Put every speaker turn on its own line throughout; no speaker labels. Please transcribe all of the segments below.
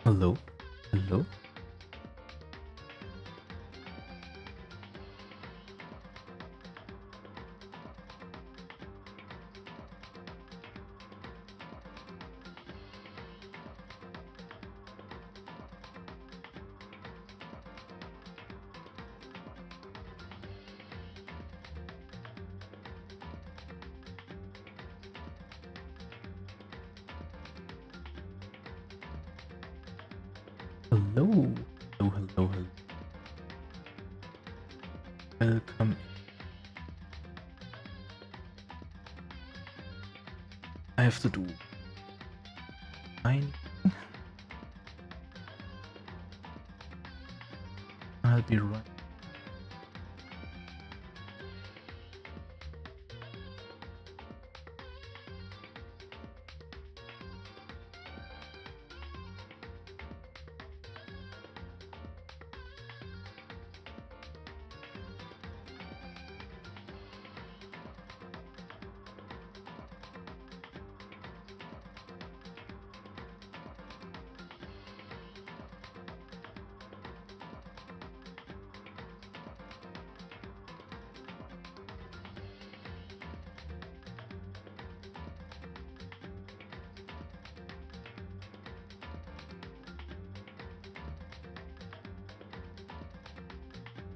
Hello? Hello? Hello? Hello, hello, hello. Welcome. I have to do fine. I'll be right.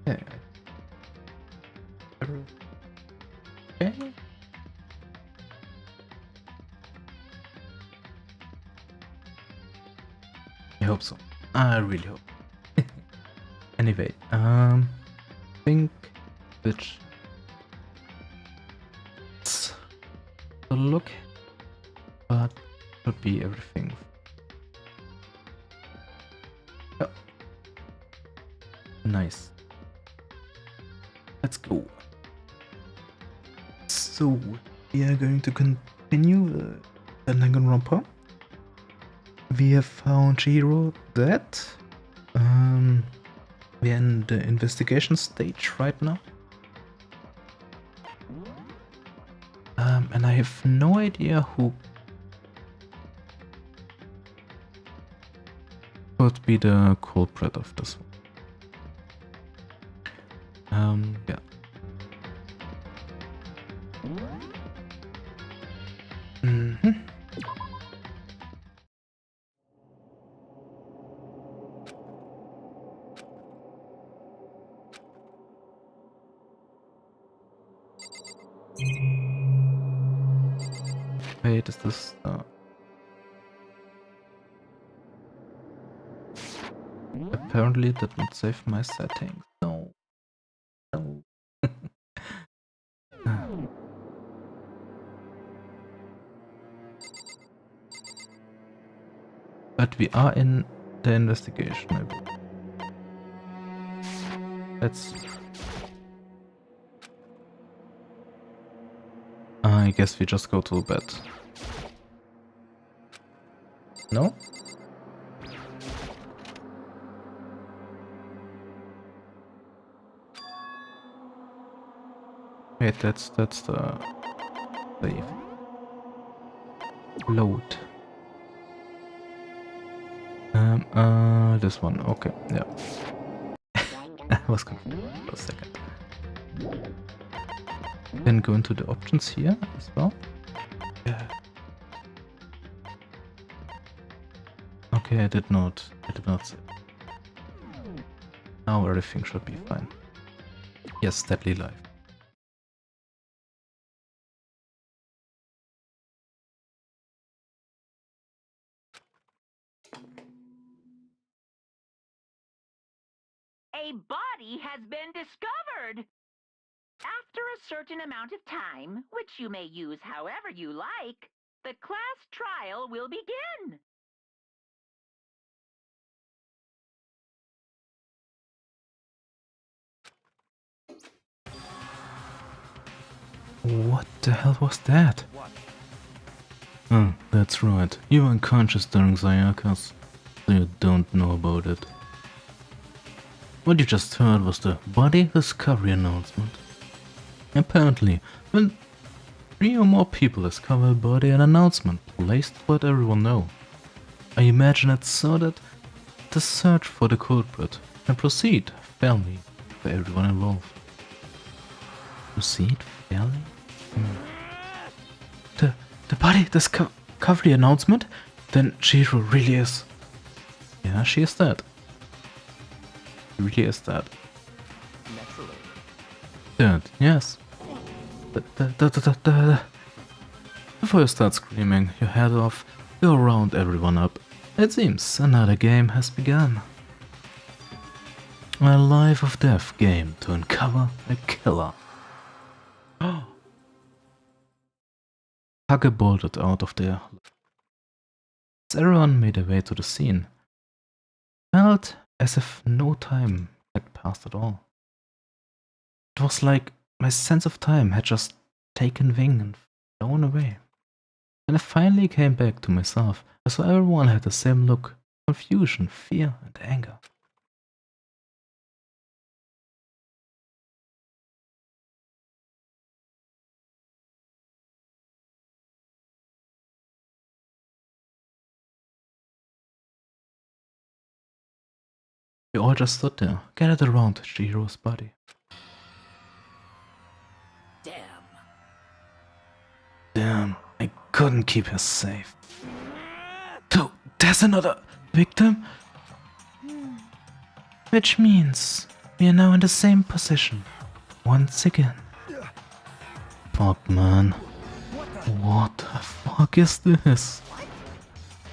Okay. Okay. I hope so. I really hope. Anyway, think which to look, but should be everything. Yeah. Nice. Let's go. So we are going to continue Danganronpa. We have found Chihiro dead. We are in the investigation stage right now. And I have no idea who could be the culprit of this one. Yeah. Wait, is this apparently did not save my settings. No. No. But we are in the investigation, I believe. Let's... I guess we just go to bed. No? Wait, that's the save. Load. This one. Okay, yeah. I was confused for a second. Then go into the options here as well. Yeah. Okay, I did not save. Now everything should be fine. Yes, deadly life.
A body has been discovered! After a certain amount of time, which you may use however you like, the class trial will begin.
What the hell was that? Oh, that's right. You were unconscious during Zayakas, so you don't know about it. What you just heard was the body discovery announcement. Apparently, when 3 or more people discover a body, an announcement placed to let everyone know. I imagine it's so that the search for the culprit and proceed fairly for everyone involved. Proceed fairly? The body discovery announcement? Then Chihiro really is. Yeah, she is dead. She really is dead.
Naturally.
Dead, yes. Before you start screaming your head off, you round everyone up. It seems another game has begun. A life or death game to uncover a killer. Hage bolted out of there. As everyone made their way to the scene, felt as if no time had passed at all. It was like my sense of time had just taken wing and flown away. When I finally came back to myself, I saw everyone had the same look: confusion, fear, and anger. We all just stood there, gathered around Chihiro's body. Damn, I couldn't keep her safe. So, there's another victim? Which means we are now in the same position. Once again. Fuck, man. What the fuck is this?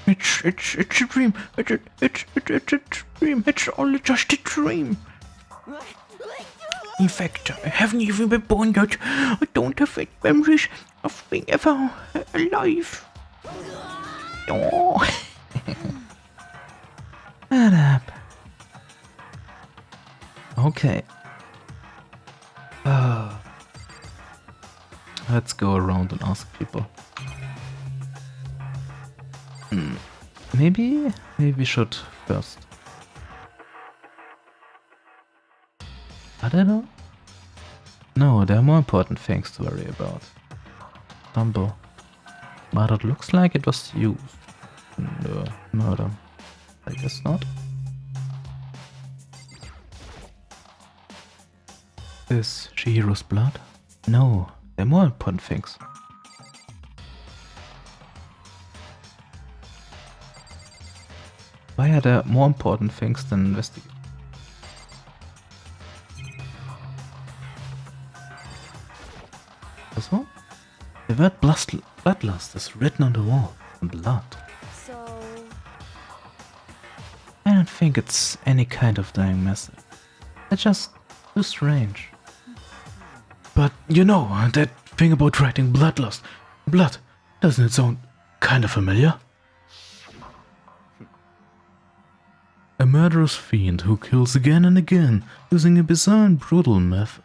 It's a dream. It's a dream. It's only just a dream. In fact, I haven't even been born yet. I don't have any memories of being ever alive. Oh. Shut up. Okay. Let's go around and ask people. Maybe we should first. I don't know. No, there are more important things to worry about. Dumbo. But it looks like it was used in the murder. I guess not. Is Chihiro's blood? No, there are more important things. Why are there more important things than investigate? This one? The word bloodlust is written on the wall in blood.
So,
I don't think it's any kind of dying method. It's just too strange. But you know, that thing about writing bloodlust. Blood, doesn't it sound kinda familiar? A murderous fiend who kills again and again using a bizarre and brutal method.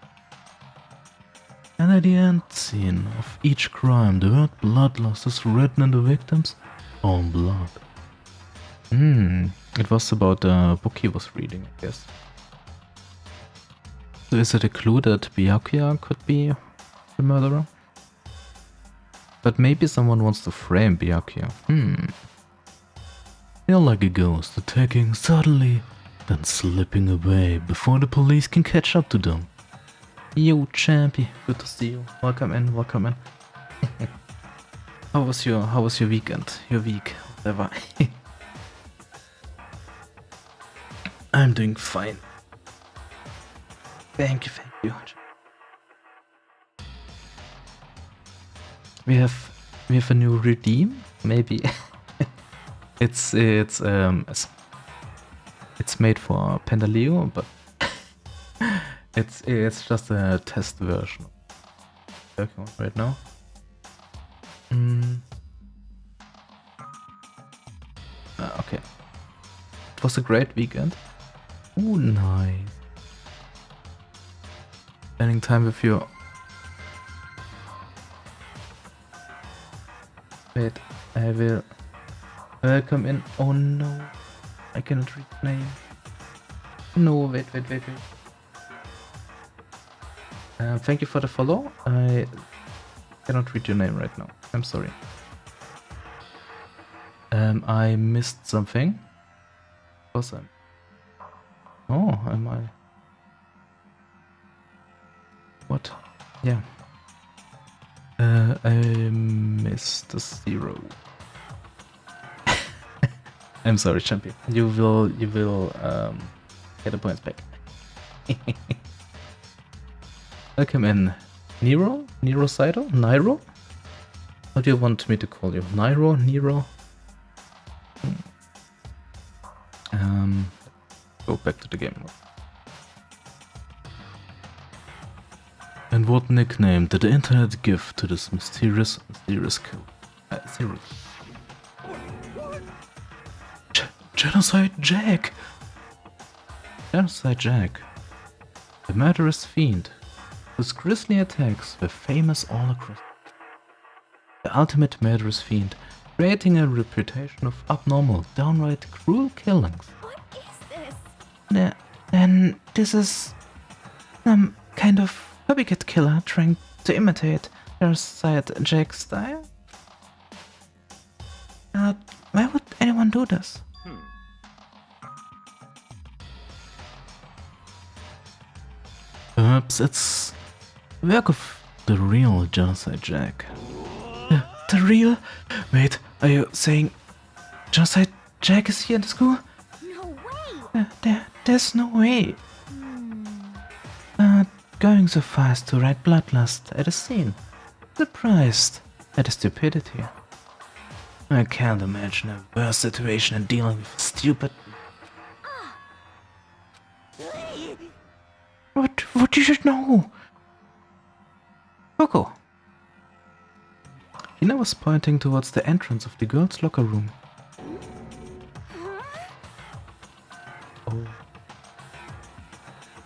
And at the end scene of each crime, the word bloodlust is written in the victim's own blood. It was about the book he was reading, I guess. So is it a clue that Byakuya could be the murderer? But maybe someone wants to frame Byakuya. They're like a ghost, attacking suddenly, then slipping away before the police can catch up to them. Yo, Champy, good to see you. Welcome in, welcome in. How was your weekend? Your week, whatever. I'm doing fine. Thank you. We have a new redeem, maybe. It's made for Pendaleo, but it's just a test version. Working on right now. Okay. It was a great weekend. Oh, nice. Spending time with you. Wait, I will welcome in. Oh no, I cannot read the name. No, wait. Thank you for the follow. I cannot read your name right now. I'm sorry. I missed something. course I'm... Oh, am I? What? Yeah. I missed a 0. I'm sorry, champion. You will get the points back. Welcome in. Nero? Nero Saito? Nairo? How do you want me to call you? Nairo? Nero? Go back to the game. And what nickname did the internet give to this mysterious series? Genocide Jack! Genocide Jack. The murderous fiend whose grisly attacks were famous all across. The ultimate murderous fiend, creating a reputation of abnormal, downright cruel killings.
What is this?
Then this is some kind of copycat killer trying to imitate Genocide Jack's style? Why would anyone do this? Perhaps it's work of the real Genocide Jack. The real? Wait, are you saying Genocide Jack is here in the school?
No way!
There's no way. Going so fast to write bloodlust at a scene. Surprised at the stupidity. I can't imagine a worse situation than dealing with stupid... What you should know? Coco. Hina was pointing towards the entrance of the girls' locker room. Oh.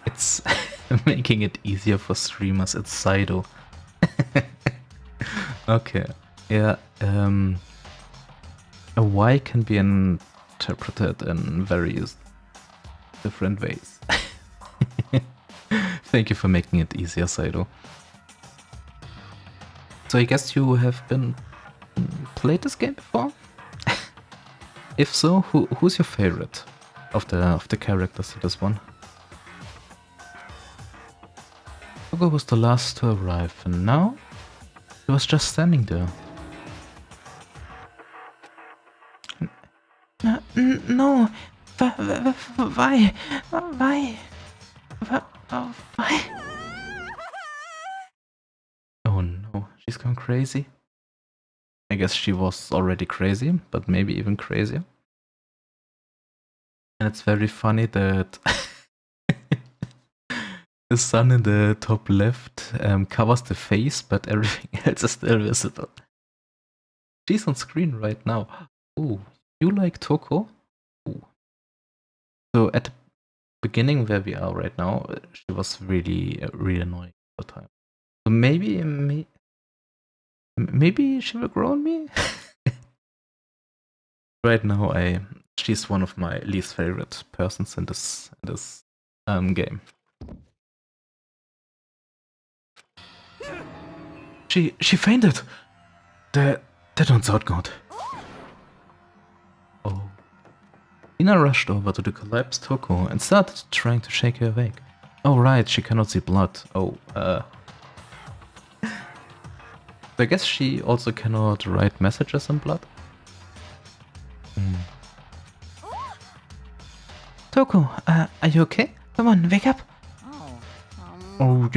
It's making it easier for streamers. It's Saido. Okay. Yeah, a Y can be interpreted in various different ways. Thank you for making it easier, Saido. So I guess you have been played this game before? If so, who's your favorite of the characters in this one? Hugo was the last to arrive, and now he was just standing there. No, why? Oh no, she's gone crazy. I guess she was already crazy, but maybe even crazier. And it's very funny that the sun in the top left covers the face, but everything else is still visible. She's on screen right now. Ooh, you like Toko? Ooh. So at the beginning where we are right now, she was really annoying all the time. So maybe she will grow on me? Right now she's one of my least favorite persons in this game. She fainted! That don't sound good. Oh. Ina rushed over to the collapsed Toko and started trying to shake her awake. Oh right, she cannot see blood. Oh, I guess she also cannot write messages in blood. Toko, are you okay? Come on, wake up. Oh,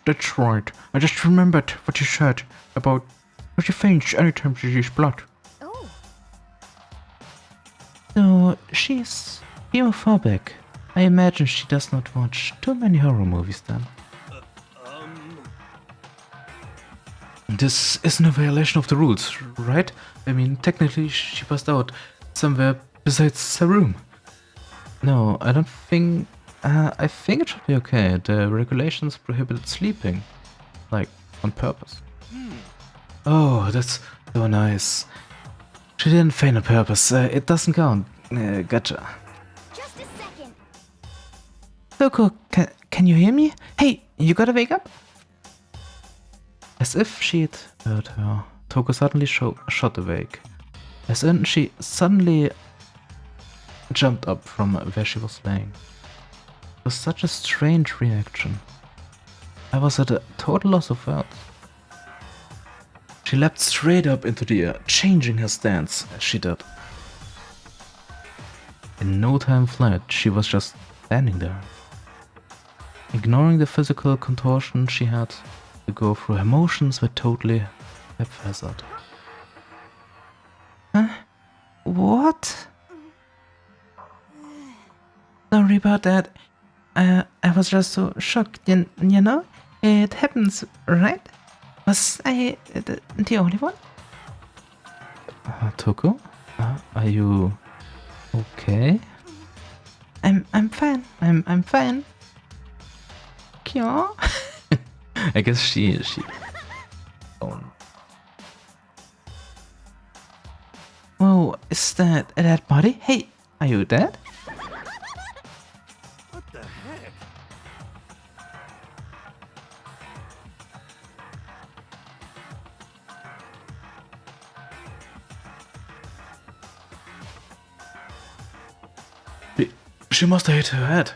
that's right. I just remembered what you said about how she faints anytime she sees blood.
Oh.
So, she's hemophobic. I imagine she does not watch too many horror movies then. This isn't a violation of the rules, right? I mean, technically she passed out somewhere besides her room. No, I don't think... I think it should be okay. The regulations prohibited sleeping. Like, on purpose. Oh, that's so nice. She didn't faint on purpose. It doesn't count. Gotcha.
Just a second.
Toko, can you hear me? Hey, you gotta wake up? As if she'd heard her, Toko suddenly shot awake. As in, she suddenly jumped up from where she was laying. It was such a strange reaction. I was at a total loss of words. She leapt straight up into the air, changing her stance as she did. In no time flat, she was just standing there. Ignoring the physical contortion she had to go through, her motions were totally haphazard. Huh? What? Sorry about that. I was just so shocked, you know? It happens, right? Was I the only one? Toko? Are you okay? I'm fine. I'm fine. Kyo? I guess she. Oh. Whoa, is that a dead body? Hey, are you dead?
What the heck?
She must have hit her head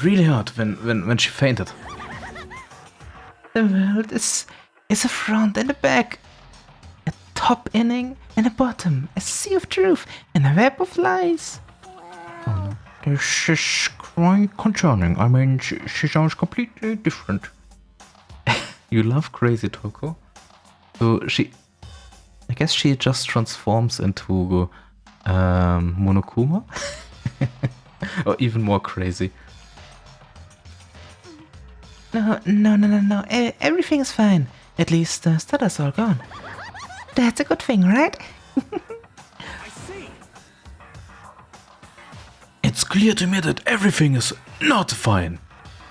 really hard when she fainted. The world is a front and a back, a top inning and a bottom, a sea of truth and a web of lies.
Well,
This is quite concerning. I mean, she sounds completely different. You love crazy Toko. So I guess she just transforms into Monokuma. Or even more crazy. No. Everything is fine. At least the stutter's all gone. That's a good thing, right?
I see.
It's clear to me that everything is not fine.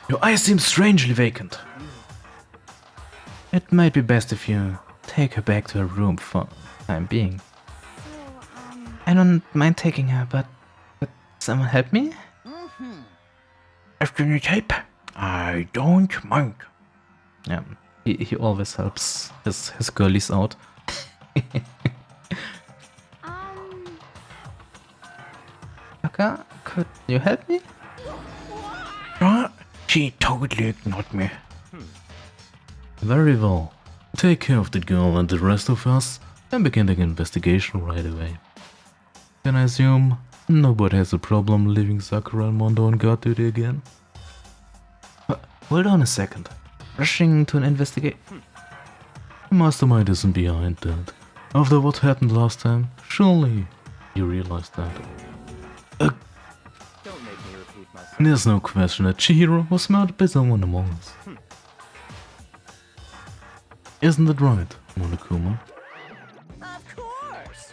Your eyes seem strangely vacant. It might be best if you take her back to her room for the time being.
so,
I don't mind taking her, but someone help me? If you need help, I don't mind. Yeah, he always helps his girlies out. Okay, could you help me? She totally ignored me. Very well. Take care of the girl and the rest of us, and begin the investigation right away. Can I assume nobody has a problem leaving Sakura and Mondo on guard duty again? Hold on a second. Rushing to an investigation. The mastermind isn't behind that. After what happened last time, surely you realized that.
Don't make me repeat myself.
There's no question that Chihiro was murdered by someone among us. Isn't it right, Monokuma?
Of course.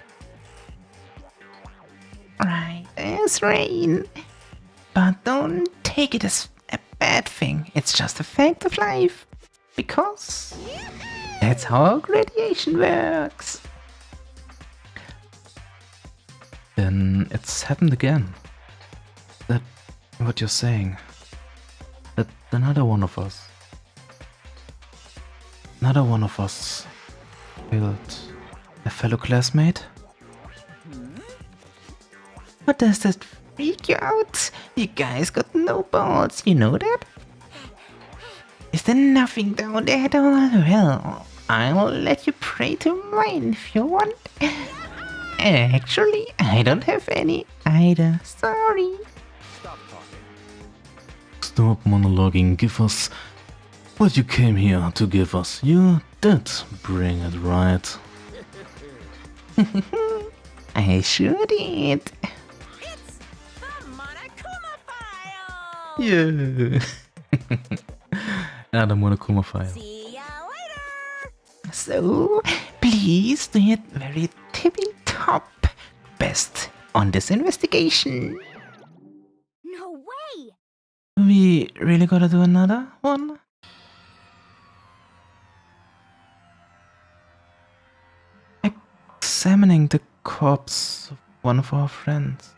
Right, it's rain. But don't take it as a bad thing. It's just a fact of life. Because that's how radiation works.
Then it's happened again. That what you're saying. That another one of us killed a fellow classmate?
What does that freak you out? You guys got no balls, you know that? Is there nothing down there at all? Well, I'll let you pray to mine if you want. Actually, I don't have any either. Sorry.
Stop talking.
Stop monologuing, give us what you came here to give us. You did bring it, right?
I sure did.
it's the Monokuma file.
Yeah. The Monokuma file.
See ya later.
So, please do it very tippy top best on this investigation.
No way.
We really gotta do another one? Examining the corpse of one of our friends.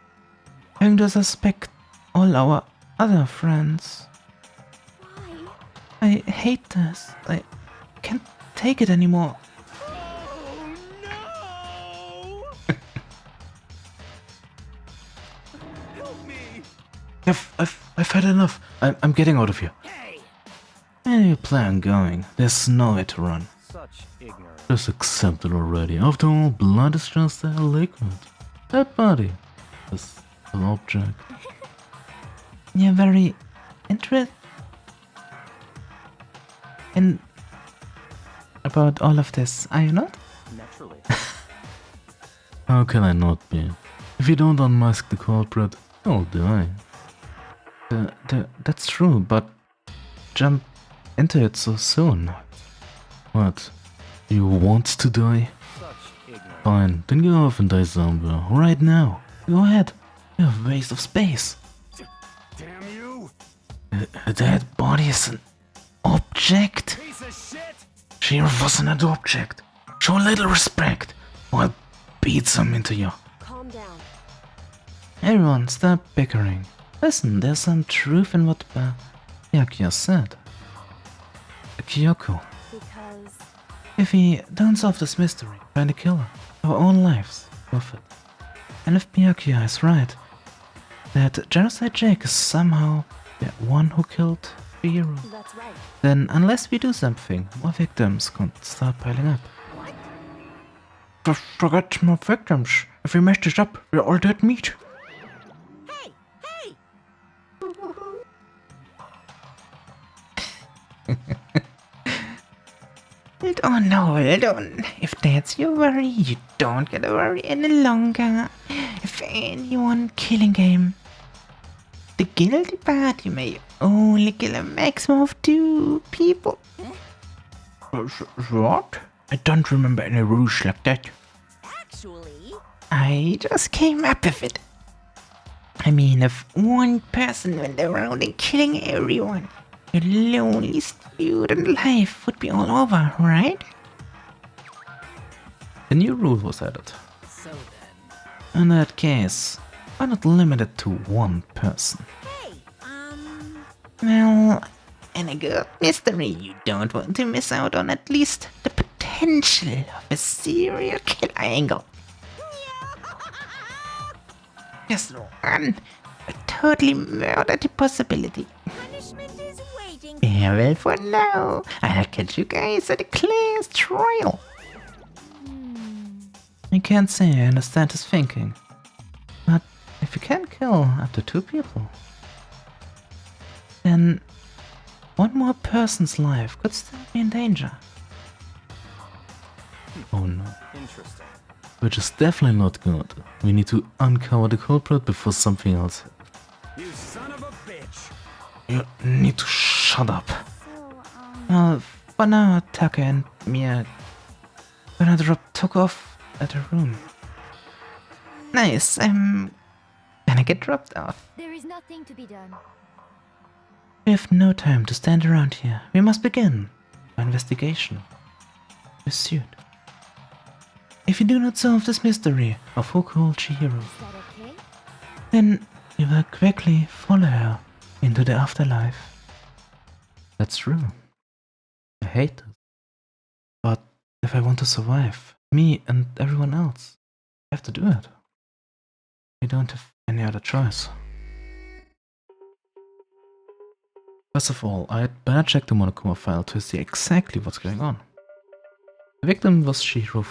Having to suspect all our other friends.
Why?
I hate this. I can't take it anymore.
Oh no!
I've had enough. I'm getting out of here.
Hey!
Where do you plan on going? There's nowhere to run.
Such ignorance.
Just accept it already. After all, blood is just a liquid. That body is an object.
You're very interested in about all of this, are you not?
Naturally.
How can I not be? If you don't unmask the culprit, I'll die. That's true, but jump into it so soon. What? You want to die?
Such ignorance.
Fine, then go off and die somewhere. Right now. Go ahead. You're a waste of space.
Damn you!
A dead body is an object.
Piece of shit!
She wasn't an object. Show a little respect, or I'll beat some into you.
Calm down.
Everyone, stop bickering. Listen, there's some truth in what Yakuya said. Kyoko,
Because
if we don't solve this mystery, find the killer, our own lives worth it. And if Byakuya is right, that Genocide Jake is somehow the one who killed Chihiro,
that's right.
then unless we do something, more victims can start piling up. Forget more victims. If we mess this up, we're all dead meat.
Hey! Hey!
Oh no, don't. If that's your worry, you don't gotta worry any longer. If anyone killing him, the guilty party may only kill a maximum of 2 people. What? I don't remember any rules like that.
Actually,
I just came up with it. I mean, if one person went around and killing everyone, your loneliest feud in life would be all over, right?
A new rule was added.
So then.
In that case, why not limit it to one person?
hey,
Well, in a good mystery, you don't want to miss out on at least the potential of a serial killer angle. Just one. A totally murdered possibility.
punishment is waiting.
Yeah, well, for now, I'll catch you guys at the class trial. I can't say I understand his thinking, but if you can kill up to 2 people, then one more person's life could still be in danger.
Oh no.
Interesting.
Which is definitely not good. We need to uncover the culprit before something else.
You son of a bitch!
You need to shut up.
So,
For now, Taka and Mia took off at her room. Nice, I'm gonna get dropped off.
there is nothing to be done.
We have no time to stand around here. We must begin our investigation. Pursuit. If you do not solve this mystery of who killed Chihiro,
Is that okay?
then we will quickly follow her into the afterlife.
That's true. I hate it.
But if I want to survive, me and everyone else, I have to do it. We don't have any other choice.
First of all, I'd better check the Monokuma file to see exactly what's going on. The victim was Chihiro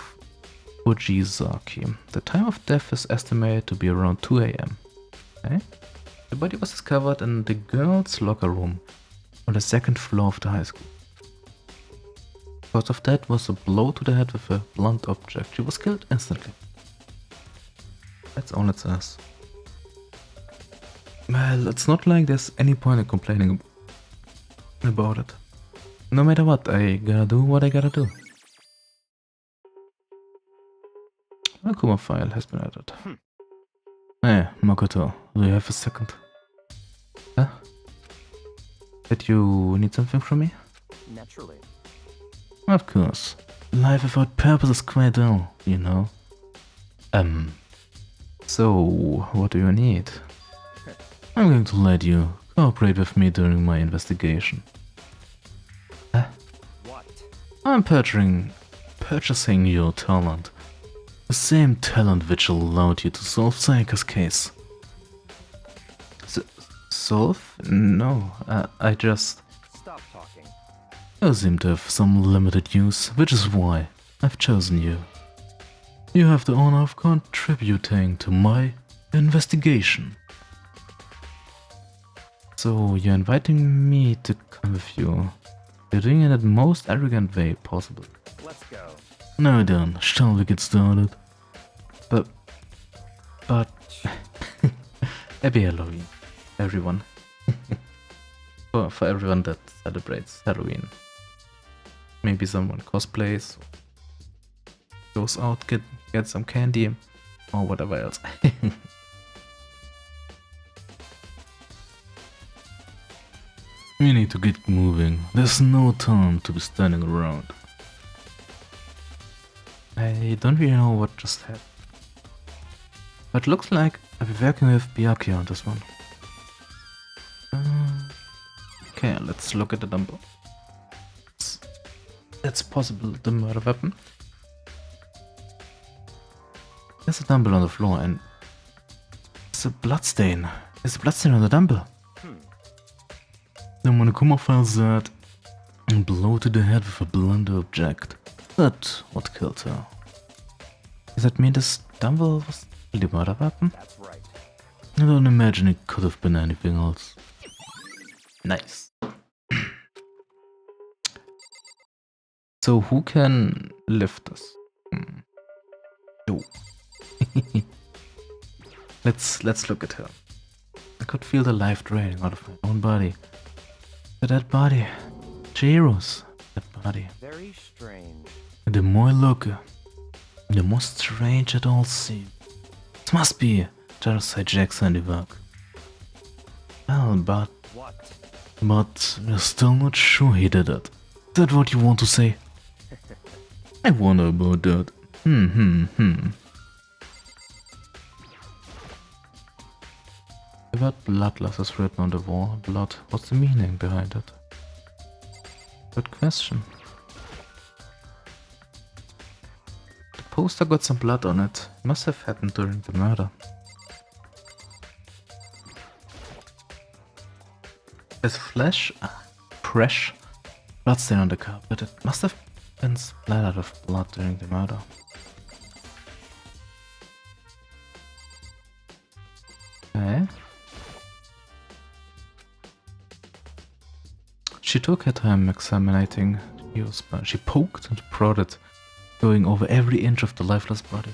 Fujizaki. The time of death is estimated to be around 2 AM. Okay? The body was discovered in the girls' locker room on the 2nd floor of the high school. Cause of death was a blow to the head with a blunt object. She was killed instantly. That's all it says. Well, it's not like there's any point in complaining about it. No matter what, I gotta do what I gotta do. Monokuma file has been added. Hey, Makoto, do you have a second? Huh? Did you need something from me?
Naturally.
Of course. Life without purpose is quite dull, you know. So, what do you need? I'm going to let you cooperate with me during my investigation. Huh?
What?
I'm purchasing your talent. The same talent which allowed you to solve Sayaka's case. solve? No, I just...
Stop talking.
You seem to have some limited use, which is why I've chosen you. You have the honor of contributing to my investigation. So you're inviting me to come with you. You're doing it in the most arrogant way possible.
Let's go.
Now then, shall we get started? But... Happy Halloween, everyone. for everyone that celebrates Halloween. Maybe someone cosplays, goes out, get some candy, or whatever else. We need to get moving. There's no time to be standing around. I don't really know what just happened. But looks like I'll be working with Byakuya on this one. Okay, let's look at the dumbbell. That's possible the murder weapon. There's a dumbbell on the floor and there's a bloodstain. There's a bloodstain on the dumbbell. The Monokuma file said, a blow to the head with a blunt object. That's what killed her. Does that mean this dumbbell was the murder weapon?
That's right.
I don't imagine it could have been anything else. Nice. So who can lift this? Yo. Let's look at her. I could feel the life draining out of my own body. The dead body. Chihiros. Dead body.
Very strange.
The more I look, the more strange it all seems. It must be Genocide Jack's handiwork. Well, but we're still not sure he did it. Is that what you want to say? I wonder about that. The word bloodlust is written on the wall. Blood, what's the meaning behind it? Good question. The poster got some blood on it. Must have happened during the murder. There's fresh bloodstain on the carpet. It must have been splattered with blood during the murder. Okay. She took her time examining Chihiro's body. She poked and prodded, going over every inch of the lifeless body.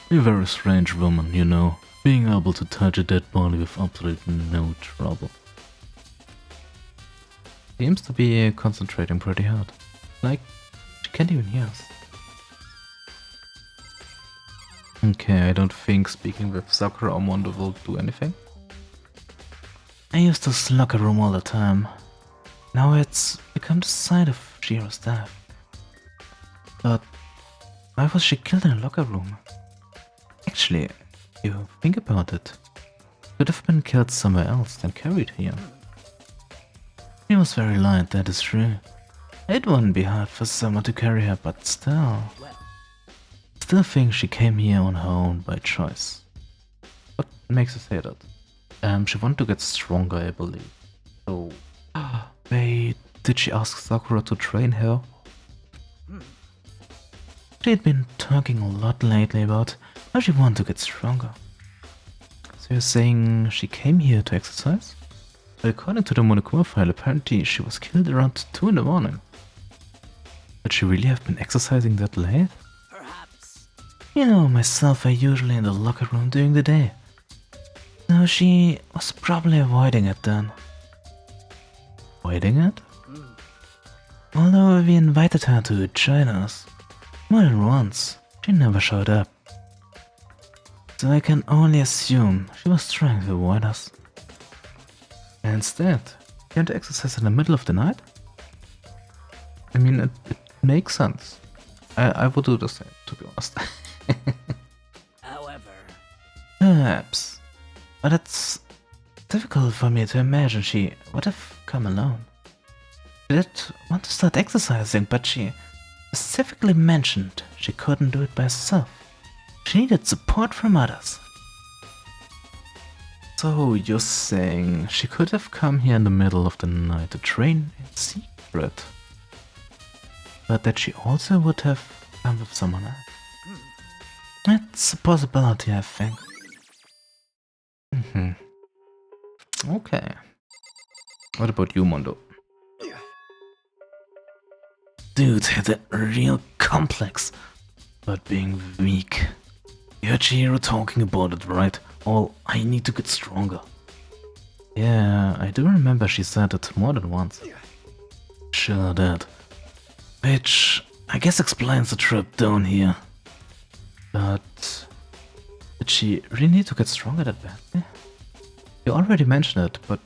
You're a very strange woman, you know, being able to touch a dead body with absolutely no trouble. Seems to be concentrating pretty hard. Like, she can't even hear us. Okay, I don't think speaking with Sakura or Mondo will do anything. I used this locker room all the time. Now it's become the site of Chihiro's death. But why was she killed in a locker room? Actually, you think about it, could have been killed somewhere else than carried here. She was very light, that is true. It wouldn't be hard for someone to carry her, but still. Still think she came here on her own by choice. What makes you say that? She wanted to get stronger, I believe. So, wait, did she ask Sakura to train her? She had been talking a lot lately about how she wanted to get stronger. So you're saying she came here to exercise? But according to the Monokuma file, apparently she was killed around 2 in the morning. Would she really have been exercising that late?
Perhaps.
You know, myself, I usually in the locker room during the day. No, she was probably avoiding it then. Avoiding it? Although we invited her to join us more than once, she never showed up. So I can only assume she was trying to avoid us. And instead, came to exercise in the middle of the night? I mean, it makes sense. I would do the same, to be honest.
However,
Perhaps. But it's difficult for me to imagine she would have come alone. She did want to start exercising, but she specifically mentioned she couldn't do it by herself. She needed support from others. So you're saying she could have come here in the middle of the night to train in secret, but that she also would have come with someone else? That's a possibility, I think. Okay. What about you, Mondo? Dude had a real complex about being weak. You heard Chihiro talking about it, right? Oh, I need to get stronger. Yeah, I do remember she said it more than once. Sure did. Which I guess explains the trip down here. But did she really need to get stronger that badly? You already mentioned it, but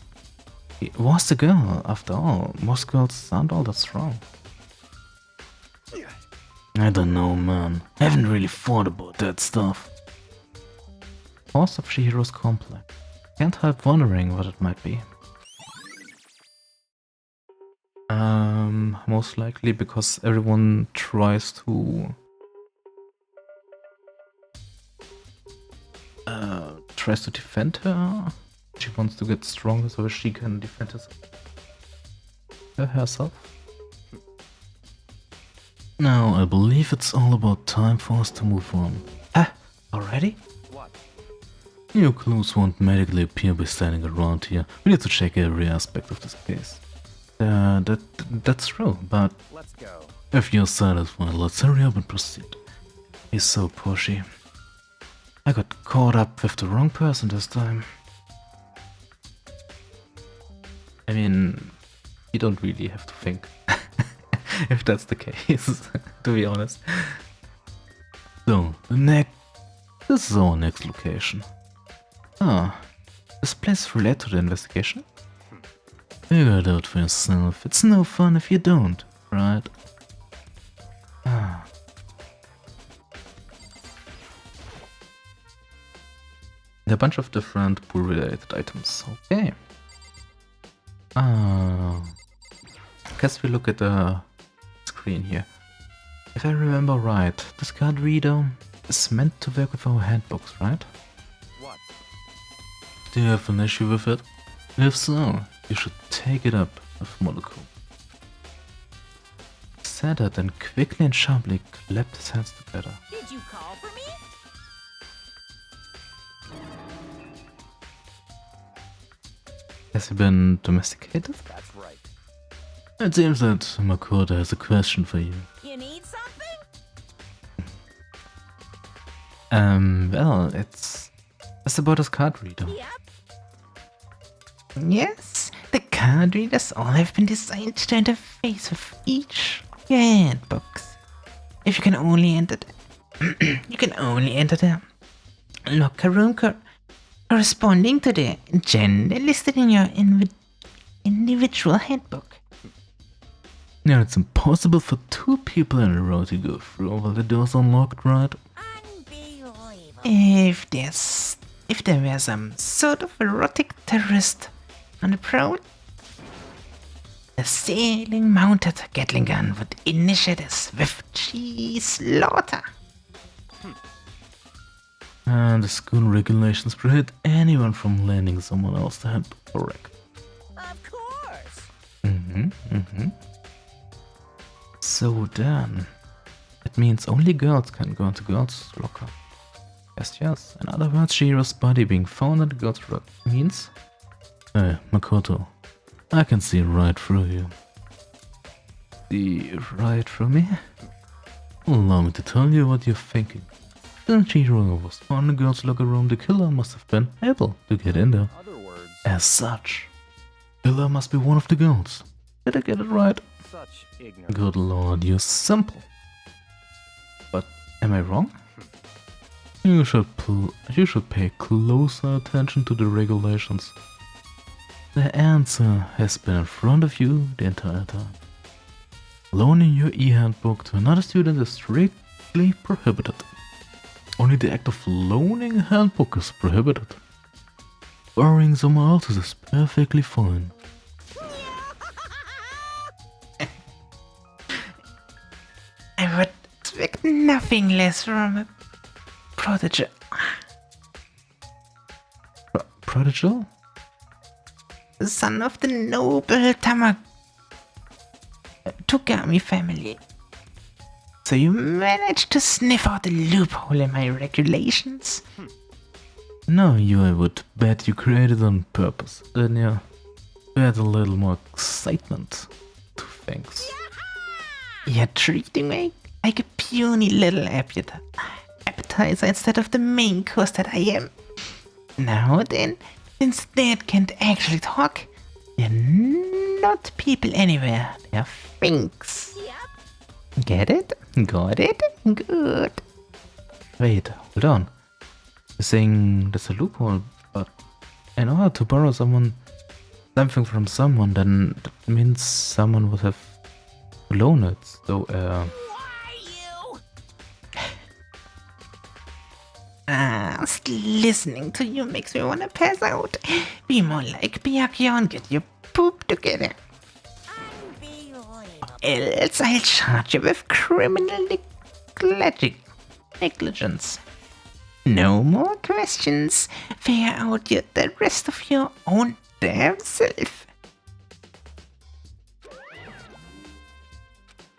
it was the girl, after all. Most girls aren't all that strong. I don't know, man. I haven't really thought about that stuff. Cause of Chihiro's complex. Can't help wondering what it might be. Most likely because everyone tries to defend her. She wants to get stronger so she can defend herself. Now, I believe it's all about time for us to move on. Ah, already?
What?
New clues won't magically appear by standing around here. We need to check every aspect of this case. That's true, but
Let's go.
if you're satisfied, let's hurry up and proceed. He's so pushy. I got caught up with the wrong person this time. I mean, you don't really have to think. If that's the case, to be honest. So, this is our next location. Ah, this place related to the investigation? Figure it out for yourself. It's no fun if you don't, right? Ah. A bunch of different pool-related items. Okay. Guess we look at the screen here. If I remember right, this card reader is meant to work with our handbooks, right?
What?
Do you have an issue with it? If so, you should take it up with Monaco. Said it and quickly and sharply clapped his hands together.
Did you call for me?
Has he been domesticated?
That's right.
It seems that Makoto has a question for you.
You need something?
Well, it's about his card reader.
Yep.
Yes, the card readers all have been designed to interface with each of your handbooks. If you can only enter the locker room corresponding to the gender listed in your individual handbook.
Now it's impossible for two people in a row to go through while the door's unlocked, right?
Unbelievable.
If there were some sort of erotic terrorist on the prowl, a sailing-mounted Gatling gun would initiate a swift slaughter.
And the school regulations prohibit anyone from lending someone else the handbook, correct?
Of course.
So then, it means only girls can go into girls' locker. Yes. In other words, Chihiro's body being found in the girls' locker means... Hey, Makoto, I can see right through you. See right through me? Allow me to tell you what you're thinking. Since Chihiro was found in the girls' locker room, the killer must have been able to get in there.
Other words,
As such, killer must be one of the girls. Did I get it right?
such ignorance.
Good lord, you're simple. But am I wrong? You should pay closer attention to the regulations. The answer has been in front of you the entire time. Loaning your e-handbook to another student is strictly prohibited. Only the act of loaning a handbook is prohibited. Borrowing someone else's is perfectly fine.
I would expect nothing less from a prodigy.
prodigal?
The son of the noble Togami family. So you managed to sniff out the loophole in my regulations?
No, I would bet you created it on purpose. Then you add a little more excitement to things.
You're treating me like a puny little appetizer instead of the main course that I am. Now then, since Dad can't actually talk, they're not people anywhere, they're things.
Yep.
Get it? Got it? Good.
Wait, hold on. You're saying there's a loophole, but in order to borrow something from someone, then that means someone would have loaned it. So,
Why you?
Listening to you makes me wanna pass out. Be more like Byakuya and get your poop together.
Unbelievable.
Else I'll charge you with criminal negligence. No more questions. Figure out the rest of your own damn self.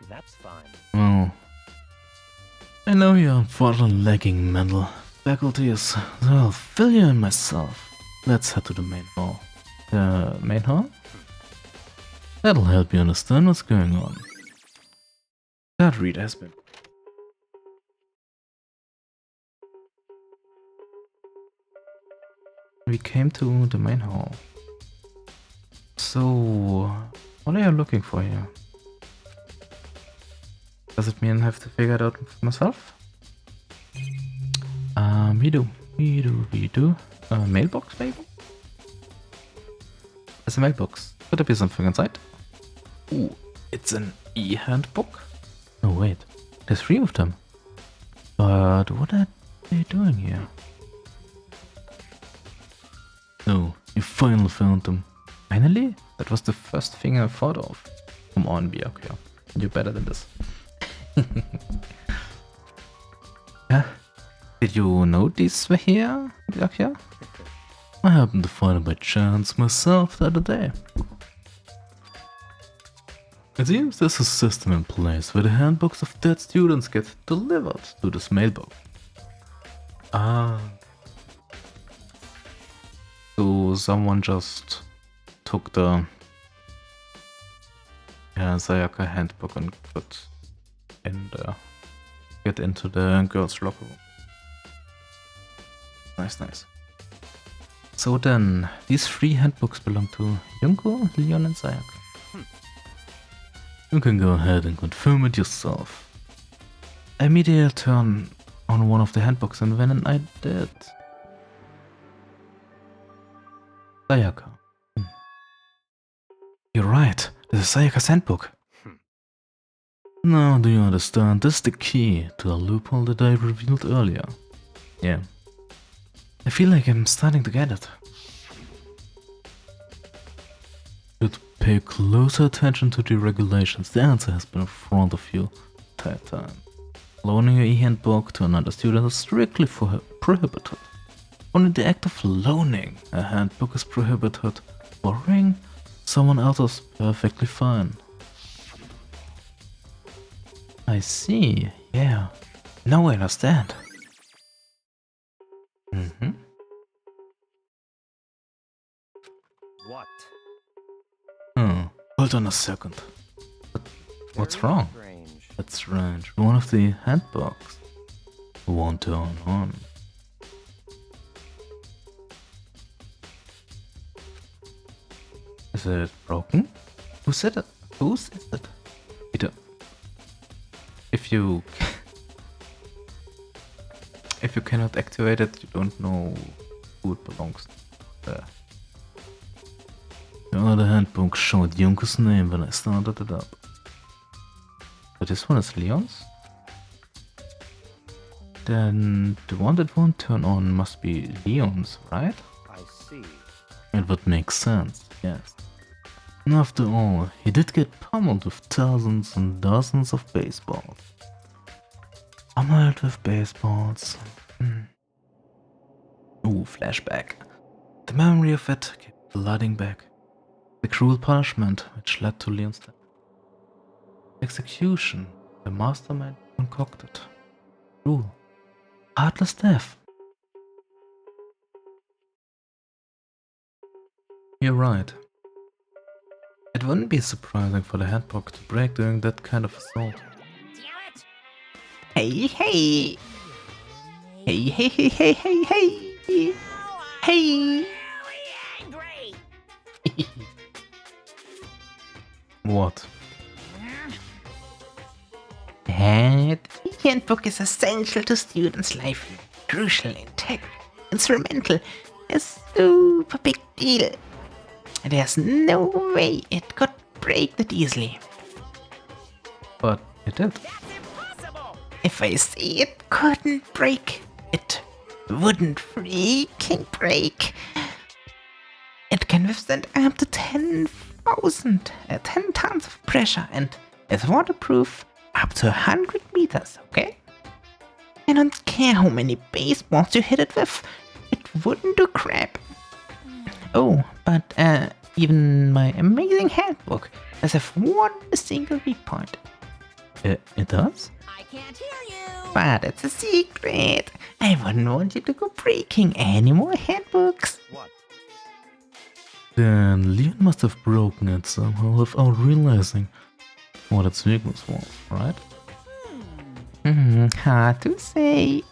That's fine.
oh. I know you're unfortunately lacking mental faculties, so I'll fill you in myself. Let's head to the main hall. The main hall? That'll help you understand what's going on. That read has been. We came to the main hall. So, what are you looking for here? Does it mean I have to figure it out for myself? We do. Mailbox, maybe? There's a mailbox. Could there be something inside? Ooh, it's an e-handbook? No, wait. There's 3 of them. But what are they doing here? Oh, you finally found them. Finally? That was the first thing I thought of. Come on, Byakuya. You're better than this. Yeah? Did you know these were here, Byakuya? I happened to find it by chance myself the other day. It seems there's a system in place where the handbooks of dead students get delivered to this mailbox. Ah. So someone just took the Sayaka handbook and put in the get into the girls' locker room. Nice. So then, these 3 handbooks belong to Junko, Leon and Sayaka. You can go ahead and confirm it yourself. I immediately turned on one of the handbooks and when I did... Sayaka. You're right, this is Sayaka's handbook. Now do you understand? This is the key to the loophole that I revealed earlier. Yeah. I feel like I'm starting to get it. Should pay closer attention to the regulations. The answer has been in front of you the entire time. Loaning your e-handbook to another student is strictly prohibited. Only the act of loaning a handbook is prohibited. Borrowing someone else's perfectly fine. I see, yeah. Now I understand.
What?
Hold on a second. But what's
Very
wrong?
Strange.
That's strange. One of the handbooks won't turn on. Is it broken? Who said it? Whose is it? Peter. If you cannot activate it, you don't know who it belongs to. The other handbook showed Junko's name when I started it up. But this one is Leon's? Then the one that won't turn on must be Leon's, right?
I see.
It would make sense, yes. And after all, he did get pummeled with dozens and dozens of baseballs. Pummeled with baseballs. Ooh, flashback. The memory of it kept flooding back. The cruel punishment which led to Leon's death. Execution the mastermind concocted. Cruel, heartless death. You're right. It wouldn't be surprising for the handbook to break during that kind of assault.
Hey, hey! Hey, hey, hey, hey, hey, hey! Hey!
What?
The handbook is essential to students' life. Crucial, integral, instrumental. A super big deal. There's no way it could break that easily.
But it did.
If I say it couldn't break, it wouldn't freaking break. It can withstand up to 10 tons of pressure and is waterproof up to 100 meters, okay? I don't care how many baseballs you hit it with, it wouldn't do crap. Oh, but even my amazing handbook does have one single weak point.
It does?
I can't hear you.
But it's a secret. I wouldn't want you to go breaking any more handbooks.
What?
Then Leon must have broken it somehow without realizing what its weakness was, right?
Hard to say.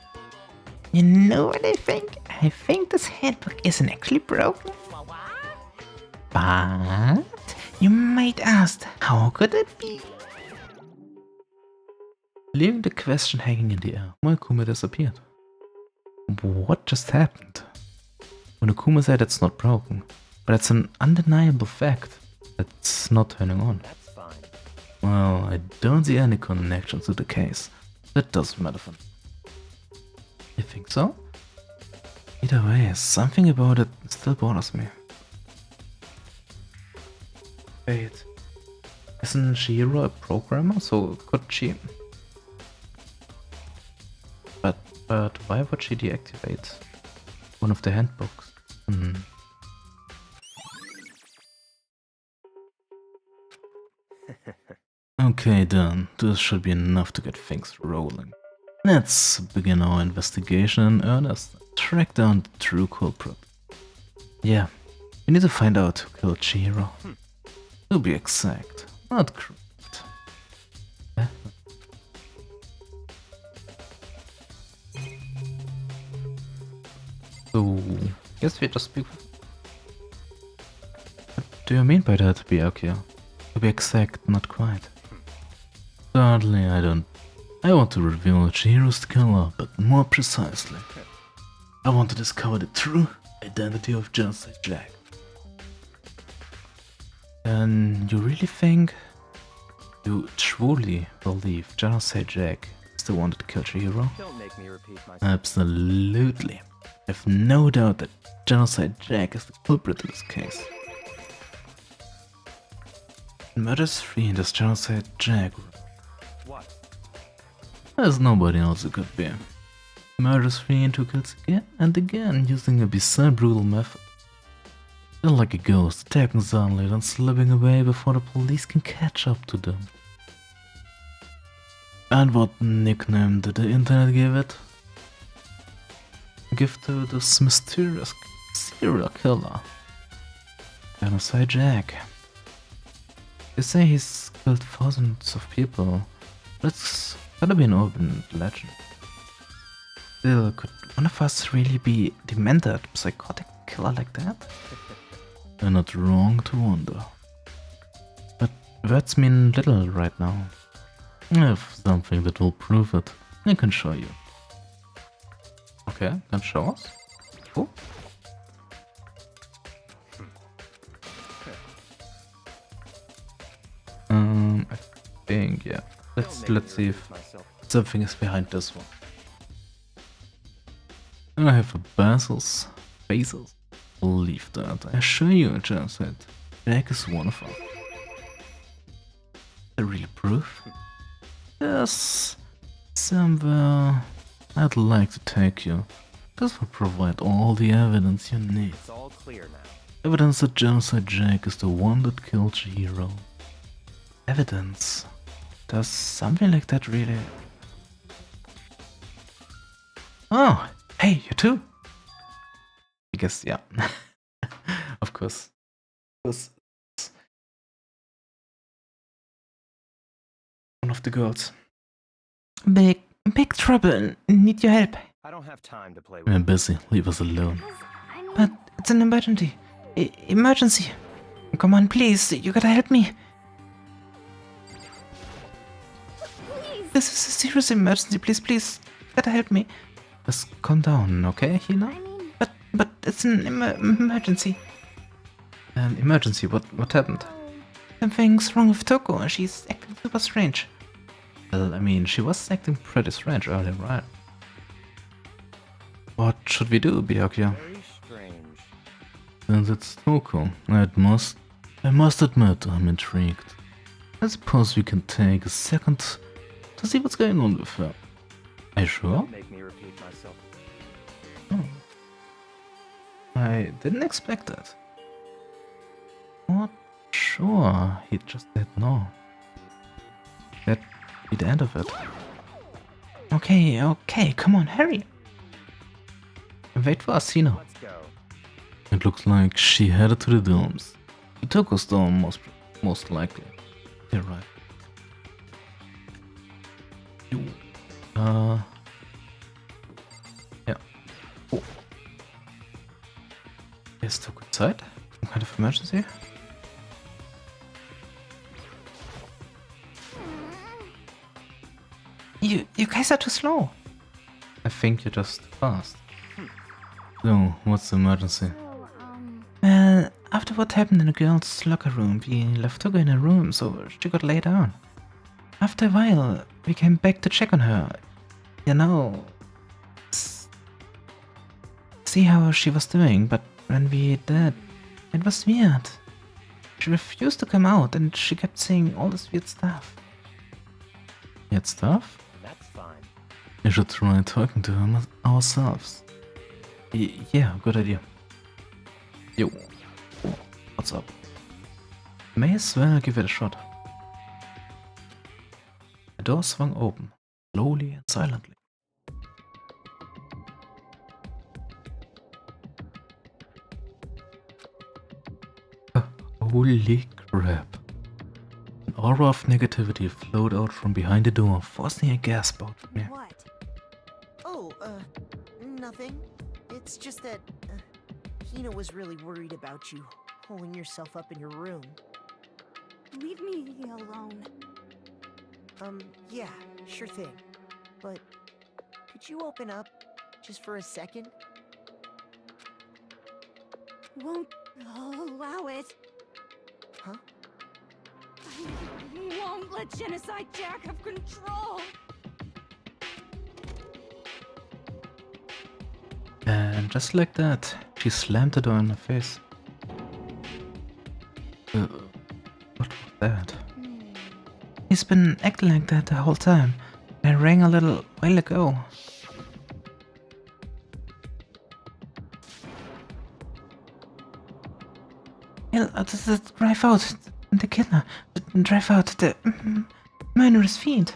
You know what I think? I think this handbook isn't actually broken. But you might ask, how could it be?
Leaving the question hanging in the air, Monokuma disappeared. What just happened? Monokuma said it's not broken, but it's an undeniable fact that it's not turning on.
That's fine.
Well, I don't see any connection to the case. That doesn't matter for me. You think so? Either way, something about it still bothers me. Wait, isn't Chihiro a programmer, so could she... But why would she deactivate one of the handbooks? Okay then, this should be enough to get things rolling. Let's begin our investigation in earnest and track down the true culprit. Yeah, we need to find out who killed Chihiro. To be exact, not correct. So, guess we just speak. What do you mean by that, Byakuya? To be exact, not quite. Certainly, I want to reveal Chihiro's killer, but more precisely, I want to discover the true identity of Genocide Jack. And you really think, you truly believe Genocide Jack is the one that killed Chihiro?
Don't make me repeat myself.
Absolutely. I have no doubt that Genocide Jack is the culprit in this case. Murders 3 in this Genocide Jack.
What?
There's nobody else it could be. Murders 3 and 2 kills again and again using a bizarre brutal method. They're like a ghost, attacking suddenly then slipping away before the police can catch up to them. And what nickname did the internet give it? Give to this mysterious serial killer. Genocide Jack. They say he's killed thousands of people. That's gotta be an urban legend. Still, could one of us really be a demented, psychotic killer like that? You're not wrong to wonder. But words mean little right now. I have something that will prove it. I can show you. Okay, can show us? Cool. I think, yeah. Let's see if something is behind this one. I have a Basil's. Believe that. I assure you, Genocide Jack is one of them. The real proof? Yes. Somewhere I'd like to take you. This will provide all the evidence you need.
It's all clear now.
Evidence that Genocide Jack is the one that killed Chihiro. Evidence? Does something like that really... Oh, hey, you too? I guess, yeah. Of course. One of the girls.
Big trouble. Need your help.
I don't have time to play
We're
with
busy. Leave us alone.
But it's an emergency. Emergency. Come on, please. You gotta help me. This is a serious emergency. Please. Gotta help me.
Just calm down, okay, Hina?
But it's an emergency.
An emergency, what happened?
Something's wrong with Toko. She's acting super strange.
Well, I mean, she was acting pretty strange earlier, right? What should we do, Byakuya?
Very strange.
Since it's Toko, I must admit I'm intrigued. I suppose we can take a second to see what's going on with her. Are you sure?
Don't make me repeat myself.
Oh. I didn't expect that. Not sure, he just said no. That'd be the end of it.
Okay, come on, hurry.
Wait for us, Hina.
Let's go.
It looks like she headed to the domes. The Toko's dome, most likely. You're right. Yeah. Oh. Is Toko inside? Some kind of emergency?
You guys are too slow.
I think you're just fast. So, what's the emergency?
Well, after what happened in the girls' locker room, we left Toko in her room, so she got laid down. After a while, we came back to check on her. You know, see how she was doing, but when we did, it was weird. She refused to come out, and she kept saying all this weird stuff.
Weird stuff?
That's fine.
We should try talking to her ourselves. Yeah, good idea. Yo. Oh, what's up? May as well give it a shot. The door swung open, slowly and silently. Holy crap. An aura of negativity flowed out from behind the door, forcing a gasp out of me.
What? Oh, nothing. It's just that Hina was really worried about you, holding yourself up in your room.
Leave me alone.
Yeah, sure thing. But could you open up just for a second?
Won't allow it.
Huh?
I won't let Genocide Jack have control.
And just like that, she slammed the door in her face. What was that?
He's been acting like that the whole time. I rang a little while ago. Drive out the killer. Drive out the murderous fiend.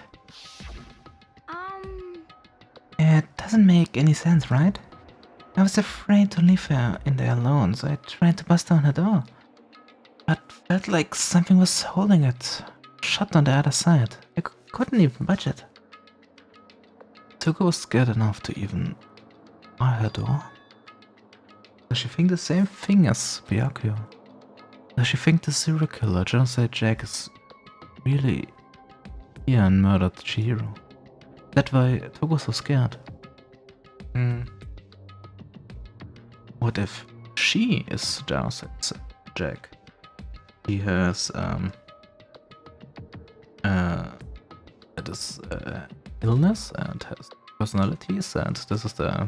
It doesn't make any sense, right? I was afraid to leave her in there alone, so I tried to bust down her door. But felt like something was holding it shut on the other side. I couldn't even budge it. Toko was scared enough to even bar her door. Does she think the same thing as Byakuya? Does she think the serial killer, Genocide Jack, is really here and murdered Chihiro? That's why Toko was so scared. What if she is Genocide Jack? He has this illness and has personalities, and this is the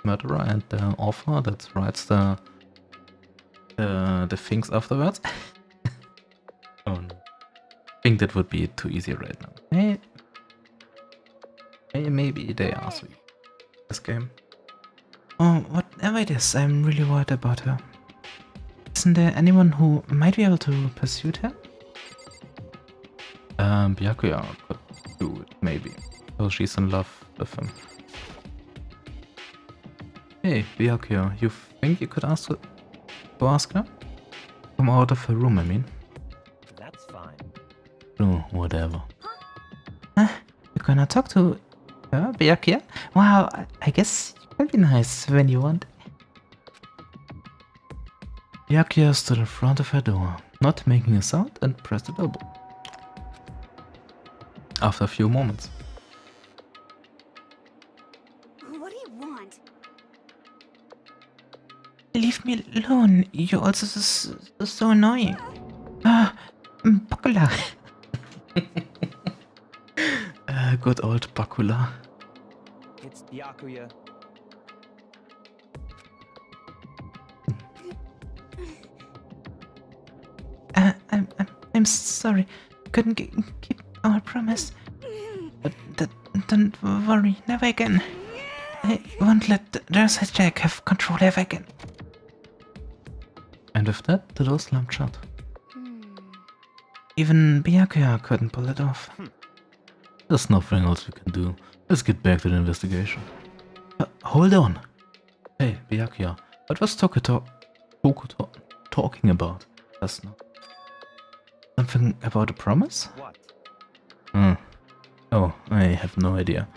murderer and the author that writes the things afterwards. Oh no. I think that would be too easy right now. Maybe they are sweet. This game. Oh, whatever it is, I'm really worried about her. Isn't there anyone who might be able to pursue her?
Byakuya could do it, maybe. Well, she's in love with him. Hey, Byakuya, you think you could ask her? Come out of her room, I mean.
That's fine.
Oh, whatever.
You're gonna talk to her, Byakuya? Wow, I guess you can be nice when you want.
Byakuya stood in front of her door, not making a sound, and pressed the doorbell. After a few moments.
What do you want?
Leave me alone. You're also so annoying. Bakula.
Good old Bakula.
It's Byakuya.
I'm sorry. Couldn't keep our promise. But don't worry. Never again. I won't let the Darkseid Jack have control ever again.
And with that, the door slammed shut.
Even Byakuya couldn't pull it off.
There's nothing else we can do. Let's get back to the investigation. Hold on. Hey, Byakuya, what was Toku talking about just now? Something about a promise?
What?
Oh, I have no idea.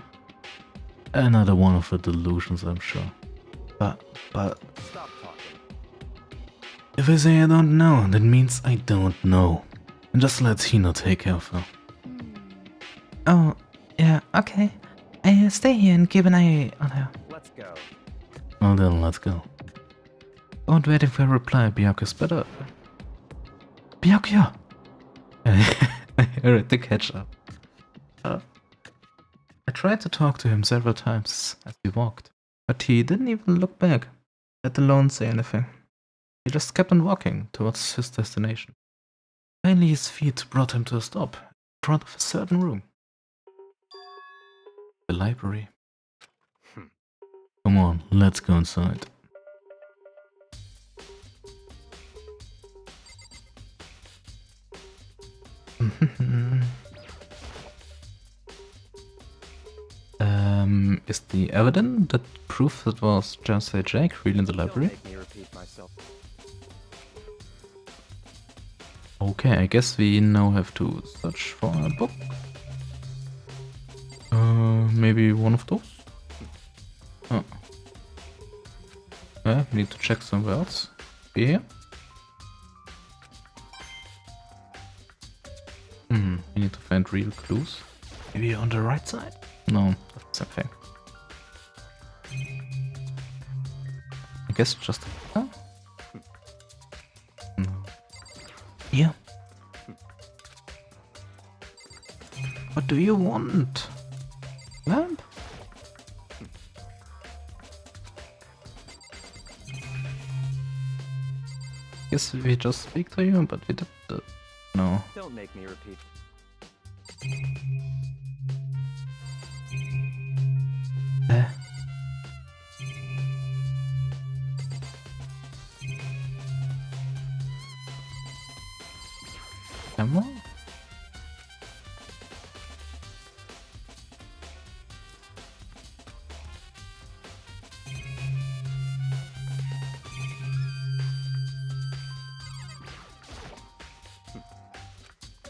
Another one of the delusions, I'm sure. But
Stop talking.
if I say I don't know, that means I don't know. And just let Hina take care of her.
Oh, yeah, okay. I'll stay here and keep an eye on her.
Let's go.
Well then, let's go. Don't waiting for a reply, Byakuya's better. Byakuya! I heard to catch up. I tried to talk to him several times as we walked, but he didn't even look back, let alone say anything. He just kept on walking towards his destination. Finally, his feet brought him to a stop in front of a certain room. The library. Come on, let's go inside. Is the evidence that proof that was Chancellor Jack really in the library?
Don't make me repeat myself.
Okay, I guess we now have to search for a book. Maybe one of those? Oh. Yeah, we need to check somewhere else. Here? We need to find real clues. Maybe on the right side? No, that's the same thing. I guess just... Oh. No.
Here. What do you want? Lamp?
Guess we just speak to you, but we did... no.
Don't make me repeat.
Camera?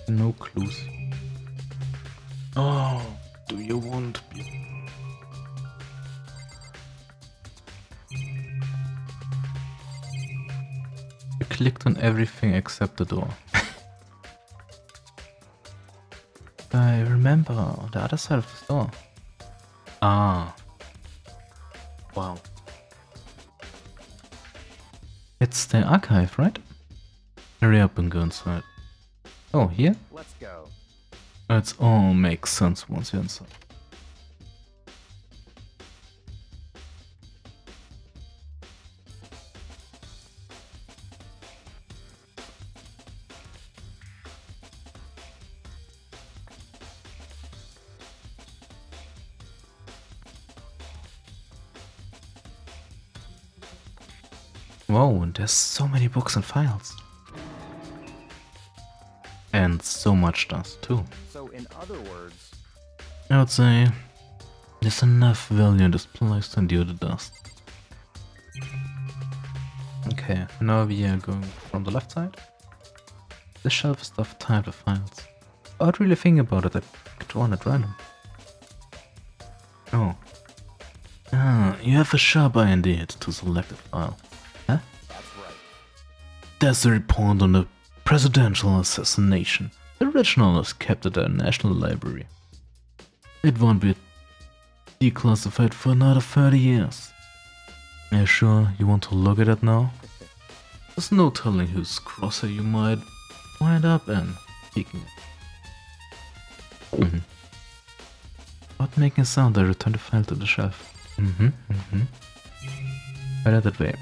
No clues. Oh, do you want... You clicked on everything except the door. I remember on the other side of the store. Ah. Wow. It's the archive, right? Hurry up and go inside. Oh, here?
Let's go.
It all makes sense once you're inside. Wow, and there's so many books and files. And so much dust too.
So, in other words,
I would say there's enough value in this place to endure the dust. Okay, now we are going from the left side. The shelf is stuffed tight with files. Without really thinking about it, I picked one at random. Oh. Ah, you have a sharp eye indeed to select a file. Huh?
that's right.
That's the report on the presidential assassination. The original is kept at the National Library. It won't be declassified for another 30 years. Are you sure you want to look at it now? There's no telling whose crosshair you might wind up in peeking it. Without making a sound, I return the file to the shelf. Better that way.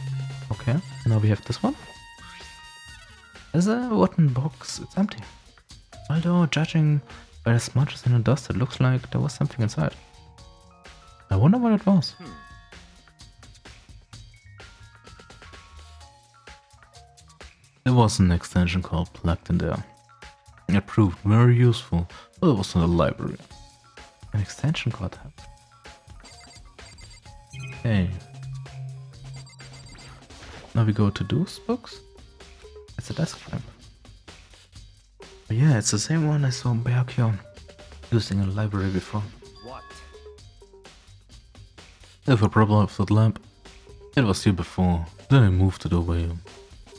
Okay, now we have this one. There's a wooden box, it's empty. Although, judging by the smudges in the dust, it looks like there was something inside. I wonder what it was. There was an extension cord plugged in there. It proved very useful, but it was in the library. An extension cord. Okay. Now we go to those books. It's a desk lamp. Oh yeah, it's the same one I saw Byakuya using in the library before.
What?
I have a problem with that lamp. It was here before, then I moved it over here.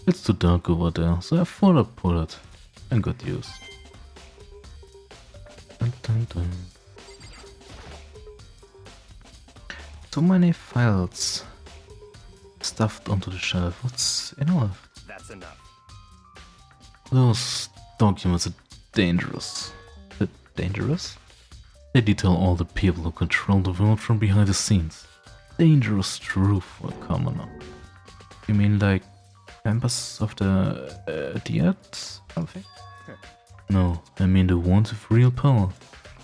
It's too dark over there, so I thought I'd put it in good use. Dun, dun, dun. So many files stuffed onto the shelf. What's in all of?
That's enough.
Those documents are dangerous. Dangerous? They detail all the people who control the world from behind the scenes. Dangerous truth for a commoner. You mean like members of the Diet? Something? No, I mean the ones with real power.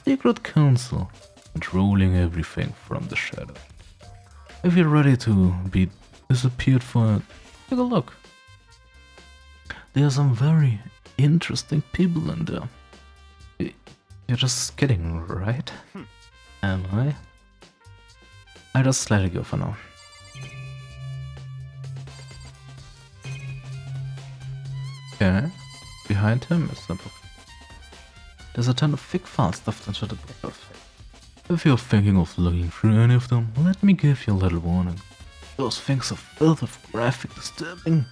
Secret council, controlling everything from the shadow. If you're ready to be disappeared for it, take a look. There are some very interesting people in there. You're just kidding, right? Am I? I just let it go for now. Okay, behind him is the book. There's a ton of thick files stuffed into the book. If you're thinking of looking through any of them, let me give you a little warning. Those things are filled with graphic, disturbing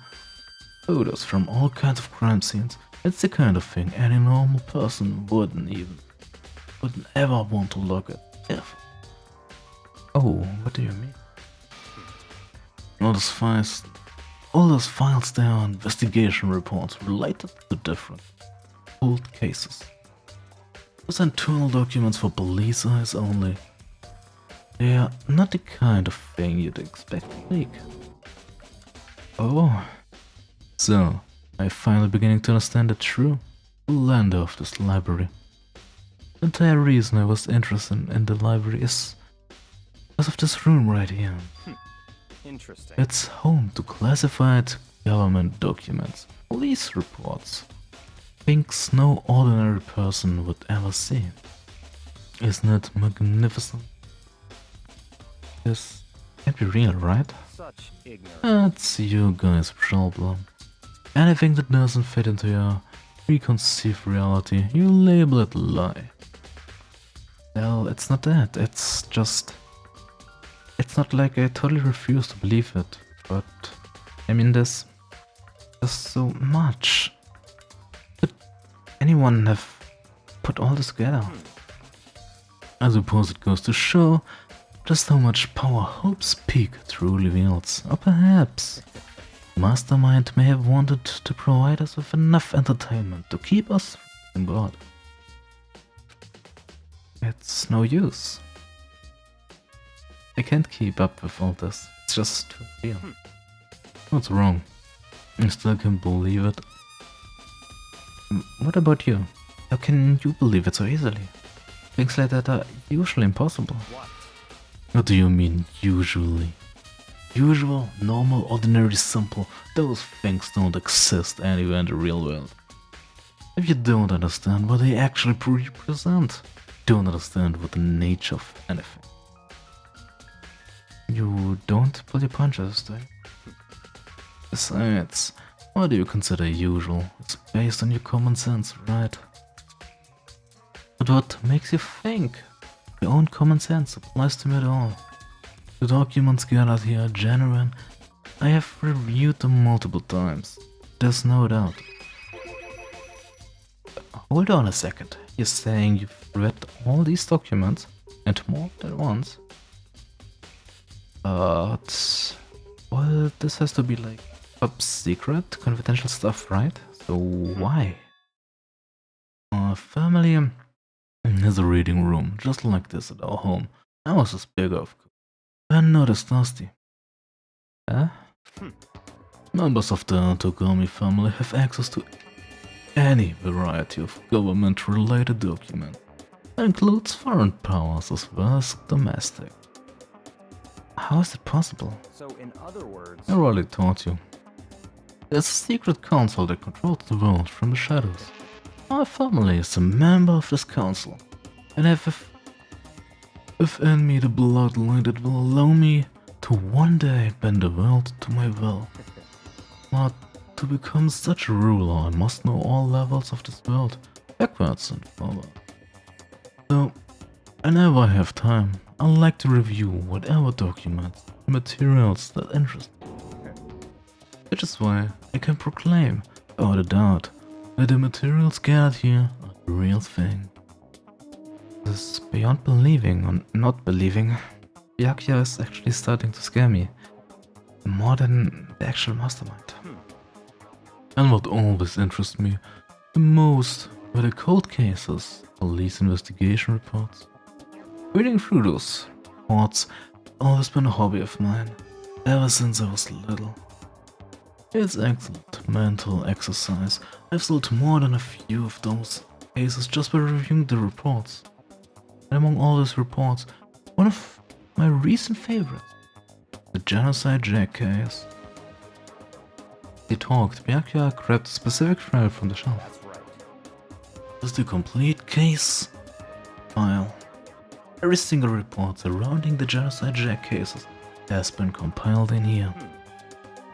photos from all kinds of crime scenes. It's the kind of thing any normal person wouldn't ever want to look at. Ever. Oh, what do you mean? All those files there are investigation reports related to different old cases. Those internal documents for police eyes only. They are not the kind of thing you'd expect to leak. Oh, so I'm finally beginning to understand the true lender of this library. The entire reason I was interested in the library is because of this room right here.
Interesting.
It's home to classified government documents, police reports, things no ordinary person would ever see. Isn't it magnificent? This can't be real, right?
Such ignorance.
That's you guys' problem. Anything that doesn't fit into your preconceived reality, you label it a lie. Well, it's not that, it's just... It's not like I totally refuse to believe it, but... I mean, there's so much. Could anyone have put all this together? I suppose it goes to show just how much power Hope's Peak truly wields. Or perhaps Mastermind may have wanted to provide us with enough entertainment to keep us on board. It's no use. I can't keep up with all this. It's just too real. What's wrong? I still can't believe it. What about you? How can you believe it so easily? Things like that are usually impossible.
What?
What do you mean, usually? Usual, normal, ordinary, simple, those things don't exist anywhere in the real world. If you don't understand what they actually represent, don't understand what the nature of anything. You don't pull your punches, do you? Besides, what do you consider usual? It's based on your common sense, right? But what makes you think? Your own common sense applies to me at all. The documents gathered here are genuine. I have reviewed them multiple times. There's no doubt. Hold on a second. You're saying you've read all these documents and more than once? But... well, this has to be like top secret, confidential stuff, right? So why? Our family has a reading room just like this at our home. Ours is bigger, of course. We're not as thirsty. Huh? Members of the Togami family have access to any variety of government-related documents. That includes foreign powers as well as domestic. How is it possible?
So, in other words,
I already taught you. There's a secret council that controls the world from the shadows. My family is a member of this council, and if within me the bloodline that will allow me to one day bend the world to my will. But to become such a ruler, I must know all levels of this world, backwards and forward. So, whenever I have time, I like to review whatever documents, materials that interest me. Which is why I can proclaim, without a doubt, that the materials gathered here are the real thing. This is beyond believing or not believing. Byakuya is actually starting to scare me. More than the actual mastermind. And what always interests me the most were the cold cases, police investigation reports. Reading through those reports has always been a hobby of mine, ever since I was little. It's excellent mental exercise. I've solved more than a few of those cases just by reviewing the reports. And among all those reports, one of my recent favorites, the Genocide Jack case. They talked, Byakuya grabbed a specific file from the shelf.
that's right.
It was the complete case file. Every single report surrounding the Genocide Jack cases has been compiled in here.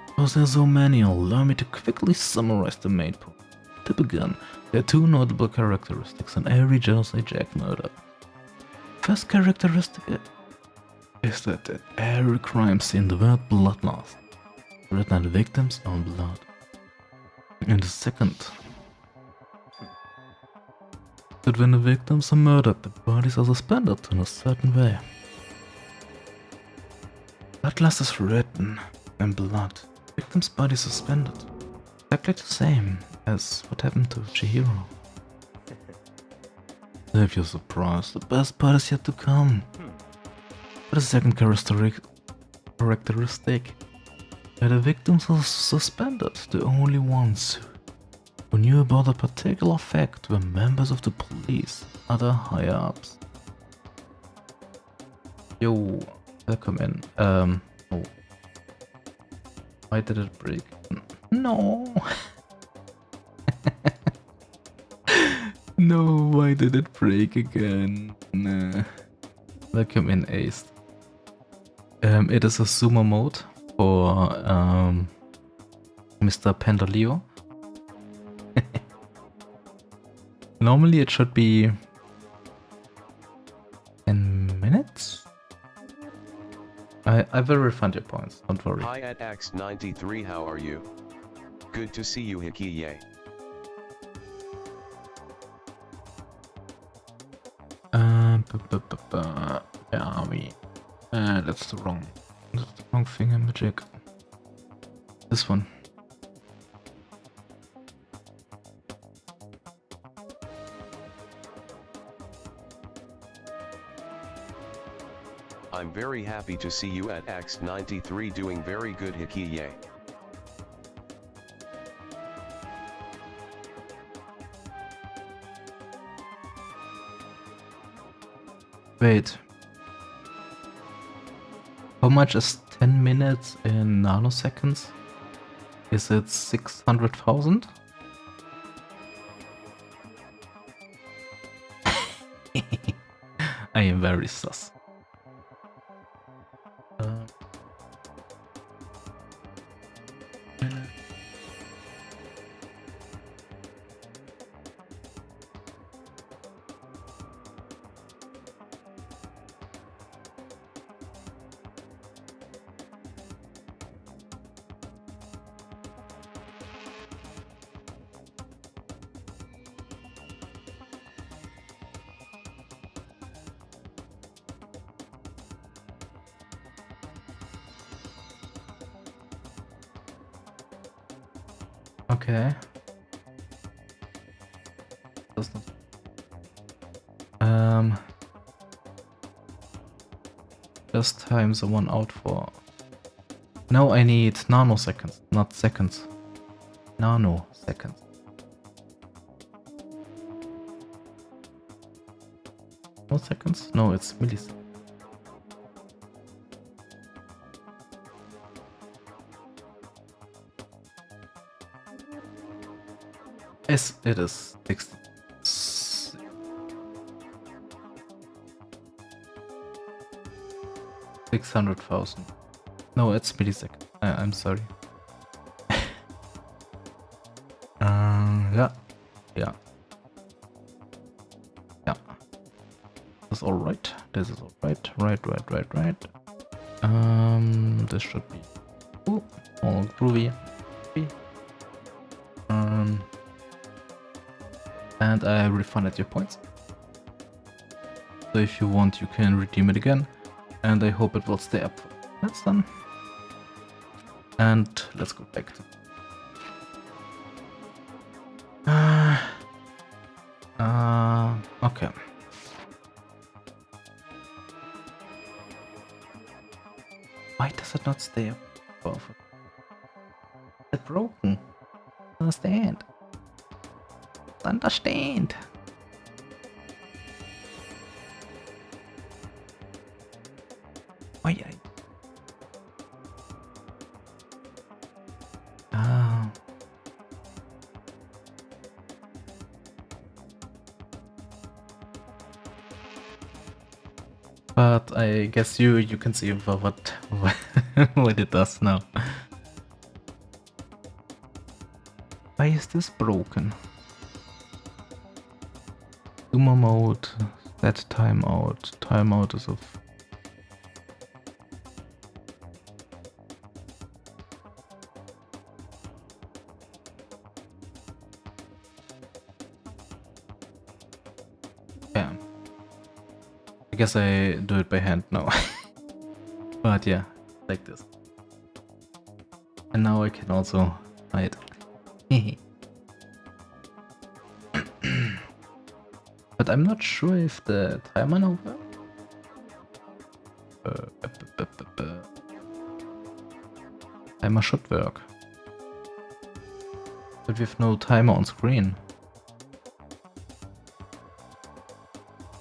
Because there are so many, allow me to quickly summarize the main point. To begin, there are two notable characteristics in every Genocide Jack murder. First characteristic is that at every crime scene the word bloodlust, written on the victim's own blood. And the second, that when the victims are murdered, the bodies are suspended in a certain way. Bloodlust is written in blood, victims' bodies suspended. Exactly the same as what happened to Chihiro. If you're surprised, the best part is yet to come. But the second characteristic, where the victims are suspended, the only ones who knew about a particular fact were members of the police, other higher-ups. Yo, welcome in. Oh. Why did it break? No! No, why did it break again? Nah. Welcome in, Ace. It is a sumo mode for Mr. Pendolio. Normally it should be 10 minutes? I will refund your points, don't worry.
Hi at X93, how are you? Good to see you, Hikiye.
Where are we? That's the wrong thing in magic. This one.
I'm very happy to see you at X93 doing very good, Hikiye.
Wait. How much is 10 minutes in nanoseconds. Is it 600,000? I am very sus. Okay. Does not. Just time the one out for. Now I need nanoseconds, not seconds. Nanoseconds. No seconds? No, it's milliseconds. Yes, it is 60. 600,000. No, it's millisecond. I'm sorry. Yeah. Yeah. Yeah. That's alright. This is alright. Right. This should be all groovy. And I refunded your points. So if you want, you can redeem it again. And I hope it will stay up. That's done. And let's go back to... okay. Why does it not stay up? Is it broken? Understand. Understand. Oh yeah. Ah. But I guess you can see what what it does now. Why is this broken? Zoomer mode, set timeout. Timeout is of... yeah. I guess I do it by hand now. But yeah, like this. And now I can also hide. But I'm not sure if the timer now works. Timer should work. But we have no timer on screen.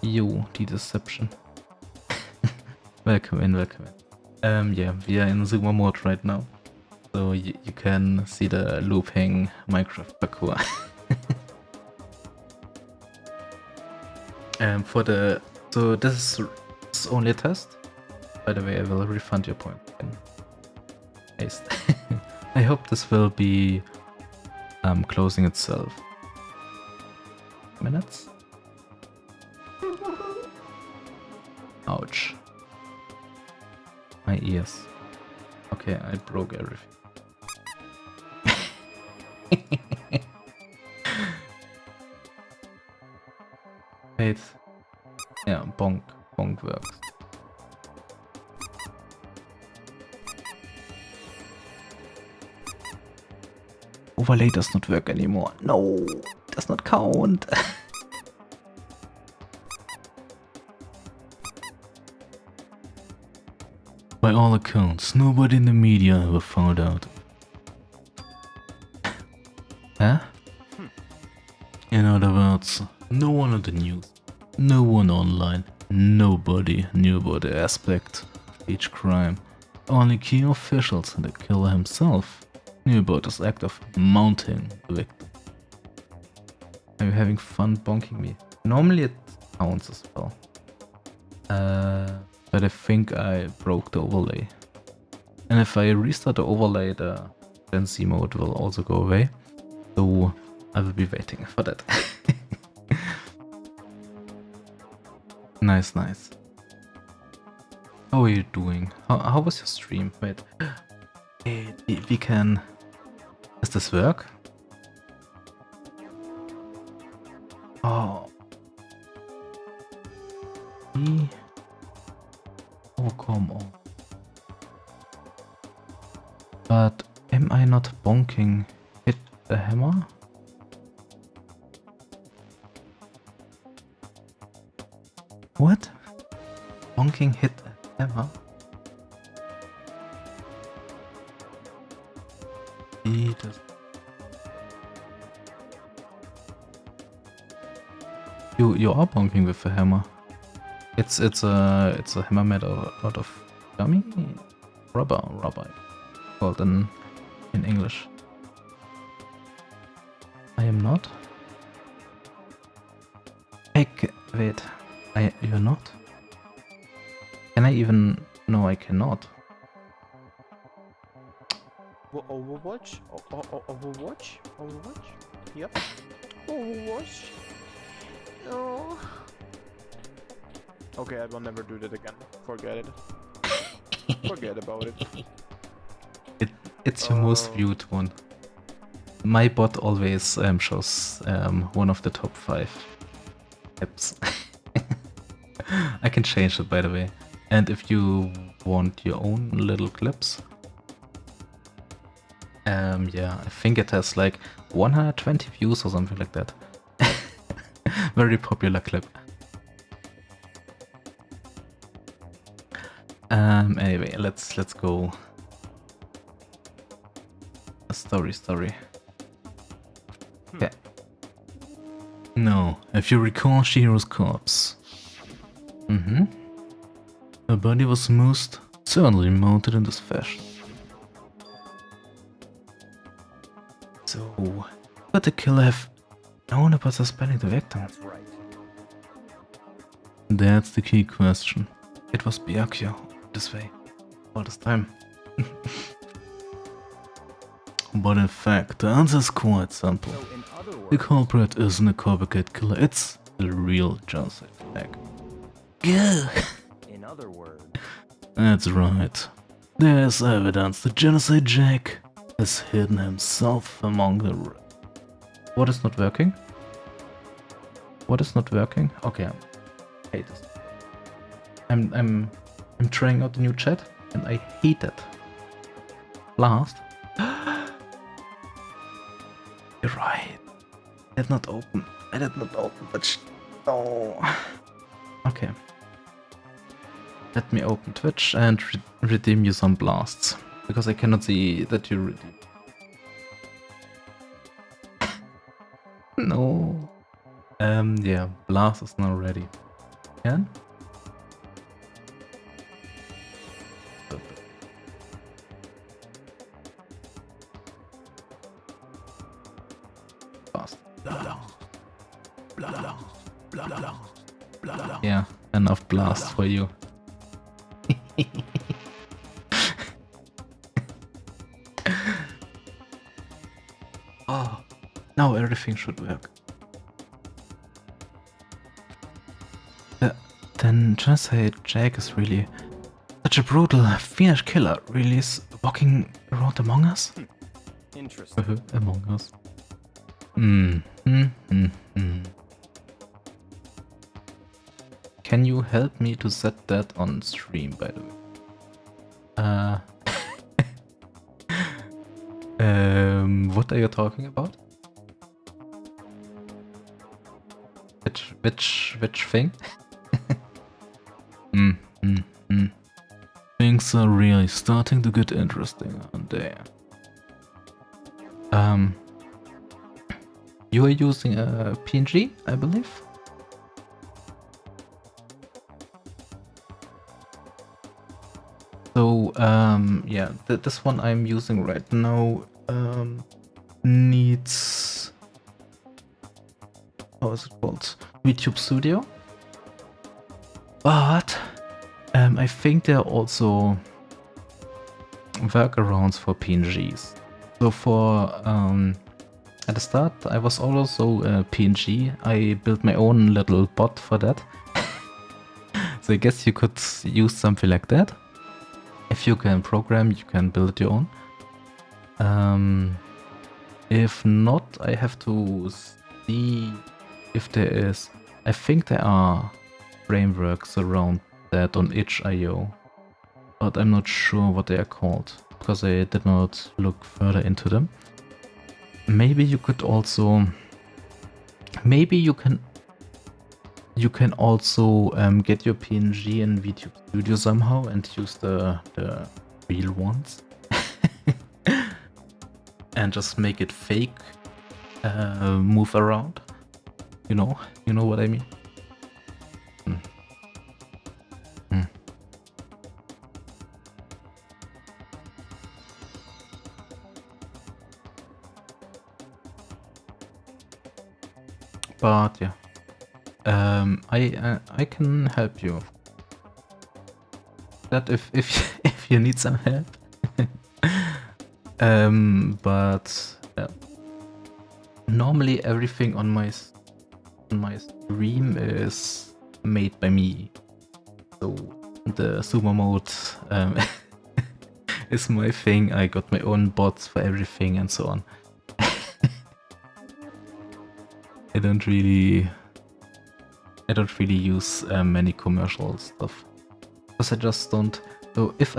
Yo, the deception. Welcome in. Yeah, we are in zoomer mode right now. So you can see the looping Minecraft parkour. So this is only a test. By the way, I will refund your point. Paste. I hope this will be closing itself. Minutes. Ouch. My ears. Okay, I broke everything. Wait. Yeah, bonk works. Overlay does not work anymore. No, does not count. By all accounts, nobody in the media ever found out. Huh? In other words, no one on the news, no one online, nobody knew about the aspect of each crime. Only key officials and the killer himself knew about this act of mounting the victim. Are you having fun bonking me? Normally it counts as well. But I think I broke the overlay. And if I restart the overlay, the Gen Z mode will also go away. So I will be waiting for that. Nice, nice. How are you doing? How was your stream? Wait. We can... Does this work? Oh. Oh, come on. But am I not bonking hit the hammer? What? Bonking hit a hammer? You are bonking with a hammer. It's a hammer made out of gummy rubber called in English. I am not. Wait, you're not? Can I even? No, I cannot.
Overwatch? Overwatch? Overwatch? Yep. Overwatch? No. Okay, I will never do that again. Forget it. Forget about it.
It's your most viewed one. My bot always shows one of the top 5 apps. I can change it, by the way. And if you want your own little clips, yeah, I think it has like 120 views or something like that. Very popular clip. Anyway, let's go. Story. Okay. No, if you recall Chihiro's corpse. Her body was most certainly mounted in this fashion. So, could the killer have known about suspending the victim?
That's right.
That's the key question. It was Byakuya this way all this time. But in fact, the answer is quite simple.
So in other
The
words,
culprit isn't a copycat killer, it's the real genocide flag. Yeah.
in other words,
That's right. There's evidence that Genocide Jack has hidden himself among the... What is not working? What is not working? Okay, I hate this. I'm trying out the new chat and I hate it. Blast. You're right. I did not open that Oh. Okay. Let me open Twitch and redeem you some blasts. Because I cannot see that you redeem. No. Yeah, blast is now ready. Can? Blast. Yeah, enough blast for you. Oh, now everything should work. Then Genocide Jack is really such a brutal, fierce killer. Really is walking around among us?
interesting.
Among us. Can you help me to set that on stream, by the way? What are you talking about? Which thing? Things are really starting to get interesting, aren't they? You are using a PNG, I believe? So So, yeah, this one I'm using right now needs, how is it called? YouTube Studio. But I think there are also workarounds for PNGs. So for at the start, I was also a PNG. I built my own little bot for that. So I guess you could use something like that. If you can program, you can build your own. If not, I have to see if there is. I think there are frameworks around that on itch.io, but I'm not sure what they are called because I did not look further into them. Maybe you could also, maybe you can also get your PNG in YouTube Studio somehow and use the real ones and just make it fake move around. You know what I mean. But yeah, I can help you. That if if you need some help. But normally everything on my stream is made by me. So the sumo mode is my thing. I got my own bots for everything and so on. I don't really use many commercial stuff because I just don't. So if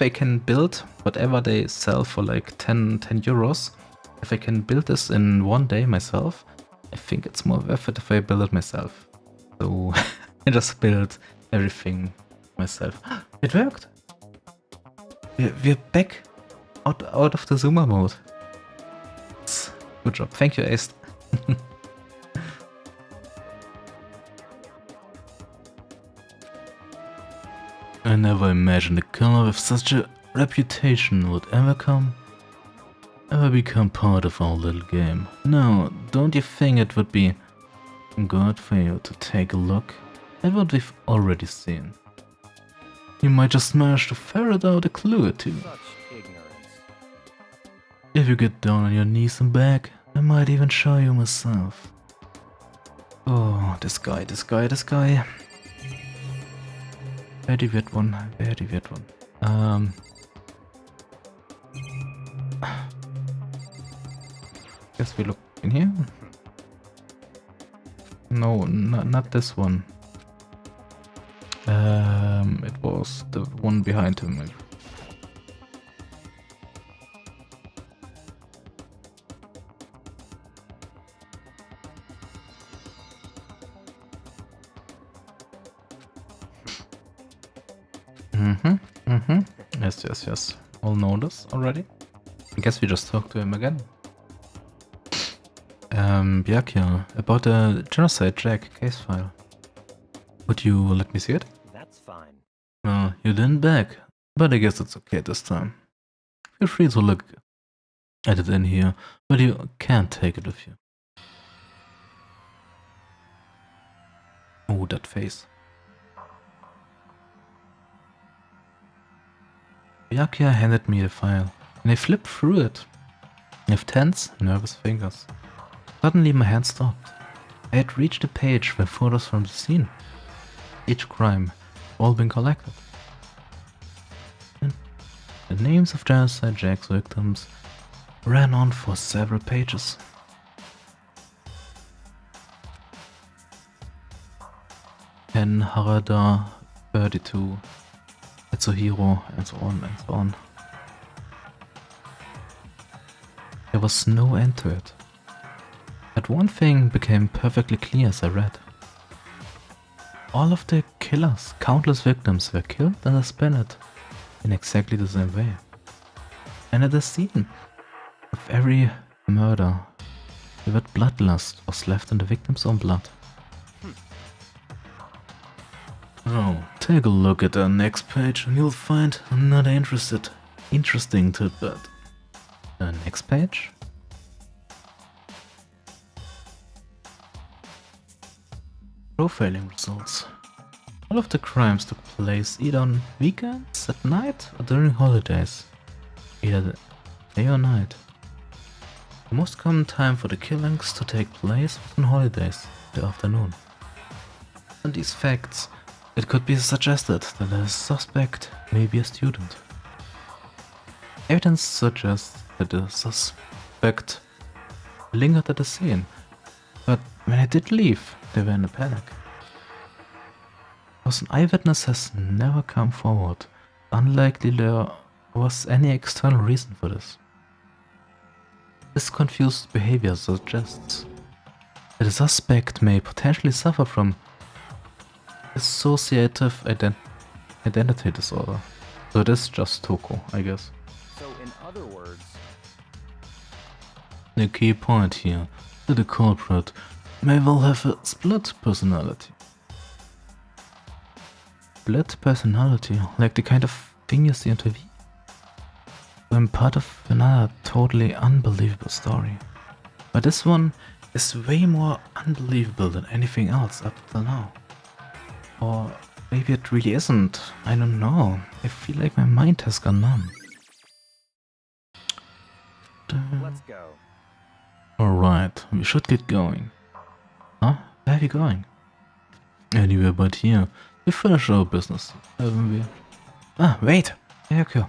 I can build whatever they sell for like 10 euros, if I can build this in one day myself, I think it's more worth it if I build it myself. So I just build everything myself. It worked. We're back out of the zoomer mode. Good job. Thank you, Ace. I never imagined a killer with such a reputation would ever become part of our little game. Now, don't you think it would be good for you to take a look at what we've already seen? You might just manage to ferret out a clue or two. If you get down on your knees and back, I might even show you myself. Oh, this guy. Very weird one. Guess we look in here? No, not this one. It was the one behind him. Yes. All know this already. I guess we just talked to him again. Byakuya, about the genocide Jack case file. Would you let me see it?
That's fine.
Well, you didn't back, but I guess it's okay this time. Feel free to look at it in here, but you can't take it with you. Oh, that face. Byakuya handed me the file, and I flipped through it. I have tense, nervous fingers. Suddenly my hand stopped. I had reached a page where photos from the scene, each crime, all been collected. And the names of genocide Jack's victims ran on for several pages. Ken Harada, 32, Chihiros, and so on. There was no end to it. But one thing became perfectly clear as I read. All of the killers, countless victims, were killed and suspended in exactly the same way. And at the scene of every murder, the word bloodlust was left in the victim's own blood. Oh, Take a look at the next page and you'll find another interesting tidbit. The next page? Profiling results. All of the crimes took place either on weekends, at night, or during holidays. Either day or night. The most common time for the killings to take place was on holidays, the afternoon. And these facts, it could be suggested that the suspect may be a student. Evidence suggests that the suspect lingered at the scene, but when he did leave, they were in a panic. Because an eyewitness has never come forward, unlikely there was any external reason for this. This confused behavior suggests that the suspect may potentially suffer from dissociative identity disorder. So it is just Toko, I guess.
So in other words,
The key point here, that the culprit may well have a split personality. Split personality, like the kind of thing you see on TV. I'm part of another totally unbelievable story. But this one is way more unbelievable than anything else up till now. Or maybe it really isn't. I don't know. I feel like my mind has gone numb.
let's go.
Alright, we should get going. Huh? Where are we going? Anywhere but here. We finished our business, haven't we? Ah, wait! Byakuya.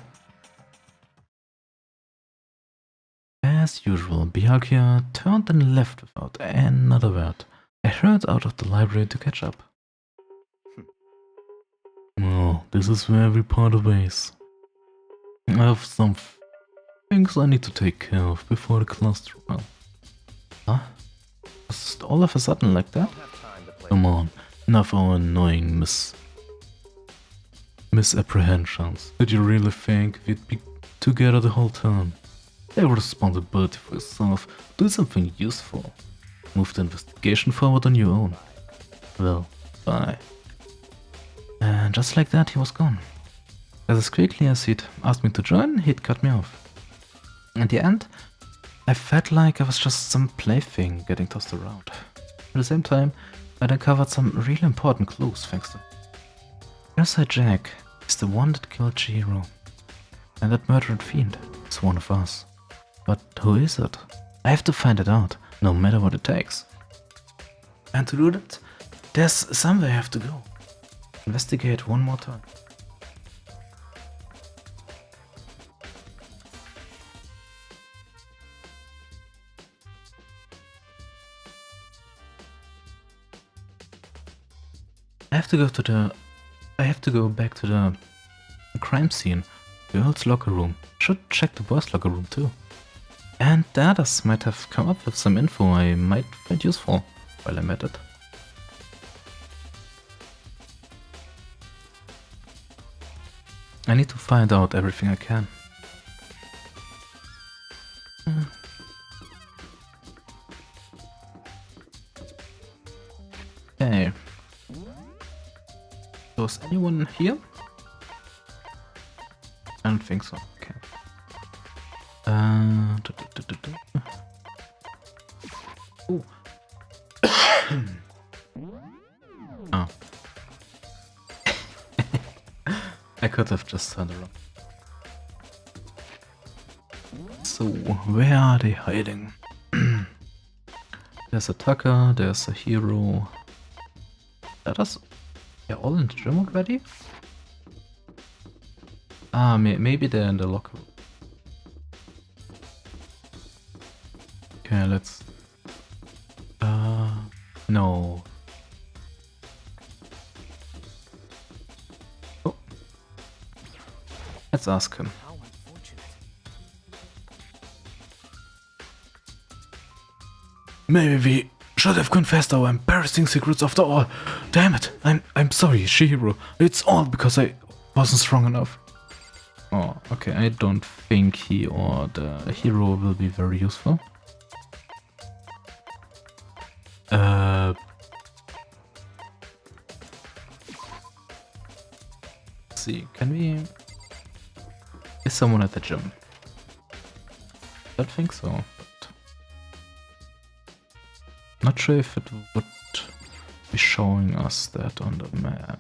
As usual, Byakuya turned and left without another word. I hurried out of the library to catch up. Well, this is where we part ways. I have some things I need to take care of before the class trial. Huh? Just all of a sudden like that? Come on, enough of our annoying misapprehensions. Did you really think we'd be together the whole time? Take responsibility for yourself, do something useful. Move the investigation forward on your own. Well, bye. And just like that, he was gone. As quickly as he'd asked me to join, he'd cut me off. In the end, I felt like I was just some plaything getting tossed around. At the same time, I'd uncovered some really important clues thanks to Inside Jack is the one that killed Chihiro. And that murdered fiend is one of us. But who is it? I have to find it out, no matter what it takes. And to do that, there's somewhere I have to go. Investigate one more time. I have to go back to the crime scene, the girls' locker room. Should check the boys' locker room too. And the others might have come up with some info I might find useful while I'm at it. I need to find out everything I can. Okay. Was anyone here? I don't think so. Okay. Ooh. Oh. I could have just turned around. So, where are they hiding? There's a Tucker, there's a hero. They're all in the gym already? Ah, maybe they're in the locker room. Okay, let's... no. Oh. Let's ask him.
How unfortunate.
Maybe we should have confessed our embarrassing secrets after all. Damn it, I'm sorry, Chihiro. It's all because I wasn't strong enough. Oh, okay, I don't think he or the hero will be very useful. see. Can we... Is someone at the gym? Don't think so, but... Not sure if it would be showing us that on the map.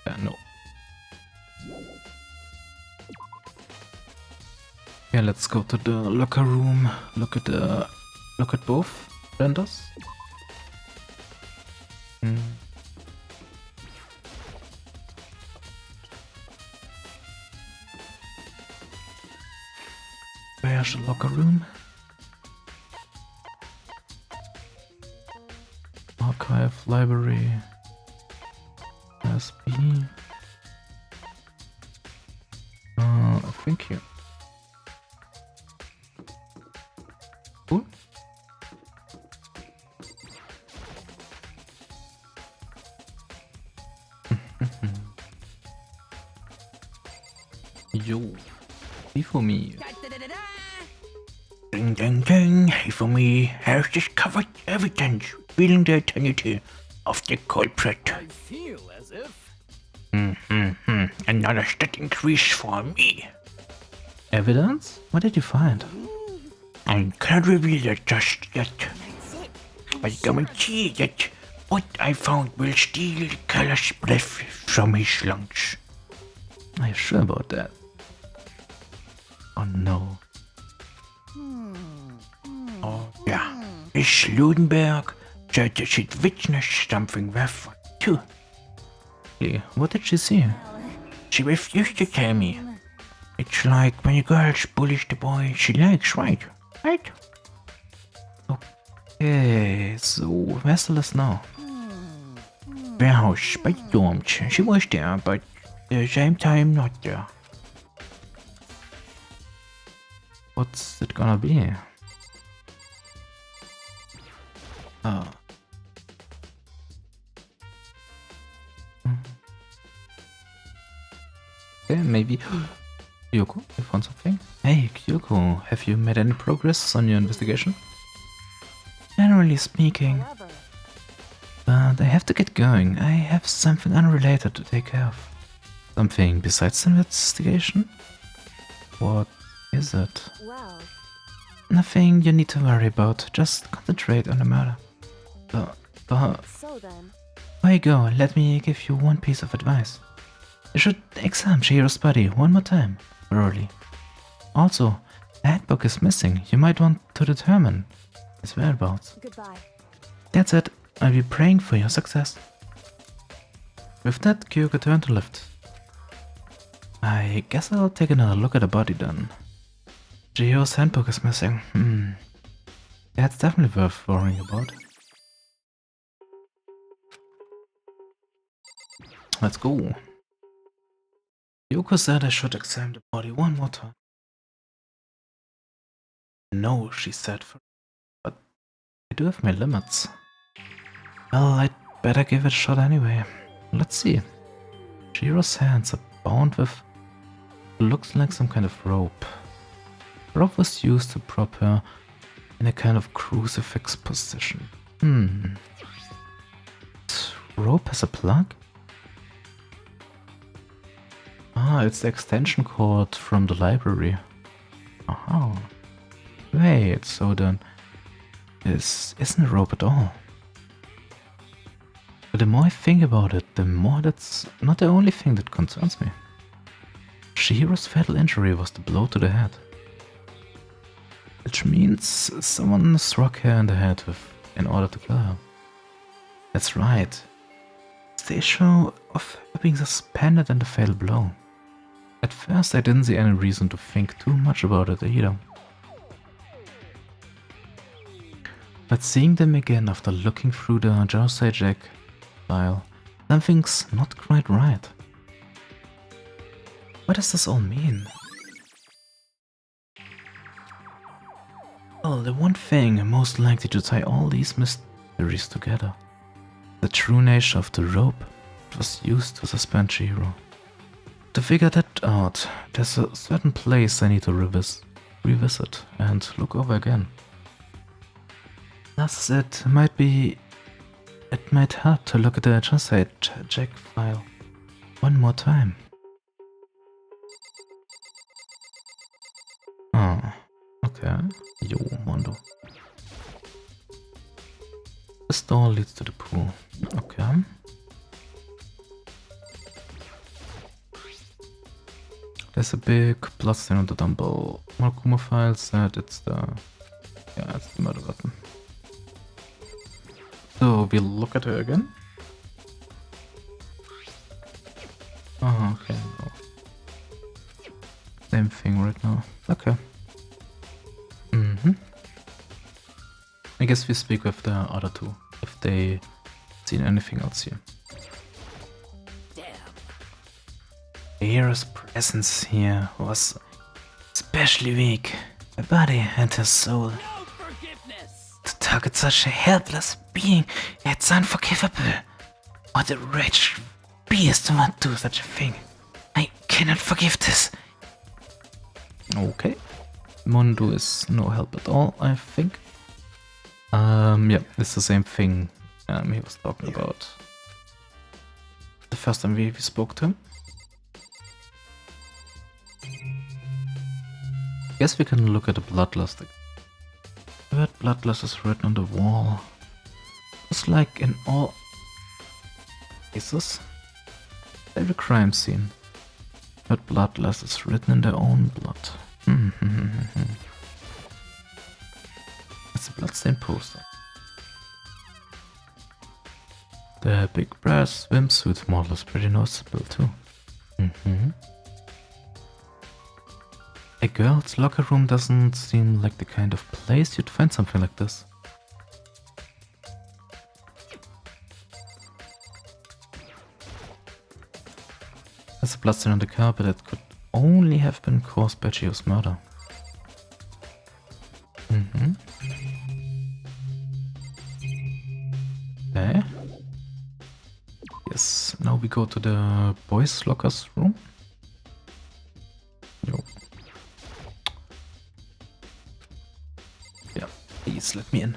Yeah, no. Yeah, let's go to the locker room. Look at both vendors. Where's the locker room? Archive, library, SB. I think here. Cool. Yo, hey for me.
Ding ding ding, he for me has discovered evidence revealing the identity of the culprit.
I feel as if
Another stat increase for me.
Evidence? What did you find?
I can't reveal it just yet, but I guarantee that what I found will steal the color's breath from his lungs.
Are you sure about that? Oh no.
Oh yeah, Miss Ludenberg said that she'd witnessed something worth too.
Hey, what did she see?
She refused to tell me. It's like when a girl bullies the boy she likes, right? Right?
Okay, so where's the list now?
Warehouse, by the dorms. She was there, but at the same time not there.
What's it gonna be? Ah. Okay, maybe. Kyoko, you found something? Hey, Kyoko, have you made any progress on your investigation?
Generally speaking,
But I have to get going. I have something unrelated to take care of. Something besides the investigation? What is it?
Well,
Nothing you need to worry about. Just concentrate on the murder.
so then.
Before you go, let me give you one piece of advice. You should examine Chihiro's body one more time, thoroughly. Also, the handbook is missing. You might want to determine his whereabouts.
Goodbye.
That's it. I'll be praying for your success. With that, Kyoko turned to left. I guess I'll take another look at the body then. Chihiro's handbook is missing. That's definitely worth worrying about. Let's go. Kyoko said I should examine the body one more time. No, she said, but I do have my limits. Well, I'd better give it a shot anyway. Let's see. Chihiro's hands are bound with what looks like some kind of rope. The rope was used to prop her in a kind of crucifix position. This rope has a plug? Ah, it's the extension cord from the library. Aha. Wait, so then this isn't a rope at all. But the more I think about it, the more that's not the only thing that concerns me. Chihiro's fatal injury was the blow to the head. Which means someone struck her in the head in order to kill her. That's right. It's the issue of her being suspended in the fatal blow. At first I didn't see any reason to think too much about it either. But seeing them again after looking through the Josei Jack file, something's not quite right. What does this all mean? Well, the one thing most likely to tie all these mysteries together. The true nature of the rope that was used to suspend Chihiro. To figure that out, there's a certain place I need to revisit and look over again. Thus, it might be it might help to look at the Jack file one more time. Oh, okay. Yo, Mondo. This door leads to the pool. Okay. There's a big bloodstain on the dumbbell. Markuma file said it's the... yeah, it's the murder weapon. So we'll look at her again. Oh, okay, no. Same thing right now. Okay. I guess we speak with the other two, if they seen anything else here. Chihiros' presence here was especially weak. My body and her soul. To target such a helpless being, it's unforgivable. What a wretched beast would do such a thing. I cannot forgive this. Okay. Mondo is no help at all, I think. Yeah, it's the same thing he was talking about. The first time we spoke to him. Guess we can look at the bloodlust again. The word bloodlust is written on the wall. It's like in all cases. Every crime scene. The word bloodlust is written in their own blood. It's a bloodstained poster. The big brass swimsuit model is pretty noticeable too. A girl's locker room doesn't seem like the kind of place you'd find something like this. There's a bloodstain on the carpet that could only have been caused by Chihiros' murder. Okay. Yes, now we go to the boys' lockers room. Yo. Yeah, please let me in.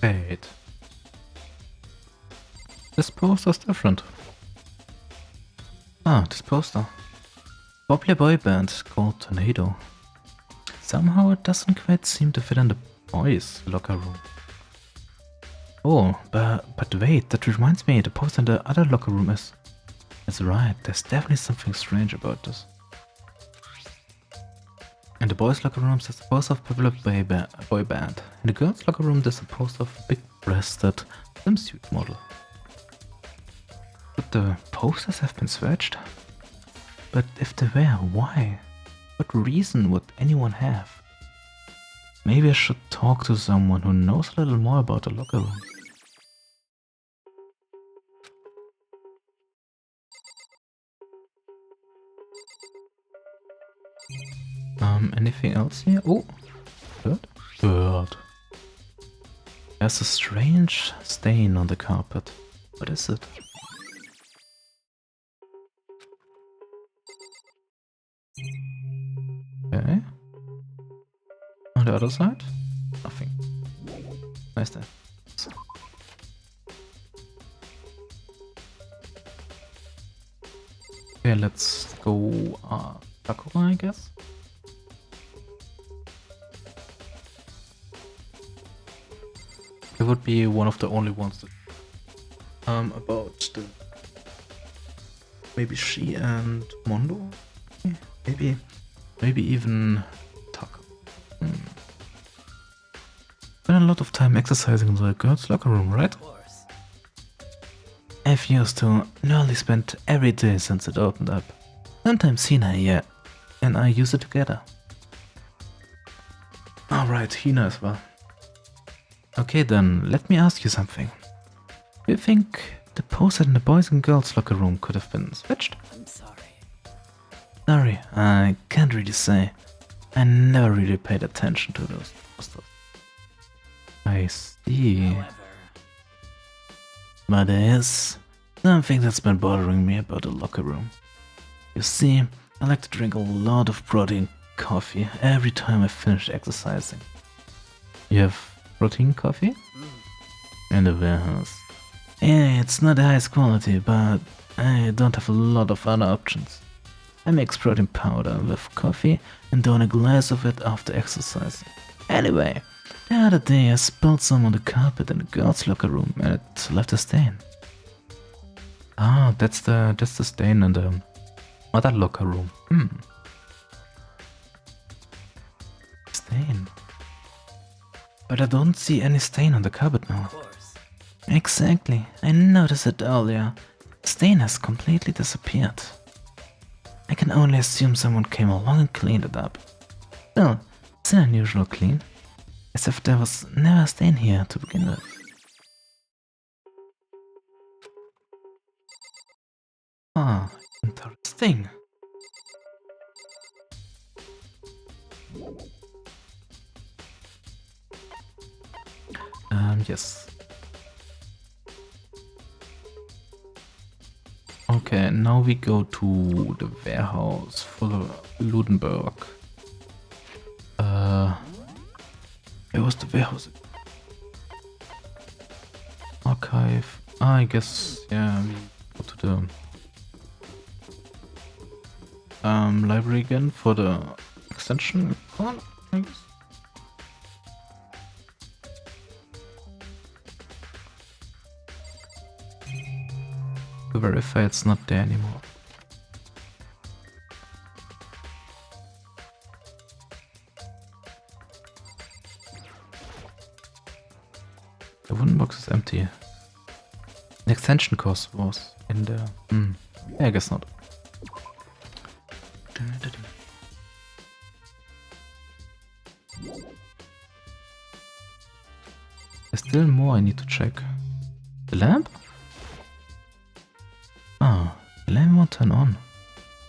Wait. This poster's different. Ah, this poster. Popular boy band called Tornado. Somehow it doesn't quite seem to fit in the boys' locker room. Oh, but wait, that reminds me, the poster in the other locker room is... That's right, there's definitely something strange about this. In the boys' locker room there's a poster of popular boy band. In the girls' locker room there's a poster of a big-breasted swimsuit model. Could the posters have been switched? But if they were, why? What reason would anyone have? Maybe I should talk to someone who knows a little more about the locker room. Anything else here? Oh, bird? Bird. There's a strange stain on the carpet. What is it? Okay. On the other side? Nothing. Nice there. Okay, let's go Sakura, I guess. It would be one of the only ones that about the maybe she and Mondo? Maybe even Taka. Spend a lot of time exercising in the girls' locker room, right? I've used to nearly spend every day since it opened up. Sometimes Hina, yeah, and I use it together. Alright, Hina as well. Okay then, let me ask you something. Do you think the poster in the boys and girls locker room could have been switched?
I'm sorry.
Sorry, I can't really say. I never really paid attention to those posters. I see.
However,
But there is something that's been bothering me about the locker room. You see, I like to drink a lot of protein coffee every time I finish exercising. You have protein coffee? In the warehouse. Yeah, it's not the highest quality, but I don't have a lot of other options. I mix protein powder with coffee and down a glass of it after exercising. Anyway, the other day I spilled some on the carpet in the girls' locker room and it left a stain. Ah, that's the stain in the other locker room. Stain. But I don't see any stain on the carpet now. Exactly, I noticed it earlier. The stain has completely disappeared. I can only assume someone came along and cleaned it up. Still, it's an unusual clean. As if there was never a stain here to begin with. Ah, interesting. Yes. Okay, now we go to the warehouse for the Ludenberg. Where was the warehouse? Archive. Ah, I guess, yeah, we go to the library again for the extension card, I guess. To verify it's not there anymore. The wooden box is empty. The extension course was in there. Yeah, I guess not. There's still more I need to check. The lamp? Ah, the lamp won't turn on.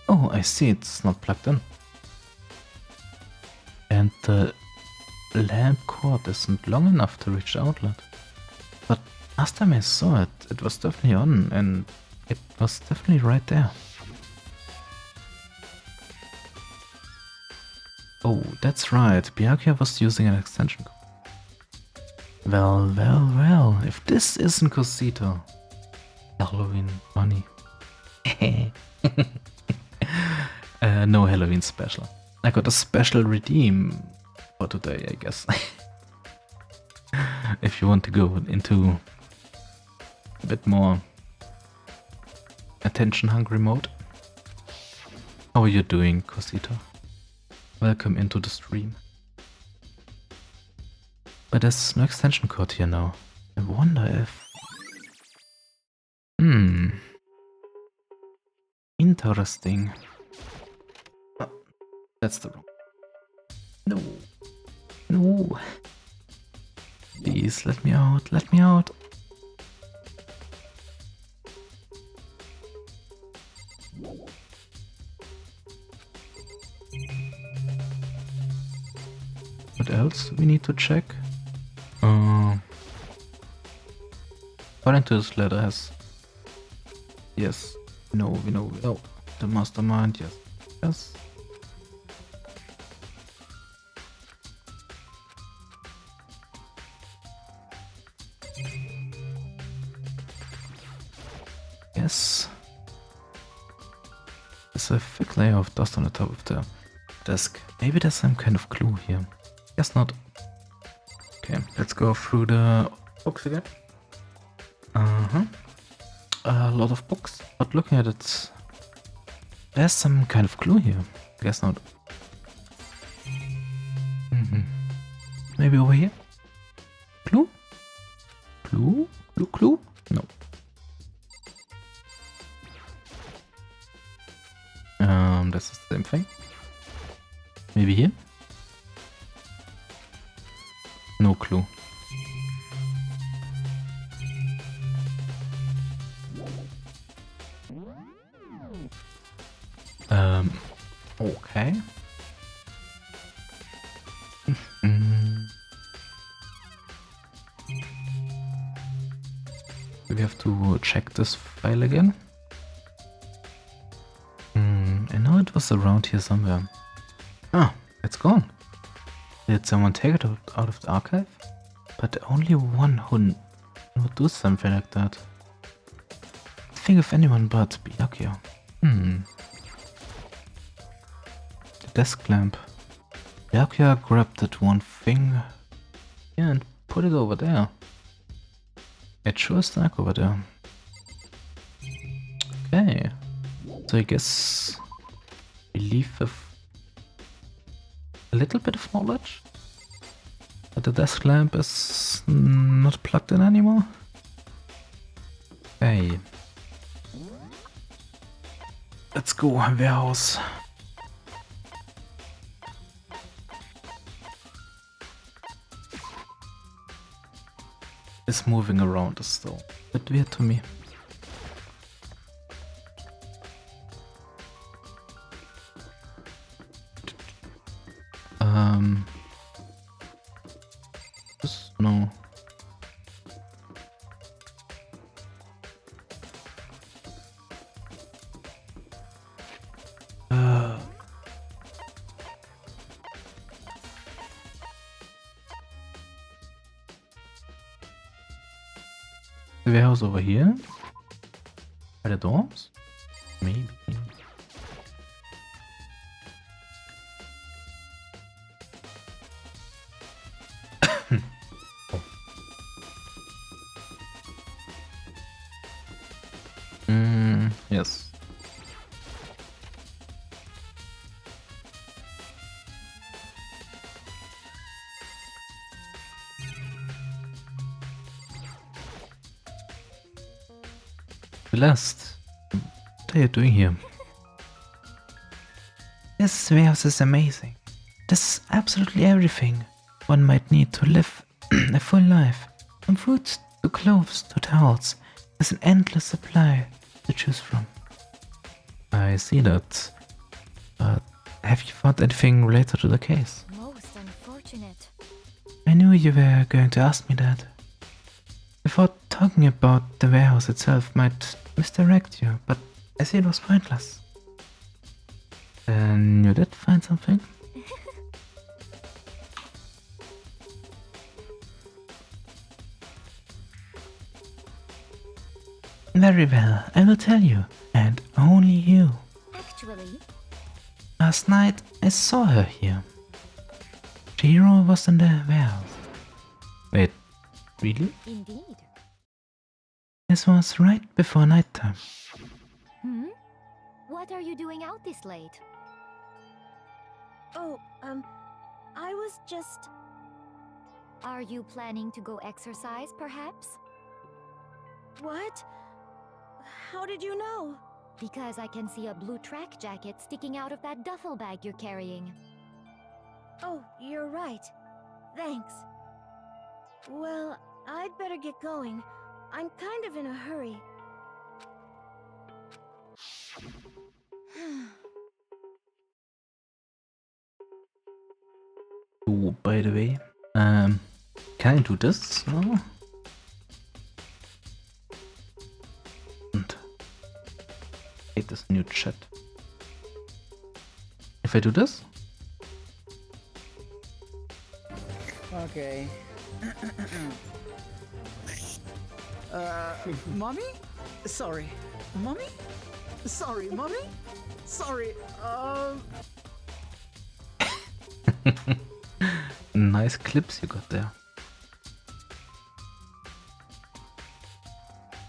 Oh, I see, it's not plugged in. And the lamp cord isn't long enough to reach the outlet. But last time I saw it, it was definitely on, and it was definitely right there. Oh, that's right, Byakuya was using an extension cord. Well, well, well, if this isn't Cosito. Halloween money. No Halloween special. I got a special redeem for today, I guess. If you want to go into a bit more attention-hungry mode. How are you doing, Cosito? Welcome into the stream. But there's no extension cord here now. I wonder if... Interesting. Oh, that's the wrong... No. No. Please, let me out, let me out. What else do we need to check? According to this letter has... Yes. No, we know. Oh, the mastermind, yes. Yes. Yes. There's a thick layer of dust on the top of the desk. Maybe there's some kind of clue here. Guess not. Okay, let's go through the books again. A lot of books, but looking at it, there's some kind of clue here. Guess not. Maybe over here? Clue? Clue? Clue? Clue? No. That's the same thing. Maybe here? No clue. Okay. We have to check this file again. I know it was around here somewhere. Ah, It's gone. Did someone take it out of the archive? But only one who would do something like that. Think of anyone but Pinocchio. The desk lamp. Pinocchio grabbed that one thing and put it over there. It sure is dark over there. Okay. So I guess we leave with a little bit of knowledge. But the desk lamp is not plugged in anymore. Okay. Let's go, warehouse. This moving around is still a bit weird to me. No. The warehouse over here? By the dorms? Maybe. Yes. Celeste, what are you doing here?
This warehouse is amazing. There's absolutely everything one might need to live a full life. From food to clothes to towels. There's an endless supply to choose from.
I see that. But have you found anything related to the case?
Most unfortunate.
I knew you were going to ask me that. I thought talking about the warehouse itself might misdirect you, but I see it was pointless.
Then you did find something?
Very well, I will tell you, and only you.
Actually,
Last night I saw her here. Chihiro was in the warehouse.
Wait, really?
indeed.
This was right before nighttime.
What are you doing out this late?
Oh, I was just...
Are you planning to go exercise, perhaps?
What? How did you know?
Because I can see a blue track jacket sticking out of that duffel bag you're carrying.
Oh, you're right. Thanks. Well, I'd better get going. I'm kind of in a hurry.
Oh, by the way, can I do this now? And hate this new chat. If I do this?
Okay. Mommy? Sorry. Mommy? Sorry, mommy? Sorry,
Nice clips you got there.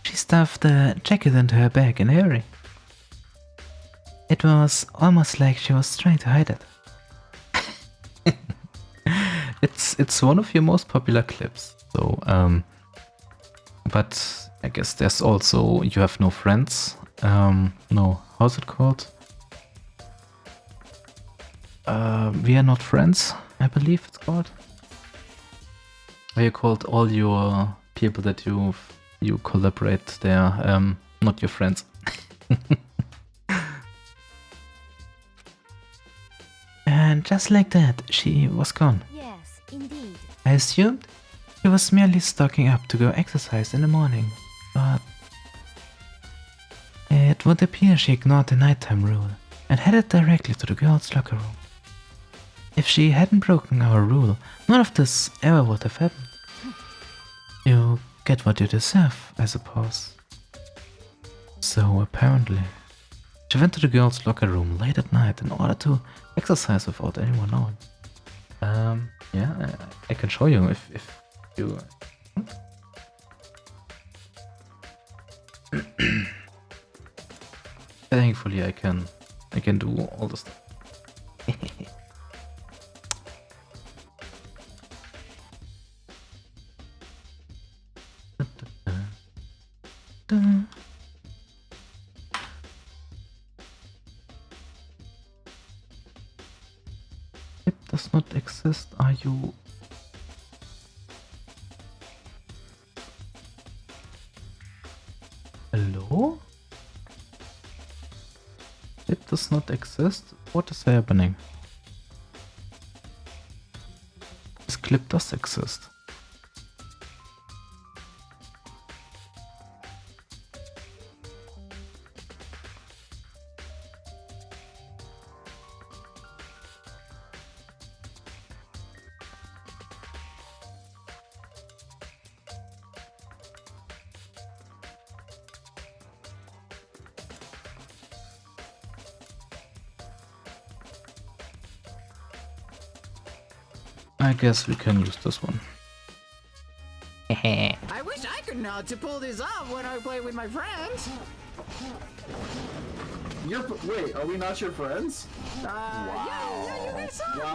She stuffed the jacket into her bag in a hurry. It was almost like she was trying to hide it.
It's one of your most popular clips, so but I guess there's also You Have No Friends. No, how's it called? We Are Not Friends, I believe it's called. Where you called all your people that you collaborate there, not your friends.
And just like that, she was gone.
Yes, indeed.
I assumed she was merely stocking up to go exercise in the morning, but it would appear she ignored the nighttime rule and headed directly to the girls' locker room. If she hadn't broken our rule, none of this ever would have happened. You get what you deserve, I suppose. So, apparently, she went to the girls' locker room late at night in order to exercise without anyone knowing. Yeah, I can show you if you... Thankfully, I can do all the stuff. It does not exist. Are you? Hello? It does not exist? What is happening? This clip does exist. I guess we can use this one.
I wish I could know to pull this off when I play with my friends.
Wait, are we not your friends?
Yeah, you guys are.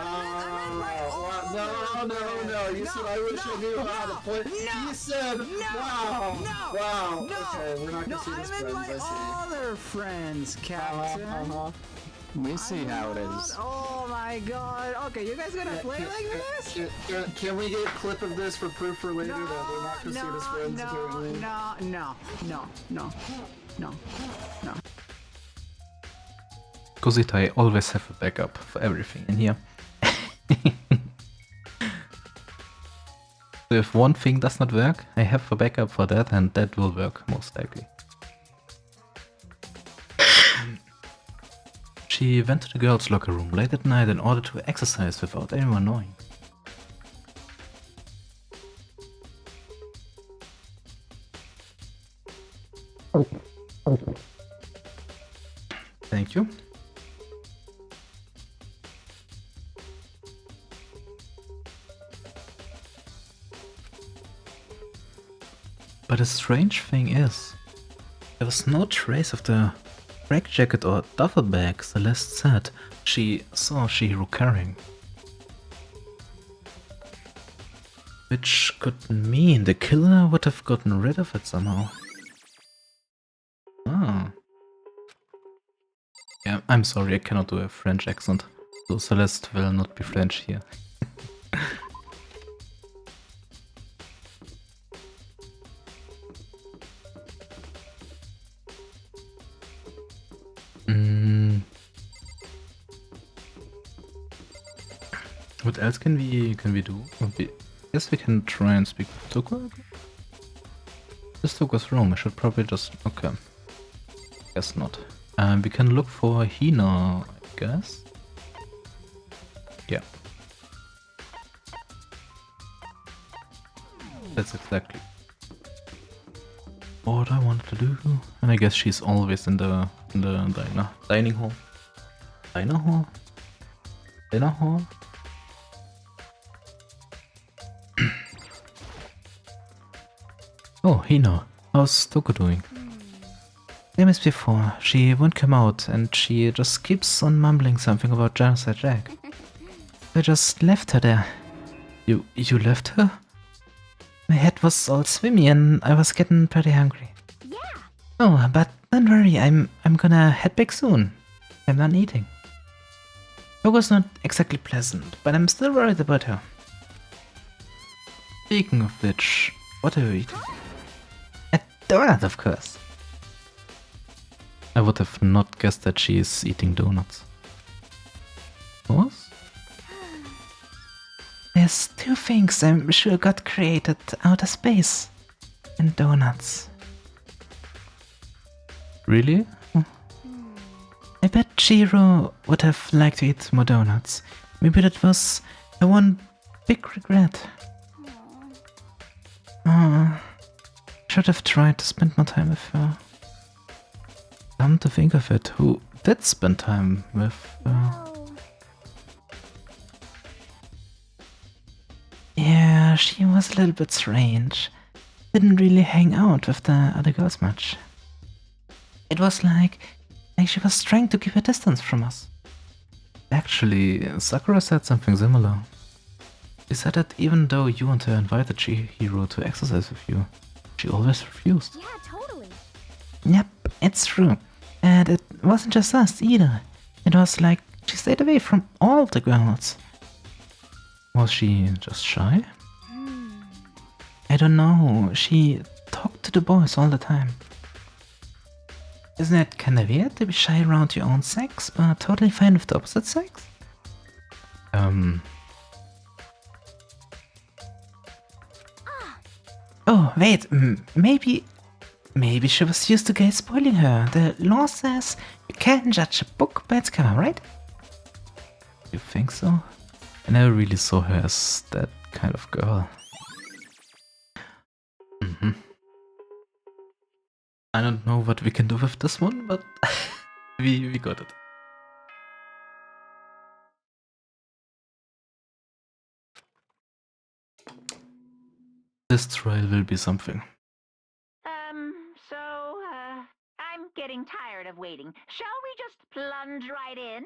No. You said I wish I knew how to play. You said wow. Okay, we're not gonna see this friends.
My other friends, Captain.
We see how it is.
Oh my god. Okay, you guys gonna play like this?
Can we get a clip of this for proof for later that we're not gonna see this friends apparently? No.
Cosita, I always have a backup for everything in here. So if one thing does not work, I have a backup for that, and that will work most likely. She went to the girls' locker room late at night in order to exercise without anyone knowing. Thank you. But the strange thing is, there was no trace of the track jacket or duffel bag Celeste said she saw Chihiro carrying. Which could mean the killer would have gotten rid of it somehow. Ah. Yeah, I'm sorry, I cannot do a French accent, so Celeste will not be French here. What else can we do? Guess we can try and speak with Tuko. This Tuko's room. I should probably just okay. Guess not. We can look for Hina, I guess. Yeah. That's exactly what I wanted to do. And I guess she's always in the dining hall. Dinner hall? Dinner hall? Oh, Hina, how's Toko doing? Same as before, she won't come out and she just keeps on mumbling something about Genocide Jack. I just left her there. You left her? My head was all swimmy and I was getting pretty hungry.
Yeah.
Oh, but don't worry, I'm gonna head back soon. I'm done eating. Toko's not exactly pleasant, but I'm still worried about her. Speaking of which, what are you eating? A donut, of course. I would have not guessed that she is eating donuts. What? There's two things I'm sure got created: outer space and donuts. Really? I bet Chihiro would have liked to eat more donuts. Maybe that was the one big regret. Should have tried to spend more time with her. Come to think of it, who did spend time with her? Yeah, she was a little bit strange. Didn't really hang out with the other girls much. It was like she was trying to keep a distance from us. Actually, Sakura said something similar. She said that even though you and her invited Chihiro to exercise with you, she always refused.
Yeah, totally.
Yep, it's true. And it wasn't just us either. It was like she stayed away from all the girls. Was she just shy? I don't know. She talked to the boys all the time. Isn't it kinda weird to be shy around your own sex, but totally fine with the opposite sex? Oh, wait, maybe she was used to guys spoiling her. The law says you can't judge a book by its cover, right? You think so? I never really saw her as that kind of girl. I don't know what we can do with this one, but we got it. This trial will be something.
I'm getting tired of waiting. Shall we just plunge right in?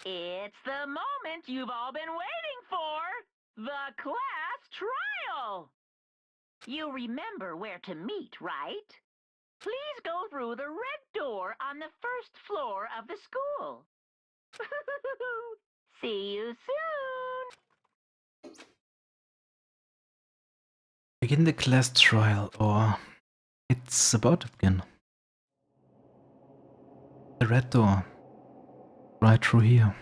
It's the moment you've all been waiting for! The class trial! You remember where to meet, right? Please go through the red door on the first floor of the school. See you soon!
Begin the class trial, or it's about to begin. The red door. Right through here.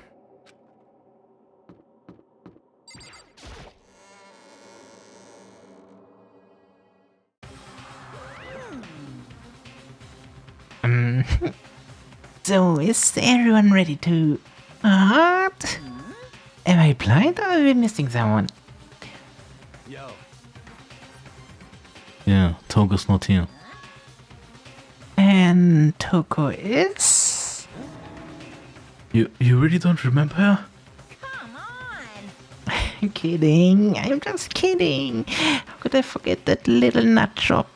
So, is everyone ready to... What? Am I blind or are we missing someone?
Yo.
Yeah, Togo's not here.
And Toko is...
You really don't remember her?
Come on!
Kidding, I'm just kidding. How could I forget that little nut job?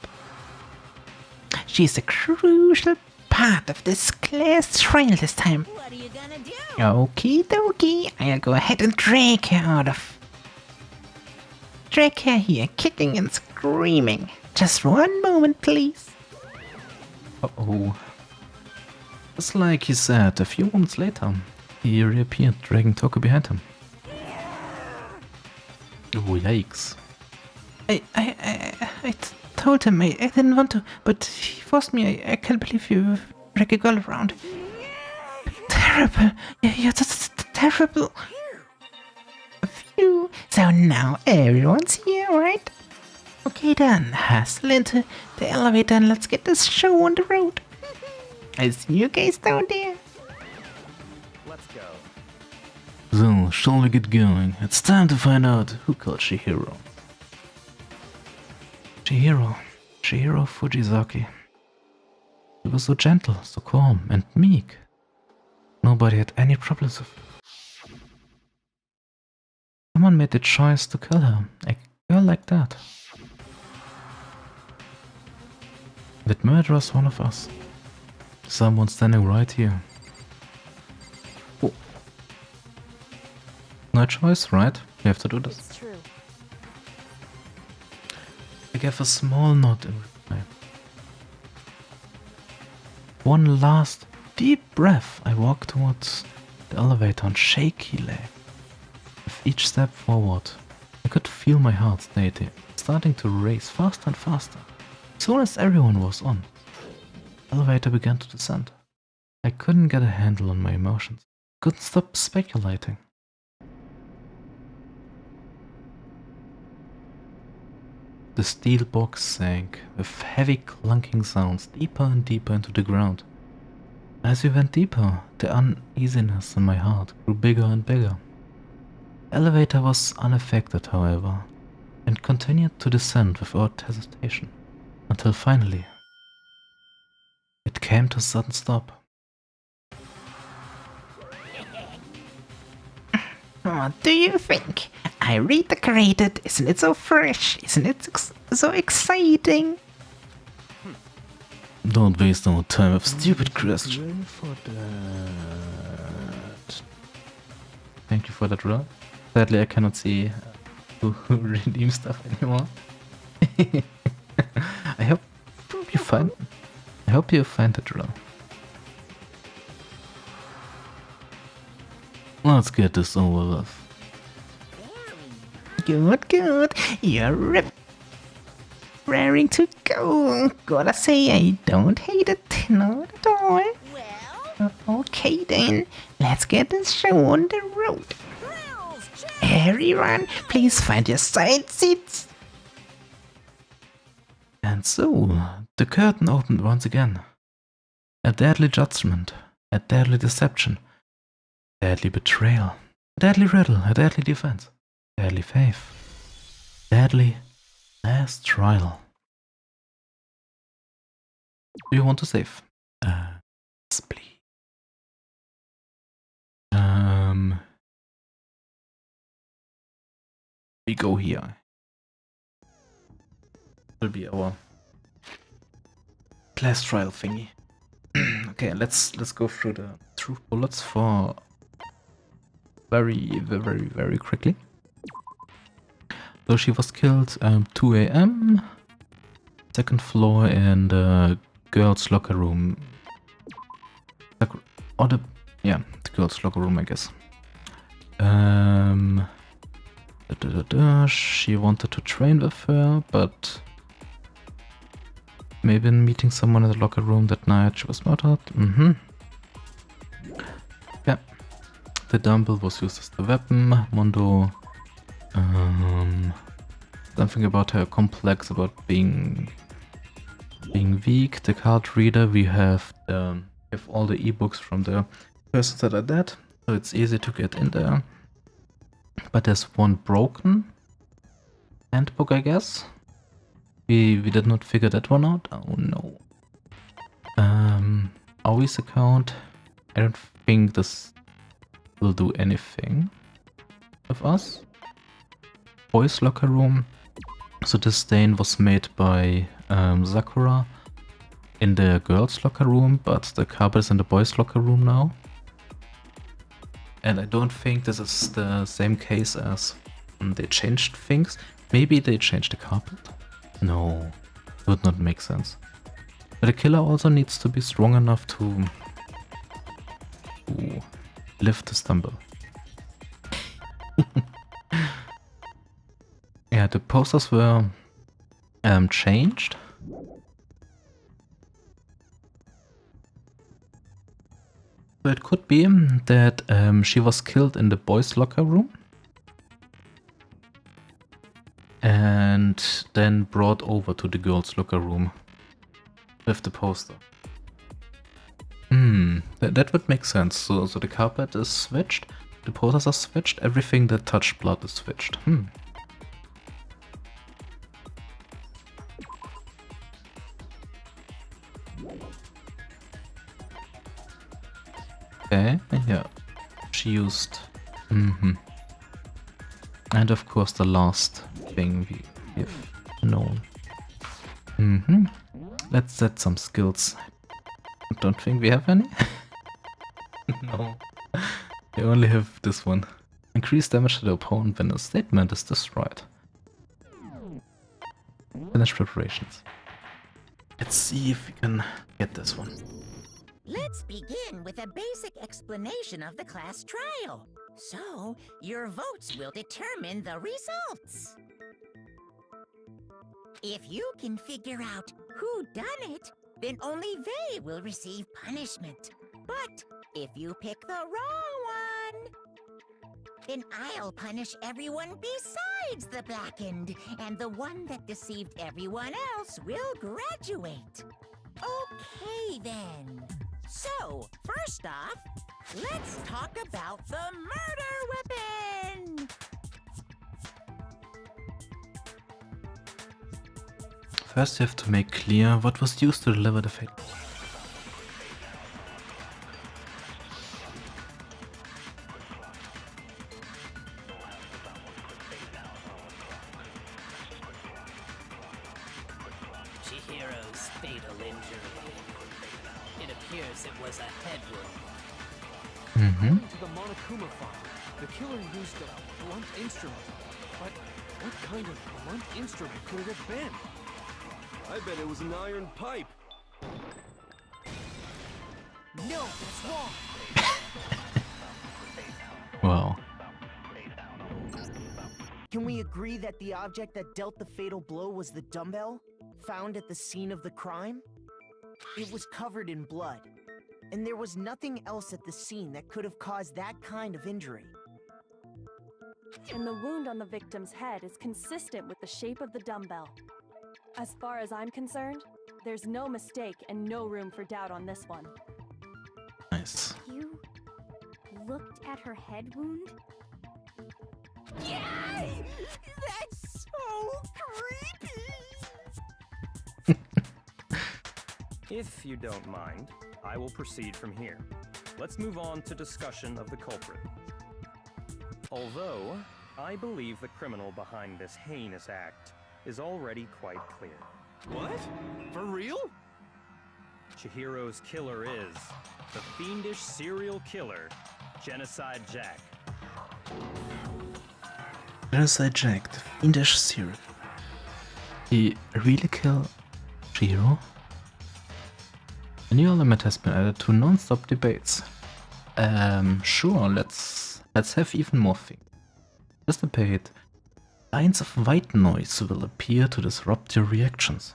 She's a crucial part of this class trial this time.
What are you gonna do?
Okie dokie, I'll go ahead and drag her here, kicking and screaming. Just one moment, please.
Uh-oh. Just like he said, a few moments later, he reappeared, dragging Toko behind him. Oh, yikes.
I told him I didn't want to, but he forced me. I can't believe you drag a girl around. Terrible. You're terrible. Phew. So now everyone's here, right? Okay then, hustle into the elevator and let's get this show on the road. I see you guys down there.
Let's go.
So, shall we get going? It's time to find out who killed Chihiro. Chihiro Fujisaki. He was so gentle, so calm and meek. Nobody had any problems with her. Someone made the choice to kill her, a girl like that. That murderer was one of us. Someone standing right here. Oh. No choice, right? You have to do this.
It's true.
I gave a small nod in reply. One last deep breath, I walked towards the elevator on shaky leg. With each step forward, I could feel my heart starting to race faster and faster. As soon as everyone was on, the elevator began to descend. I couldn't get a handle on my emotions. Couldn't stop speculating. The steel box sank with heavy clunking sounds deeper and deeper into the ground. As we went deeper, the uneasiness in my heart grew bigger and bigger. The elevator was unaffected, however, and continued to descend without hesitation, until finally it came to a sudden stop.
What do you think? I redecorated. Isn't it so fresh? Isn't it so exciting?
Don't waste our time with stupid questions. Thank you for that, Rob. Sadly, I cannot see who redeems stuff anymore. I hope you find it, Rob. Let's get this over with.
Good, good. You're raring to go. Gotta say, I don't hate it, not at all. Okay then, let's get this show on the road. Everyone, please find your side seats.
And so, the curtain opened once again. A deadly judgment, a deadly deception, deadly betrayal, a deadly riddle, a deadly defense, deadly faith, deadly last trial. Do you want to save? Yes, please. We go here. Will be our class trial thingy. Okay, let's go through the truth bullets for very quickly. So she was killed 2 a.m. Second floor in the girls' locker room. Or the girls' locker room, I guess. She wanted to train with her, but maybe meeting someone in the locker room that night she was murdered. Yeah. The dumbbell was used as the weapon. Mondo. Something about her complex about being weak. The card reader, we have all the ebooks from the persons that are dead, so it's easy to get in there. But there's one broken handbook, I guess. We did not figure that one out. Oh no. Always account. I don't think this will do anything with us. Boys' locker room. So this stain was made by Sakura in the girls' locker room, but the carpet is in the boys' locker room now. And I don't think this is the same case as they changed things. Maybe they changed the carpet? No, it would not make sense. But the killer also needs to be strong enough to lift the stumble. Yeah, the posters were changed. So it could be that she was killed in the boys' locker room and then brought over to the girls' locker room with the poster. That would make sense. So the carpet is switched, the posters are switched, everything that touched blood is switched. Okay, yeah, she used, and of course the last thing we have known. Let's set some skills. I don't think we have any. No, we only have this one. Increase damage to the opponent when a statement is destroyed. Finish preparations. Let's see if we can get this one.
Let's begin with a basic explanation of the class trial. So, your votes will determine the results. If you can figure out who done it, then only they will receive punishment. But if you pick the wrong one, Then I'll punish everyone besides the blackened, and the one that deceived everyone else will graduate. Okay, then. So, first off, let's talk about the murder weapon!
First you have to make clear what was used to deliver the fate.
Chihiro's fatal injury. It appears it was a head wound.
Mm-hmm.
According to the Monokuma file, the killer used a blunt instrument. But what kind of blunt instrument could it have been?
I bet it was an iron pipe.
No, that's wrong.
Wow.
Can we agree that the object that dealt the fatal blow was the dumbbell, found at the scene of the crime? It was covered in blood, and there was nothing else at the scene that could have caused that kind of injury.
And the wound on the victim's head is consistent with the shape of the dumbbell. As far as I'm concerned, there's no mistake and no room for doubt on this one.
Nice.
You looked at her head wound?
Yay! That's so creepy!
If you don't mind, I will proceed from here. Let's move on to discussion of the culprit. Although, I believe the criminal behind this heinous act is already quite clear.
What? For real?
Chihiro's killer is the fiendish serial killer, Genocide Jack.
Genocide Jack, the fiendish serial. He really killed Chihiro? A new element has been added to non-stop debates. Sure, let's have even more things. This debate, lines of white noise will appear to disrupt your reactions.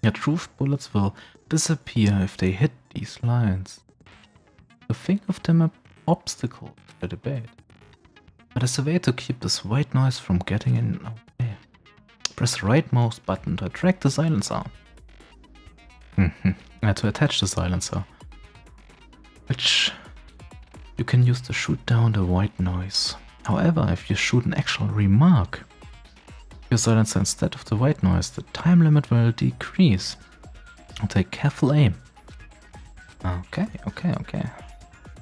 Your truth bullets will disappear if they hit these lines. So think of them as obstacles to the debate. But as a way to keep this white noise from getting in our way, press the right mouse button to attract the silencer. To attach the silencer, which you can use to shoot down the white noise. However, if you shoot an actual remark, your silencer instead of the white noise, the time limit will decrease. Take careful aim. Okay.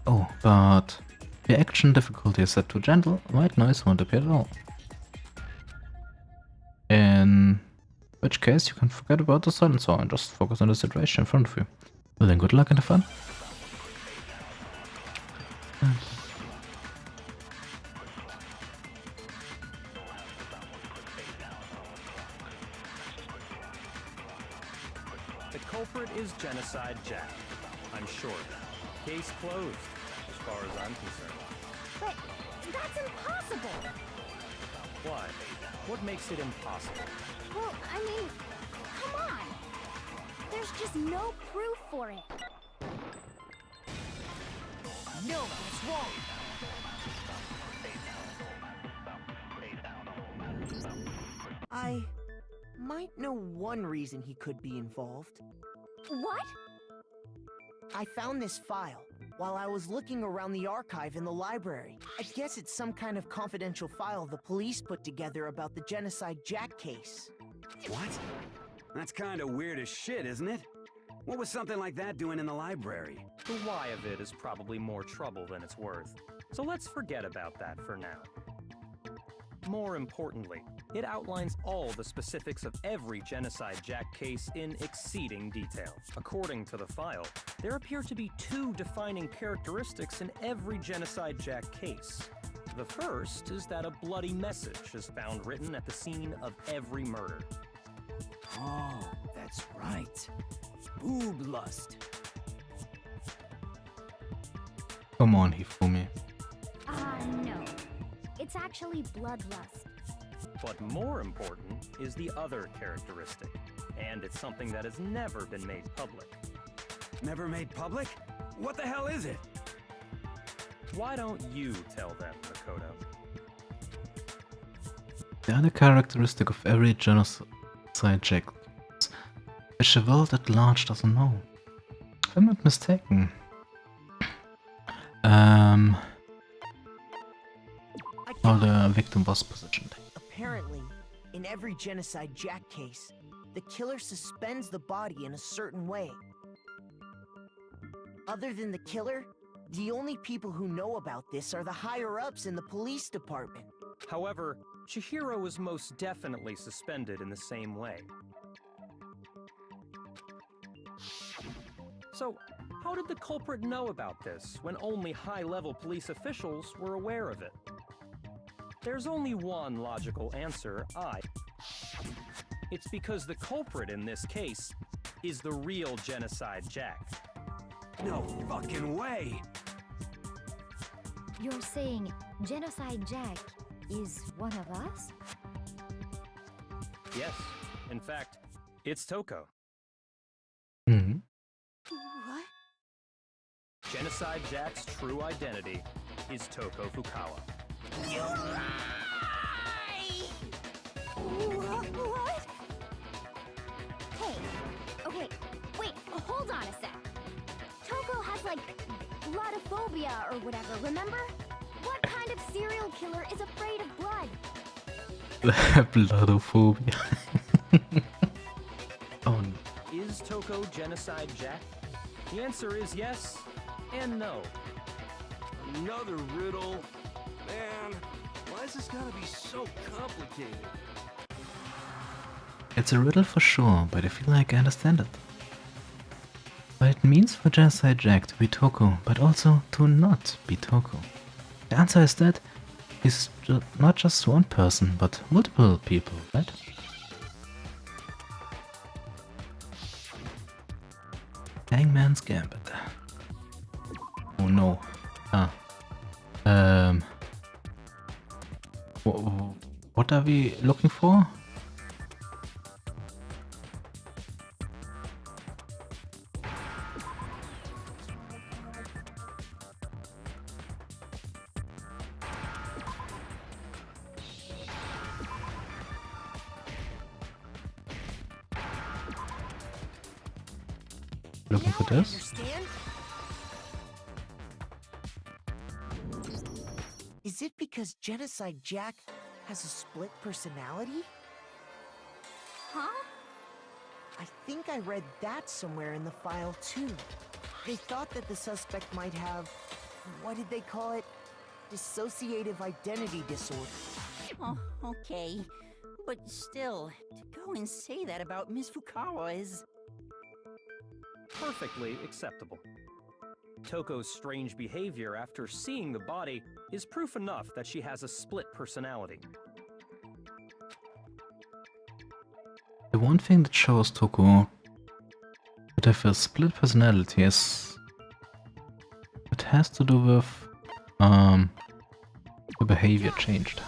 Oh, but the action difficulty is set to gentle, white noise won't appear at all. In which case you can forget about the silencer and just focus on the situation in front of you. Well then, good luck and have fun.
The culprit is Genocide Jack. I'm sure. Case closed, as far as I'm concerned.
But that's impossible!
Why? What makes it impossible?
Well, I mean, come on! There's just no proof for it.
No, that's wrong!
I might know one reason he could be involved.
What?
I found this file while I was looking around the archive in the library. I guess it's some kind of confidential file the police put together about the Genocide Jack case.
What? That's kind of weird as shit, isn't it? What was something like that doing in the library?
The why of it is probably more trouble than it's worth, so let's forget about that for now. More importantly, it outlines all the specifics of every Genocide Jack case in exceeding detail. According to the file, there appear to be two defining characteristics in every Genocide Jack case. The first is that a bloody message is found written at the scene of every murder.
Oh, that's right. Boob lust.
Come on, Hifumi.
No. It's actually bloodlust.
But more important is the other characteristic, and it's something that has never been made public.
Never made public? What the hell is it?
Why don't you tell them, Makoto?
The other characteristic of every genocide jack, which the world at large doesn't know. If I'm not mistaken. How the victim was positioned.
Apparently, in every genocide jack case, the killer suspends the body in a certain way. Other than the killer, the only people who know about this are the higher-ups in the police department.
However, Chihiro was most definitely suspended in the same way. So, how did the culprit know about this when only high-level police officials were aware of it? There's only one logical answer, It's because the culprit in this case is the real Genocide Jack.
No fucking way!
You're saying Genocide Jack is one of us?
Yes, in fact, it's Toko.
Mm-hmm.
What?
Genocide Jack's true identity is Toko Fukawa.
You lie! What?
Hey, okay, wait, hold on a sec. Toko has like bloodophobia or whatever, remember? What kind of serial killer is afraid of blood?
Bloodophobia. Oh no.
Is Toko Genocide Jack? The answer is yes and no.
Another riddle? Man, why's this gotta be so complicated?
It's a riddle for sure, but I feel like I understand it. What it means for Genocide Jack to be Toko, but also to not be Toko. The answer is that he's not just one person, but multiple people, right? Hangman's Gambit. Oh no. What are we looking for? Looking for this?
Is it because Genocide Jack has a split personality?
Huh?
I think I read that somewhere in the file too. They thought that the suspect might have, what did they call it? Dissociative identity disorder.
Oh, okay. But still, to go and say that about Miss Fukawa is...
Perfectly acceptable. Toko's strange behavior after seeing the body is proof enough that she has a split personality.
The one thing that shows Toko to have a split personality is it has to do with the behavior changed.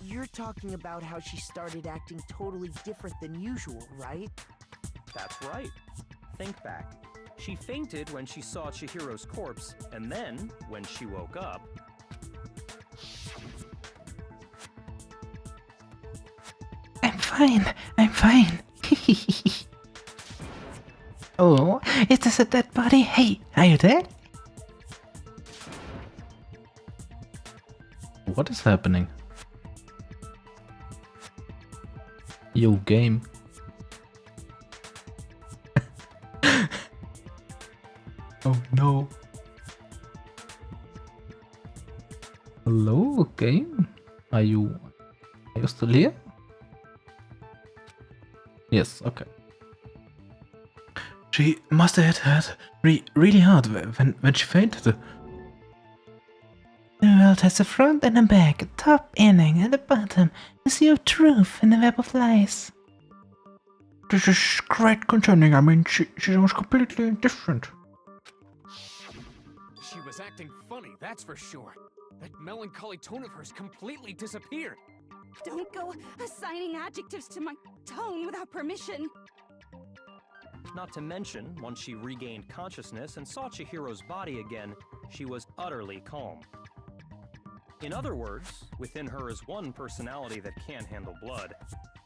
You're talking about how she started acting totally different than usual, right?
That's right. Think back. She fainted when she saw Chihiro's corpse, and then, when she woke up...
I'm fine. Oh, is this a dead body? Hey, are you dead?
What is happening? Yo, game. Oh no. Hello, game? Are you still here? Yes, okay. She must have hit really hard when she fainted.
The world has a front and a back, a top, ending, and a bottom. The sea of truth and a web of lies.
This is quite concerning. I mean, she was completely different.
She was acting funny, that's for sure. That melancholy tone of hers completely disappeared.
Don't go assigning adjectives to my tone without permission.
Not to mention, once she regained consciousness and saw Chihiro's body again, she was utterly calm. In other words, within her is one personality that can't handle blood,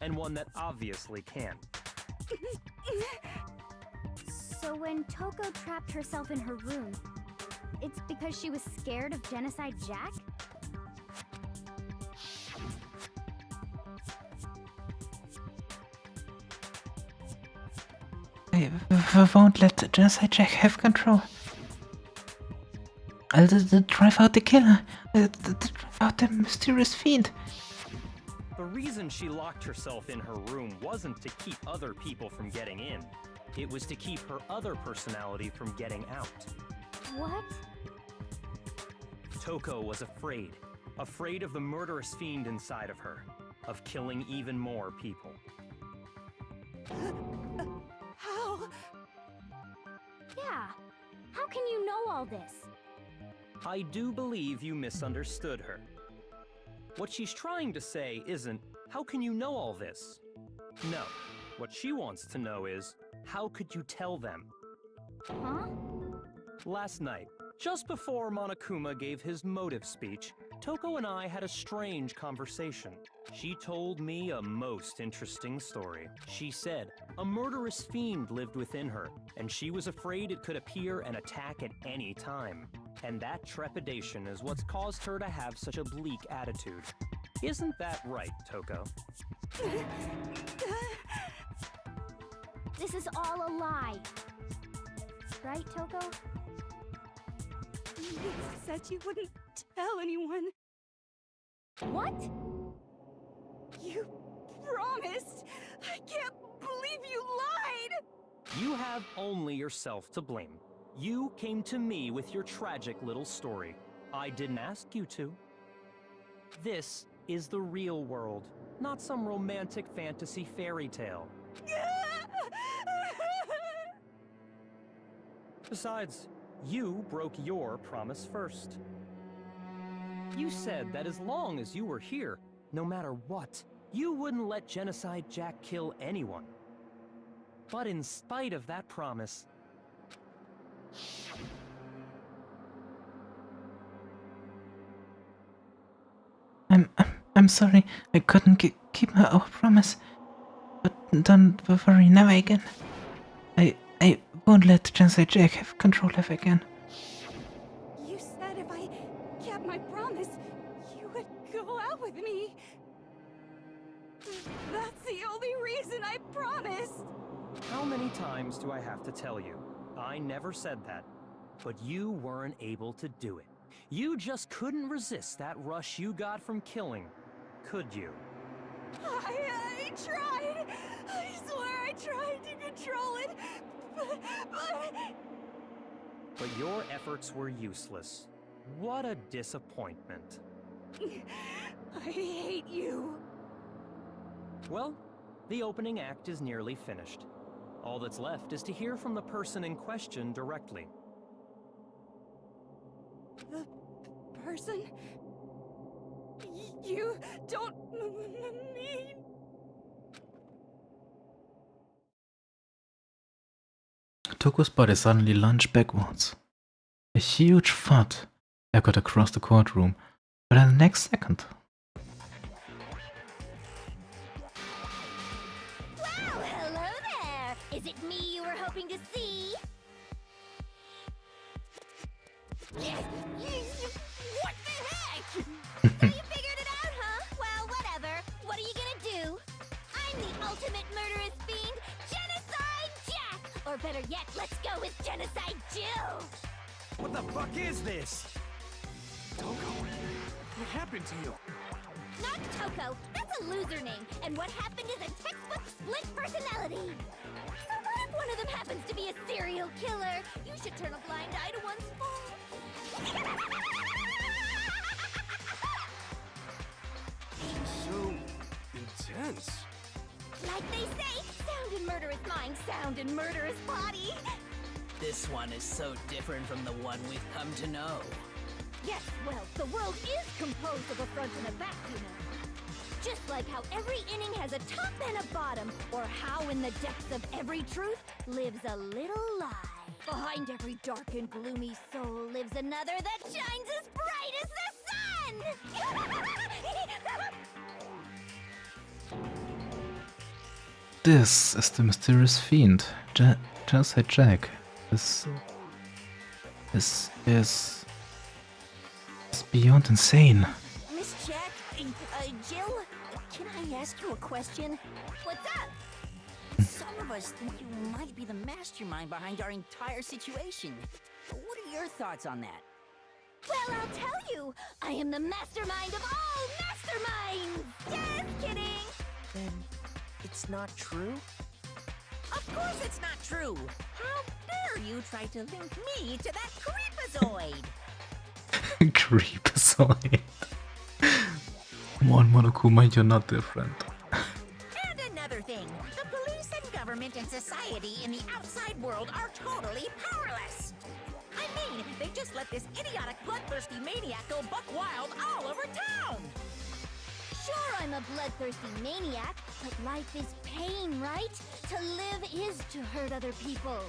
and one that obviously can.
So when Toko trapped herself in her room, it's because she was scared of Genocide Jack?
I won't let Genocide Jack have control. I'll drive out the killer. Drive out the mysterious fiend.
The reason she locked herself in her room wasn't to keep other people from getting in. It was to keep her other personality from getting out.
What?
Toko was afraid. Afraid of the murderous fiend inside of her. Of killing even more people.
How? Yeah. How can you know all this?
I do believe you misunderstood her. What she's trying to say isn't, how can you know all this? No. What she wants to know is, how could you tell them?
Huh?
Last night, just before Monokuma gave his motive speech, Toko and I had a strange conversation. She told me a most interesting story. She said a murderous fiend lived within her, and she was afraid it could appear and attack at any time. And that trepidation is what's caused her to have such a bleak attitude. Isn't that right, Toko?
This is all a lie. Right, Toko?
You said you wouldn't tell anyone.
What?
You promised! I can't believe you lied!
You have only yourself to blame. You came to me with your tragic little story. I didn't ask you to. This is the real world, not some romantic fantasy fairy tale. Besides, you broke your promise first. You said that as long as you were here, no matter what, you wouldn't let Genocide Jack kill anyone. But in spite of that promise,
I'm sorry. I couldn't keep my promise. But don't worry, never again. I won't let Genocide Jack have control ever again.
You said if I kept my promise, you would go out with me. That's the only reason I promised.
how many times do I have to tell you? I never said that, but you weren't able to do it. You just couldn't resist that rush you got from killing, could you?
I tried. I swear I tried to control it,
But your efforts were useless. What a disappointment.
I hate you.
Well, the opening act is nearly finished. All that's left is to hear from the person in question directly.
The person? You don't mean...
Toko's body suddenly lunged backwards. A huge thud echoed across the courtroom, but in the next second...
Well, hello there! Is it me you were hoping to see? What the heck? So you figured it out, huh? Well, whatever. What are you gonna do? I'm the ultimate murderous fiend, Genocide Jack! Or better yet, let's go with Genocide Jill!
What the fuck is this?
Toko, what happened to you?
Not Toko, that's a loser name, and what happened is a textbook split personality. So what if one of them happens to be a serial killer? You should turn a blind eye to one's fault.
So intense.
Like they say, sound in murderous mind, sound in murderous body.
This one is so different from the one we've come to know.
Yes, well, the world is composed of a front and a back, you know. Just like how every inning has a top and a bottom, or how in the depths of every truth lives a little lie. Behind every dark and gloomy soul lives another that shines as bright as the sun!
This is the mysterious fiend, Genocide Jack. This is beyond insane.
Miss Jack, Jill, can I ask you a question?
What's up?
Some of us think you might be the mastermind behind our entire situation. What are your thoughts on that?
Well, I'll tell you, I am the mastermind of all masterminds! Just kidding!
Then it's not true?
Of course it's not true! How dare you try to link me to that creepazoid?
Creepazoid. Come on, Monokuma, you're not different.
And another thing, the police and government and society in the outside world are totally powerless. I mean, they just let this idiotic, bloodthirsty maniac go buck wild all over town.
Sure, I'm a bloodthirsty maniac, but life is pain, right? To live is to hurt other people.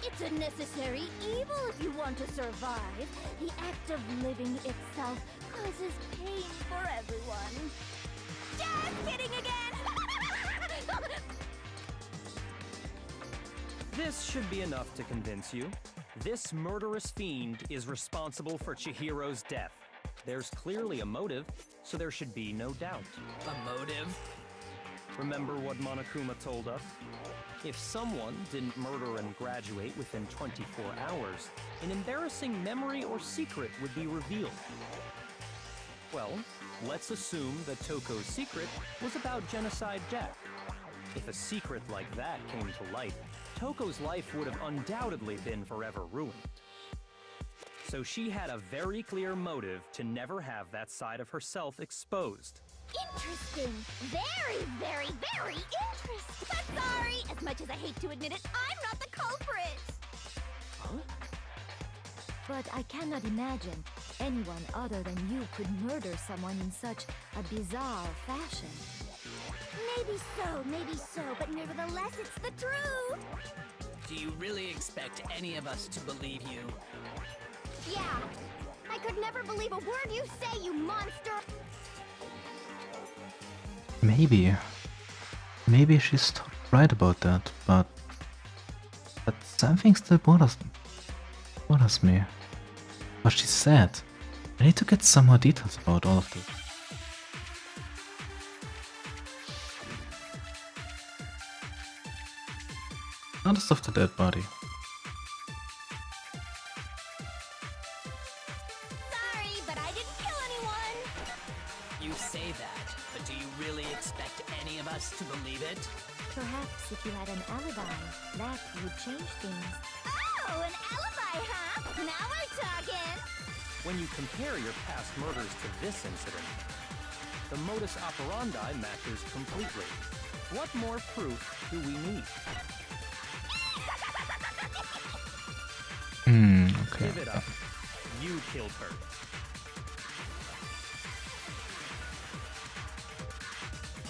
It's a necessary evil if you want to survive. The act of living itself causes pain for everyone. Just kidding again!
This should be enough to convince you. This murderous fiend is responsible for Chihiro's death. There's clearly a motive, so there should be no doubt.
A motive?
Remember what Monokuma told us? If someone didn't murder and graduate within 24 hours, an embarrassing memory or secret would be revealed. Well, let's assume that Toko's secret was about Genocide Jack. If a secret like that came to light, Toko's life would have undoubtedly been forever ruined. So she had a very clear motive to never have that side of herself exposed.
Interesting. Very, very, very interesting. But sorry, as much as I hate to admit it, I'm not the culprit.
Huh?
But I cannot imagine anyone other than you could murder someone in such a bizarre fashion.
Maybe so, but nevertheless, it's the truth.
Do you really expect any of us to believe you?
Yeah. I could never believe a word you say, you monster.
Maybe she's right about that, but something still bothers me. What she said. I need to get some more details about all of this. Honest of the dead body.
Sorry, but I didn't kill anyone.
You say that, but do you really expect any of us to believe it?
Perhaps if you had an alibi, that would change things.
Oh, an alibi, huh? Now we're talking.
When you compare your past murders to this incident, the modus operandi matches completely. What more proof do we need?
Okay.
Give it up. You killed her.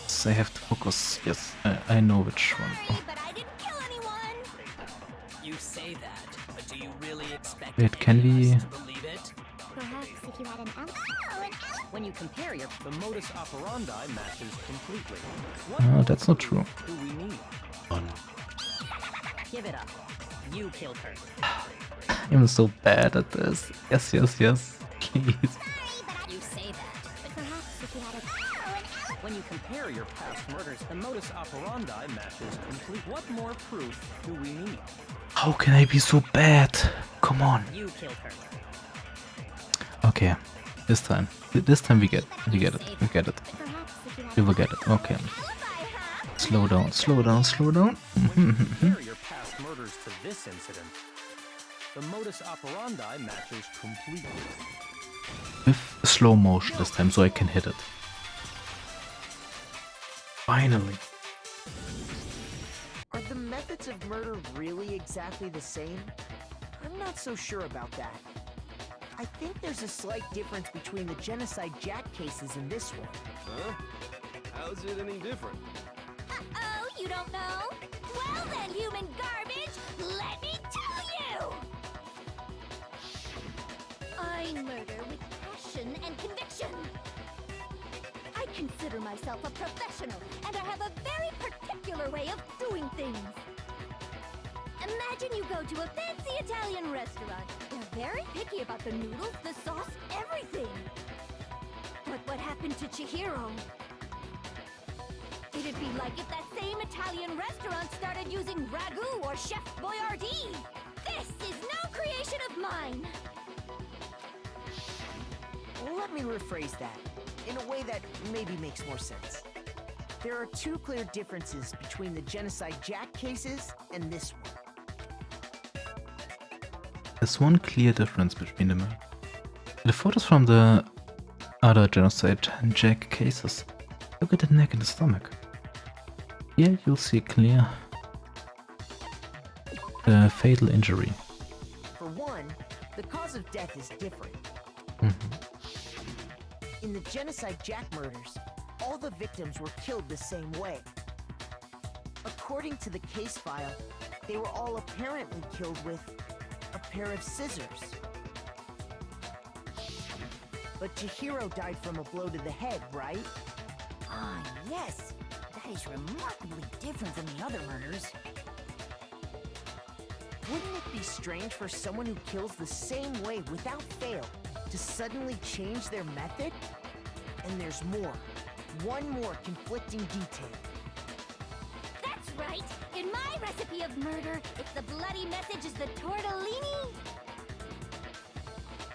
So I have to focus. Yes, I know which one.
Sorry, but I didn't kill anyone.
You say that, but do you really expect
Wait, can we...
us to believe it?
Perhaps if you had an alibi.
Oh, an alibi.
When you compare your... The modus operandi matches completely.
No, that's not true.
Do we need?
Give it up. You killed her.
I'm so bad at this. Yes, please.
You say that,
But perhaps if you had a...
When you compare your past murders, the modus operandi matches complete. What more proof do we need?
How can I be so bad? Come on.
You killed her.
Okay, this time we get it. We get it. We will get it. Okay. Slow down.
When you compare your past murders to this incident, the modus operandi matches completely.
With slow motion this time, so I can hit it. Finally.
Are the methods of murder really exactly the same? I'm not so sure about that. I think there's a slight difference between the Genocide Jack cases and this one.
Huh? How's it any different?
Uh-oh, you don't know? Well then, human garbage, let me tell you! I murder with passion and conviction. I consider myself a professional, and I have a very particular way of doing things. Imagine you go to a fancy Italian restaurant. They're very picky about the noodles, the sauce, everything. But what happened to Chihiro? It'd be like if that same Italian restaurant started using ragu or Chef Boyardee. This is no creation of mine.
Let me rephrase that, in a way that maybe makes more sense. There are two clear differences between the Genocide Jack cases and this one.
There's one clear difference between them. The photos from the other Genocide Jack cases. Look at the neck and the stomach. Here you'll see clear fatal injury.
For one, the cause of death is different. In the Genocide Jack murders, all the victims were killed the same way. According to the case file, they were all apparently killed with a pair of scissors. But Chihiro died from a blow to the head, right?
Ah, yes. That is remarkably different from the other murders.
Wouldn't it be strange for someone who kills the same way without fail to suddenly change their method? And there's more. One more conflicting detail.
That's right! In my recipe of murder, if the bloody message is the tortellini,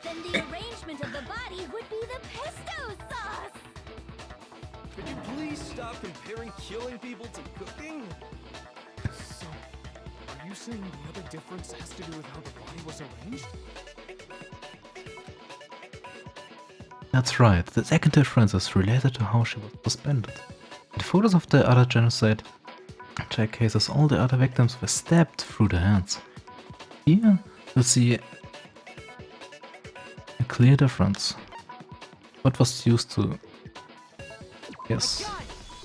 then the arrangement of the body would be the pesto sauce!
Could you please stop comparing killing people to cooking?
So, are you saying the other difference has to do with how the body was arranged?
That's right, the second difference is related to how she was suspended. In the photos of the other Genocide Jack cases, all the other victims were stabbed through the hands. Here you'll see a clear difference. What was used to... Yes,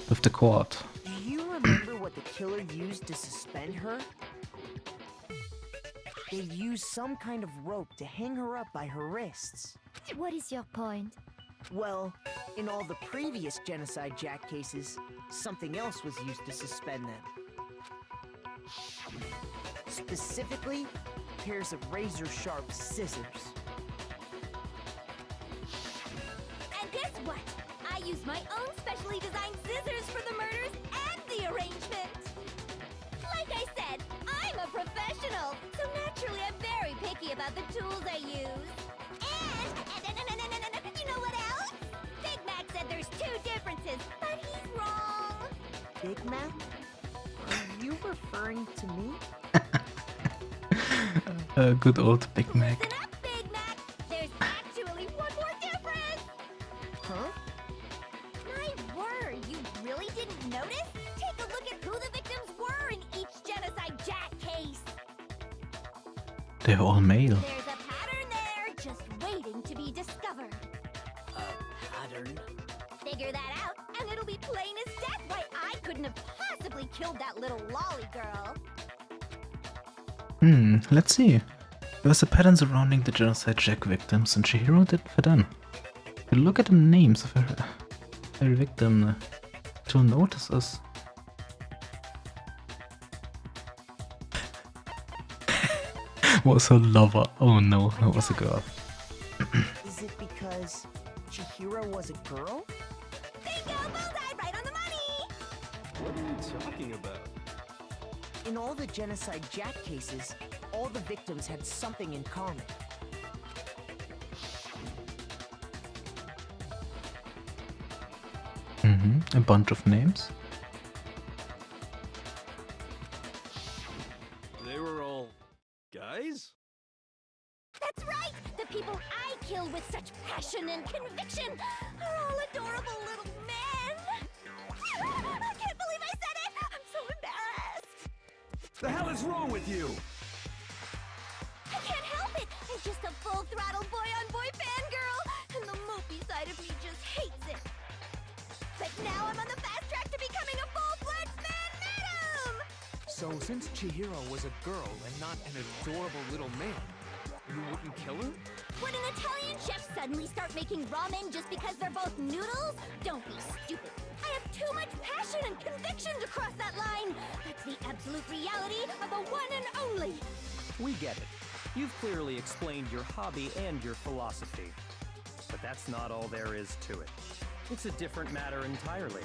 with the cord.
Do you remember what the killer used to suspend her? They used some kind of rope to hang her up by her wrists.
What is your point?
Well, in all the previous Genocide Jack cases, something else was used to suspend them. Specifically, pairs of razor-sharp scissors.
And guess what? I used my own specially designed scissors for the murders and the arrangement. Like I said, I'm a professional, so naturally I'm very picky about the tools I use. And you know what else? Big Mac said there's two differences, but he's wrong.
Big Mac? Are you referring to me?
Good old Big Mac.
Listen up, Big Mac. There's actually one more difference.
Huh?
My word, you really didn't notice? Take a look at who the victims were in each Genocide Jack case.
They were all male.
There's a pattern there, just waiting to be discovered.
A pattern?
Figure that out, and it'll be plain as death why I couldn't have possibly killed that little lolly girl.
Let's see. There was a pattern surrounding the Genocide Jack victims, and Chihiro did fit in. If you look at the names of every victim, you'll notice us. Was her lover? Oh no, that was a girl.
Is it because Chihiro was a girl?
Bingo! Bullseye! Right on the money!
What are you talking about?
In all the Genocide Jack cases, all the victims had something in common.
A bunch of names.
They were all guys?
That's right! The people I kill with such passion and conviction are all adorable little men! I can't believe I said it! I'm so embarrassed!
The hell is wrong with you?
I can't help it! I'm just a full-throttle boy-on-boy fangirl, and the mopey side of me just hates it. But now I'm on the fast track to becoming a full-fledged man-madam!
So since Chihiro was a girl and not an adorable little man, you wouldn't kill her?
Would an Italian chef suddenly start making ramen just because they're both noodles? Don't be stupid. I have too much passion and conviction to cross that line. That's the absolute reality of the one and only.
We get it. You've clearly explained your hobby and your philosophy. But that's not all there is to it. It's a different matter entirely,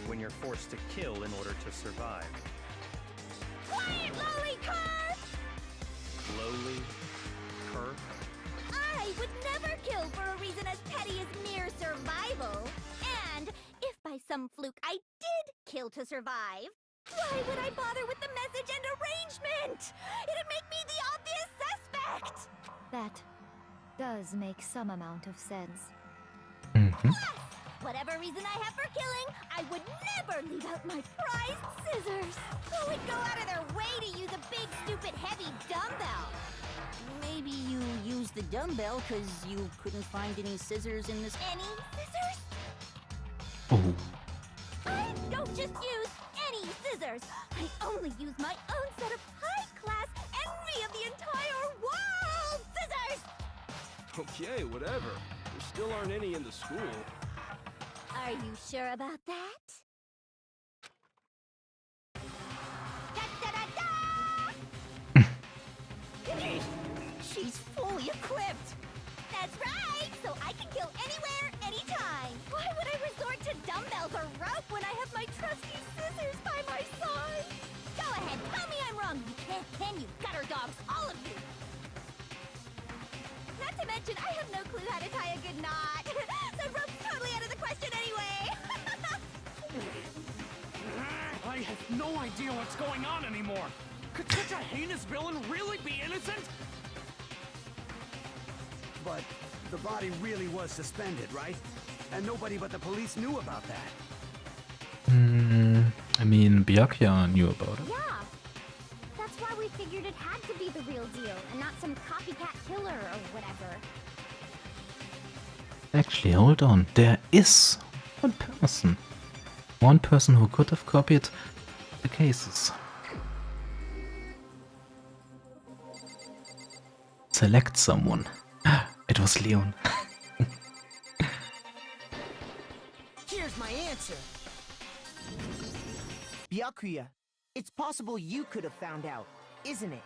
when you're forced to kill in order to survive.
Quiet, lowly cur!
Lowly? Cur?
I would never kill for a reason as petty as mere survival. And if by some fluke I did kill to survive, why would I bother with the message and arrangement? It'd make me the obvious suspect!
That does make some amount of sense.
Plus, whatever reason I have for killing, I would never leave out my prized scissors. Who would go out of their way to use a big, stupid, heavy dumbbell? Maybe you used the dumbbell because you couldn't find any scissors in this... Any scissors?
Oh.
I don't just use any scissors. I only use my own set of high-class envy of the entire world scissors!
Okay, whatever. There still aren't any in the school.
Are you sure about that? She's fully equipped! That's right! So I can kill anywhere, anytime! Why would I resort to dumbbells or rope when I have my trusty scissors by my side? Go ahead, tell me I'm wrong! You can't, can you? Gutter dogs, all of you! Not to mention, I have no clue how to tie a good knot! So rope's totally out of the question anyway!
I have no idea what's going on anymore! Could such a heinous villain really be innocent?
But the body really was suspended, right? And nobody but the police knew about that.
I mean, Byakuya knew about it.
Yeah! That's why we figured it had to be the real deal, and not some copycat killer or whatever.
Actually, hold on. There is one person. One person who could have copied the cases. Select someone. It was Leon.
Here's my answer. Byakuya, it's possible you could have found out, isn't it?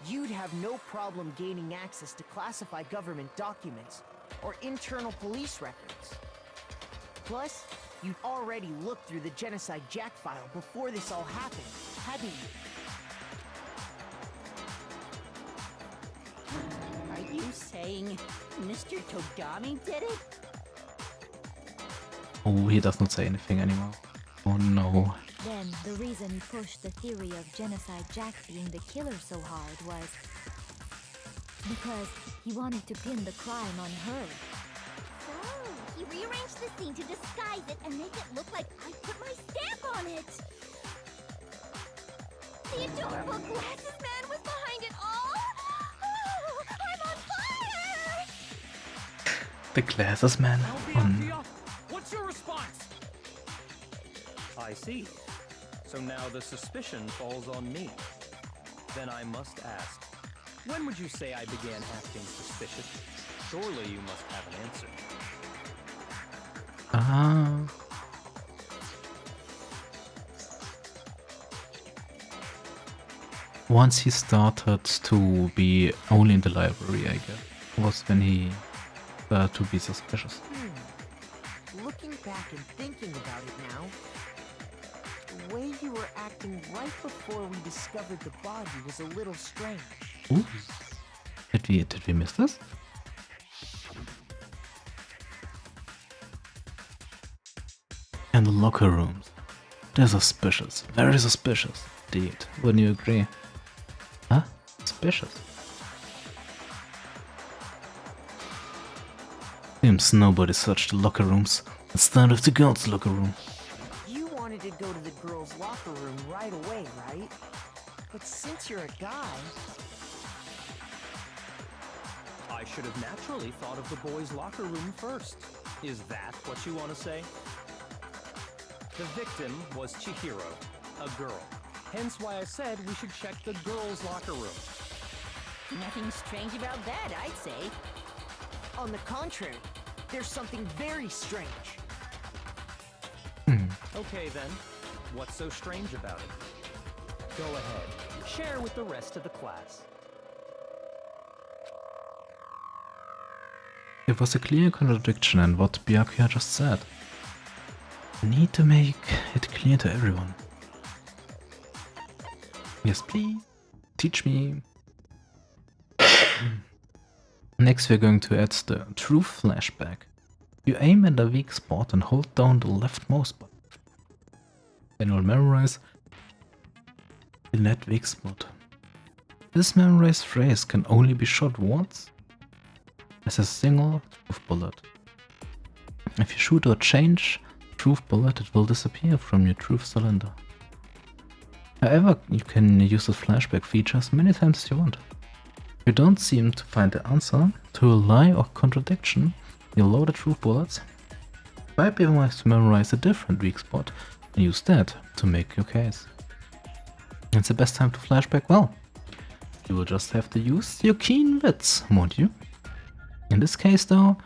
You'd have no problem gaining access to classified government documents or internal police records. Plus, you'd already looked through the Genocide Jack file before this all happened, hadn't you?
Are you saying Mr. Togami did it?
Oh, he does not say anything anymore. Oh no.
Then the reason he pushed the theory of Genocide Jack being the killer so hard was because he wanted to pin the crime on her.
So, he rearranged the scene to disguise it and make it look like I put my stamp on it! The adorable glasses man was behind it all! Oh, I'm on fire!
The glasses man.
What's your response?
I see. So now the suspicion falls on me. Then I must ask, when would you say I began acting suspicious? Surely you must have an answer.
Once he started to be only in the library, I guess, was when he started to be suspicious.
Looking back and thinking about it now, the way you were acting right before we discovered the body was a little strange.
Ooh. Did we miss this? And the locker rooms. They're suspicious. Very suspicious. Indeed. Wouldn't you agree? Huh? Suspicious. Seems nobody searched the locker rooms. Let's start with the girls' locker room.
You wanted to go to the girls' locker room right away, right? But since you're a guy...
I should have naturally thought of the boys' locker room first. Is that what you want to say? The victim was Chihiro, a girl. Hence why I said we should check the girls' locker room.
Nothing strange about that, I'd say.
On the contrary, there's something very strange.
Okay then, what's so strange about it? Go ahead, share with the rest of the class.
There was a clear contradiction in what Byakuya just said. I need to make it clear to everyone. Yes, please. Teach me. Next we're going to add the true flashback. You aim at the weak spot and hold down the leftmost button. Then you'll memorize in that weak spot. This memorized phrase can only be shot once as a single truth bullet. If you shoot or change truth bullet, it will disappear from your truth cylinder. However, you can use the flashback feature as many times as you want. If you don't seem to find the answer to a lie or contradiction, you load the truth bullets. Might be wise to memorize a different weak spot and use that to make your case. It's the best time to flashback? Well, you will just have to use your keen wits, won't you? In this case though,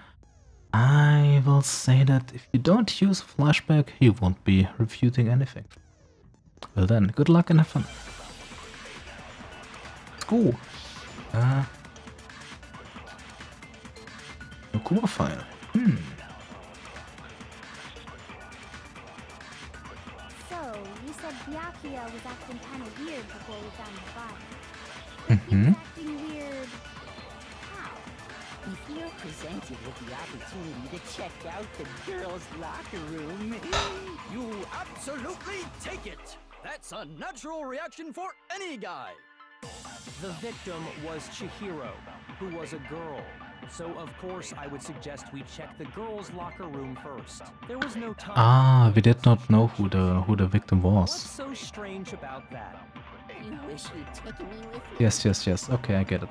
I will say that if you don't use flashback, you won't be refuting anything. Well then, good luck and have fun. Let's go. Okuma file.
So, you said Byakuya was acting kind of weird before we found the body. Acting weird. How?
If you're presented with the opportunity to check out the girls' locker room,
You absolutely take it! That's a natural reaction for any guy!
The victim was Chihiro, who was a girl. So of course I would suggest we check the girls' locker room first. There was no time.
Ah, we did not know who the victim
What's
was.
so strange about that?
you wish you'd taken me with you.
Yes. Okay, I get it.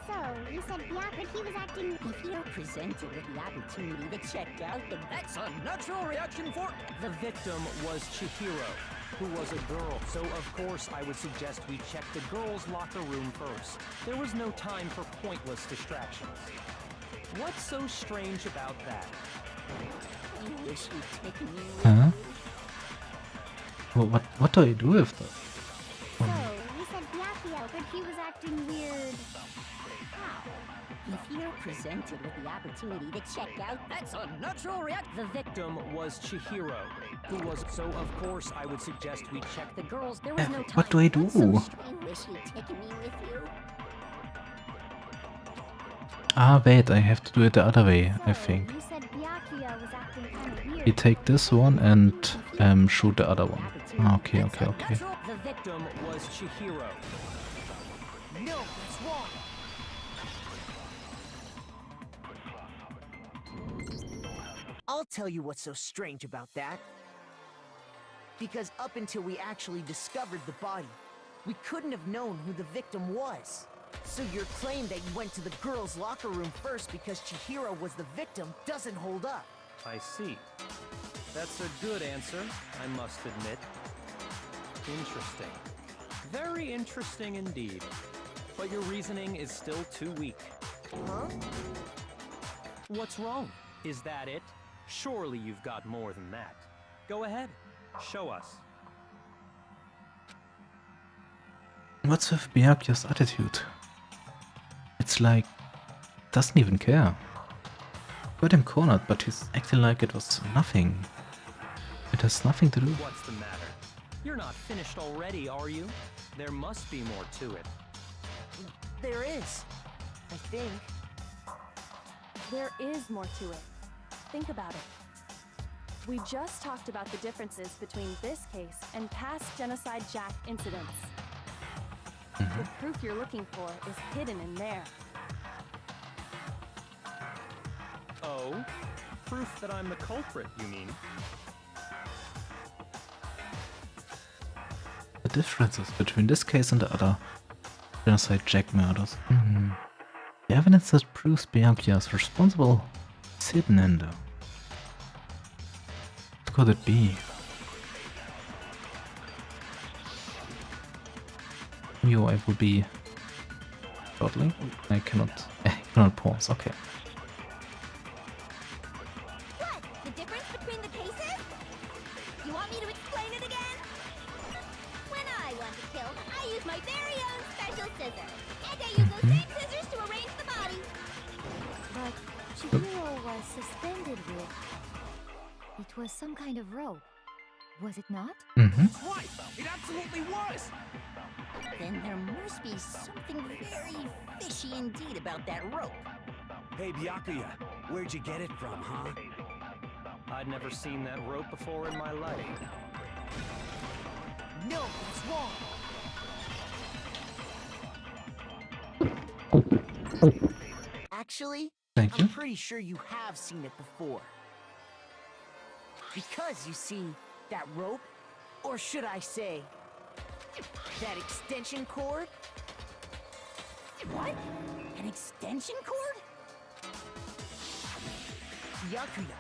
So, you said Byakuya, he was acting...
If you're presented with the opportunity to check out the...
That's a natural reaction for...
The victim was Chihiro, who was a girl. So of course I would suggest we check the girls' locker room first. There was no time for pointless distractions. What's so strange about that?
You wish you'd taken me with
Huh?
you.
Well, what do I do with that?
So, you said Byakuya, but he was acting weird. How?
If you're presented with the opportunity to check out...
That's a natural reaction...
The victim was Chihiro, who was... So of course I would suggest we check the girls. There was no time.
What do I do?
You wish you'd taken me with you.
Ah, wait, I have to do it the other way, I think.
You said Byakuya was acting kind of weird.
You take this one and shoot the other one. Okay.
The victim was Chihiro.
No, that's wrong. I'll tell you what's so strange about that. Because up until we actually discovered the body, we couldn't have known who the victim was. So your claim that you went to the girls' locker room first because Chihiro was the victim doesn't hold up.
I see. That's a good answer, I must admit. Interesting. Very interesting indeed. But your reasoning is still too weak.
Huh?
What's wrong? Is that it? Surely you've got more than that. Go ahead. Show us.
What's with Byakuya's attitude? It's like, doesn't even care. Got him cornered, but he's acting like it was nothing. It has nothing to do.
What's the matter? You're not finished already, are you? There must be more to it.
There is. I think.
There is more to it. Think about it. We just talked about the differences between this case and past Genocide Jack incidents. The proof you're looking for is hidden in there.
Oh? Proof that I'm the culprit, you mean?
The differences between this case and the other Genocide Jack murders. The evidence that proves Byakuya is responsible It's hidden in there. What could it be? UI will be shortly. I cannot pause, okay.
What? The difference between the cases? You want me to explain it again? When I want to kill, I use my very own special scissors. And I use those same scissors to arrange the body.
But Chihiro was suspended with... It was some kind of rope. Was it not?
Right! It absolutely was!
Then there must be something very fishy indeed about that rope.
Hey, Byakuya, where'd you get it from, huh?
I'd never seen that rope before in my life.
No, that's wrong. Actually,
Thank you.
I'm pretty sure you have seen it before. Because you see, that rope, or should I say, that extension cord?
What? An extension cord?
Byakuya,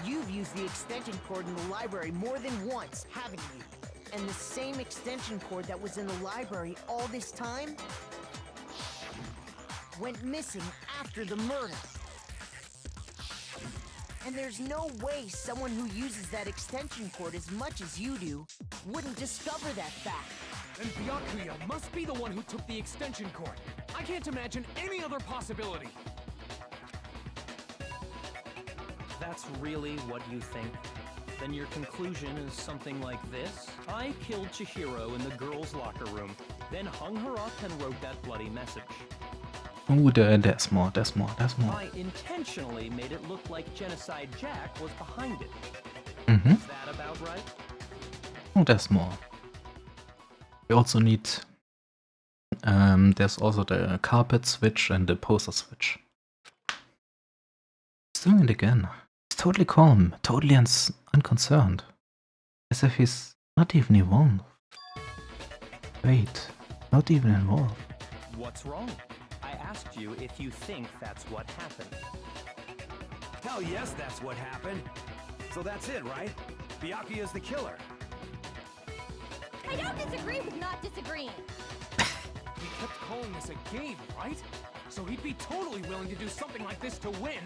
you've used the extension cord in the library more than once, haven't you? And the same extension cord that was in the library all this time went missing after the murder. And there's no way someone who uses that extension cord as much as you do wouldn't discover that fact.
And Byakuya must be the one who took the extension cord. I can't imagine any other possibility.
That's really what you think? Then your conclusion is something like this? I killed Chihiro in the girls' locker room, then hung her up and wrote that bloody message.
Oh, that's more.
I intentionally made it look like Genocide Jack was behind it. Is that about right?
Oh, there's more. We also need... there's also the carpet switch and the poster switch. He's doing it again. He's totally calm, totally unconcerned. As if he's not even involved. Wait, not even involved.
What's wrong? I asked you if you think that's what happened.
Hell yes, that's what happened. So that's it, right? Byakuya's the killer.
I don't disagree with not disagreeing.
He kept calling this a game, right? So he'd be totally willing to do something like this to win.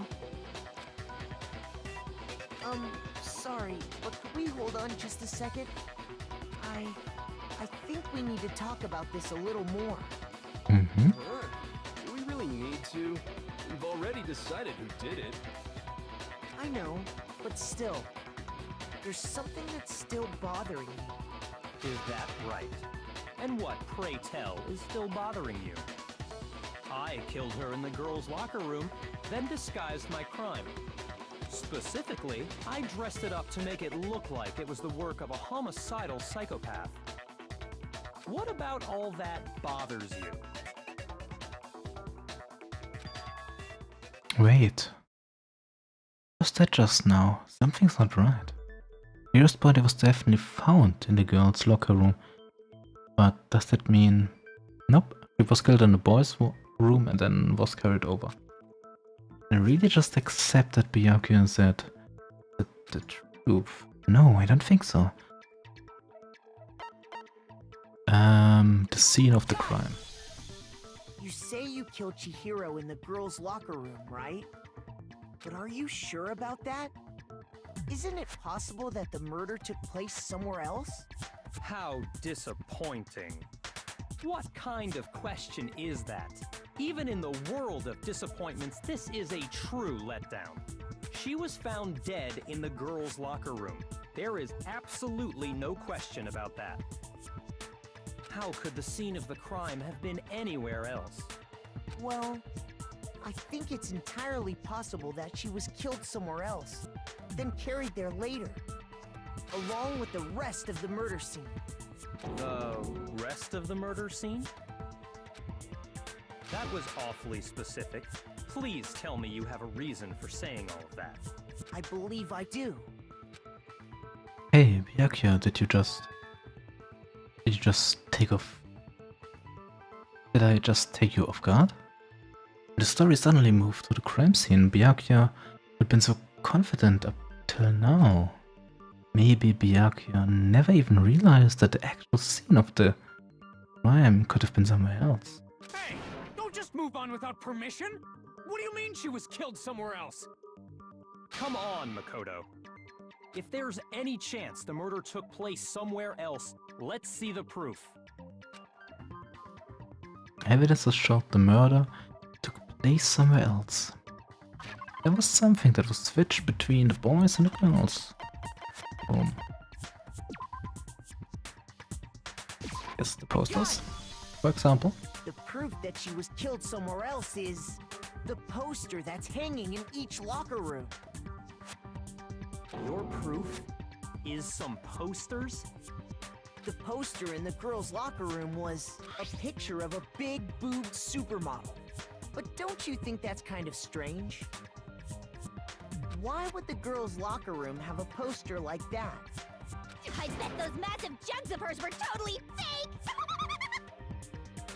Sorry, but could we hold on just a second? I think we need to talk about this a little more.
Do we really need to? We've already decided who did it.
I know, but still, there's something that's still bothering me.
Is that right? And what, pray tell, is still bothering you? I killed her in the girls' locker room, then disguised my crime. Specifically, I dressed it up to make it look like it was the work of a homicidal psychopath. What about all that bothers you?
Wait. Was that just now? Something's not right. Chihiro's body was definitely found in the girls' locker room. But does that mean... Nope. She was killed in the boys' room and then was carried over. I really just accept that Byakuya said the truth. No, I don't think so. The scene of the crime.
You say you killed Chihiro in the girls' locker room, right? But are you sure about that? Isn't it possible that the murder took place somewhere else?
How disappointing. What kind of question is that? Even in the world of disappointments, this is a true letdown. She was found dead in the girls' locker room. There is absolutely no question about that. How could the scene of the crime have been anywhere else?
Well, I think it's entirely possible that she was killed somewhere else, then carried there later, along with the rest of the murder scene.
The rest of the murder scene? That was awfully specific. Please tell me you have a reason for saying all of that.
I believe I do.
Hey, Byakuya, did you just take off? Did I just take you off guard? The story suddenly moved to the crime scene. Byakuya I've been so confident up till now. Maybe Byakuya never even realized that the actual scene of the crime could have been somewhere else.
Hey, don't just move on without permission. What do you mean she was killed somewhere else?
Come on, Makoto. If there's any chance the murder took place somewhere else, let's see the proof.
Evidence has showed the murder took place somewhere else. There was something that was switched between the boys and the girls. Boom. Yes, the posters, for example.
The proof that she was killed somewhere else is the poster that's hanging in each locker room.
Your proof is some posters?
The poster in the girls' locker room was a picture of a big-boobed supermodel. But don't you think that's kind of strange? Why would the girls' locker room have a poster like that?
I bet those massive jugs of hers were totally fake!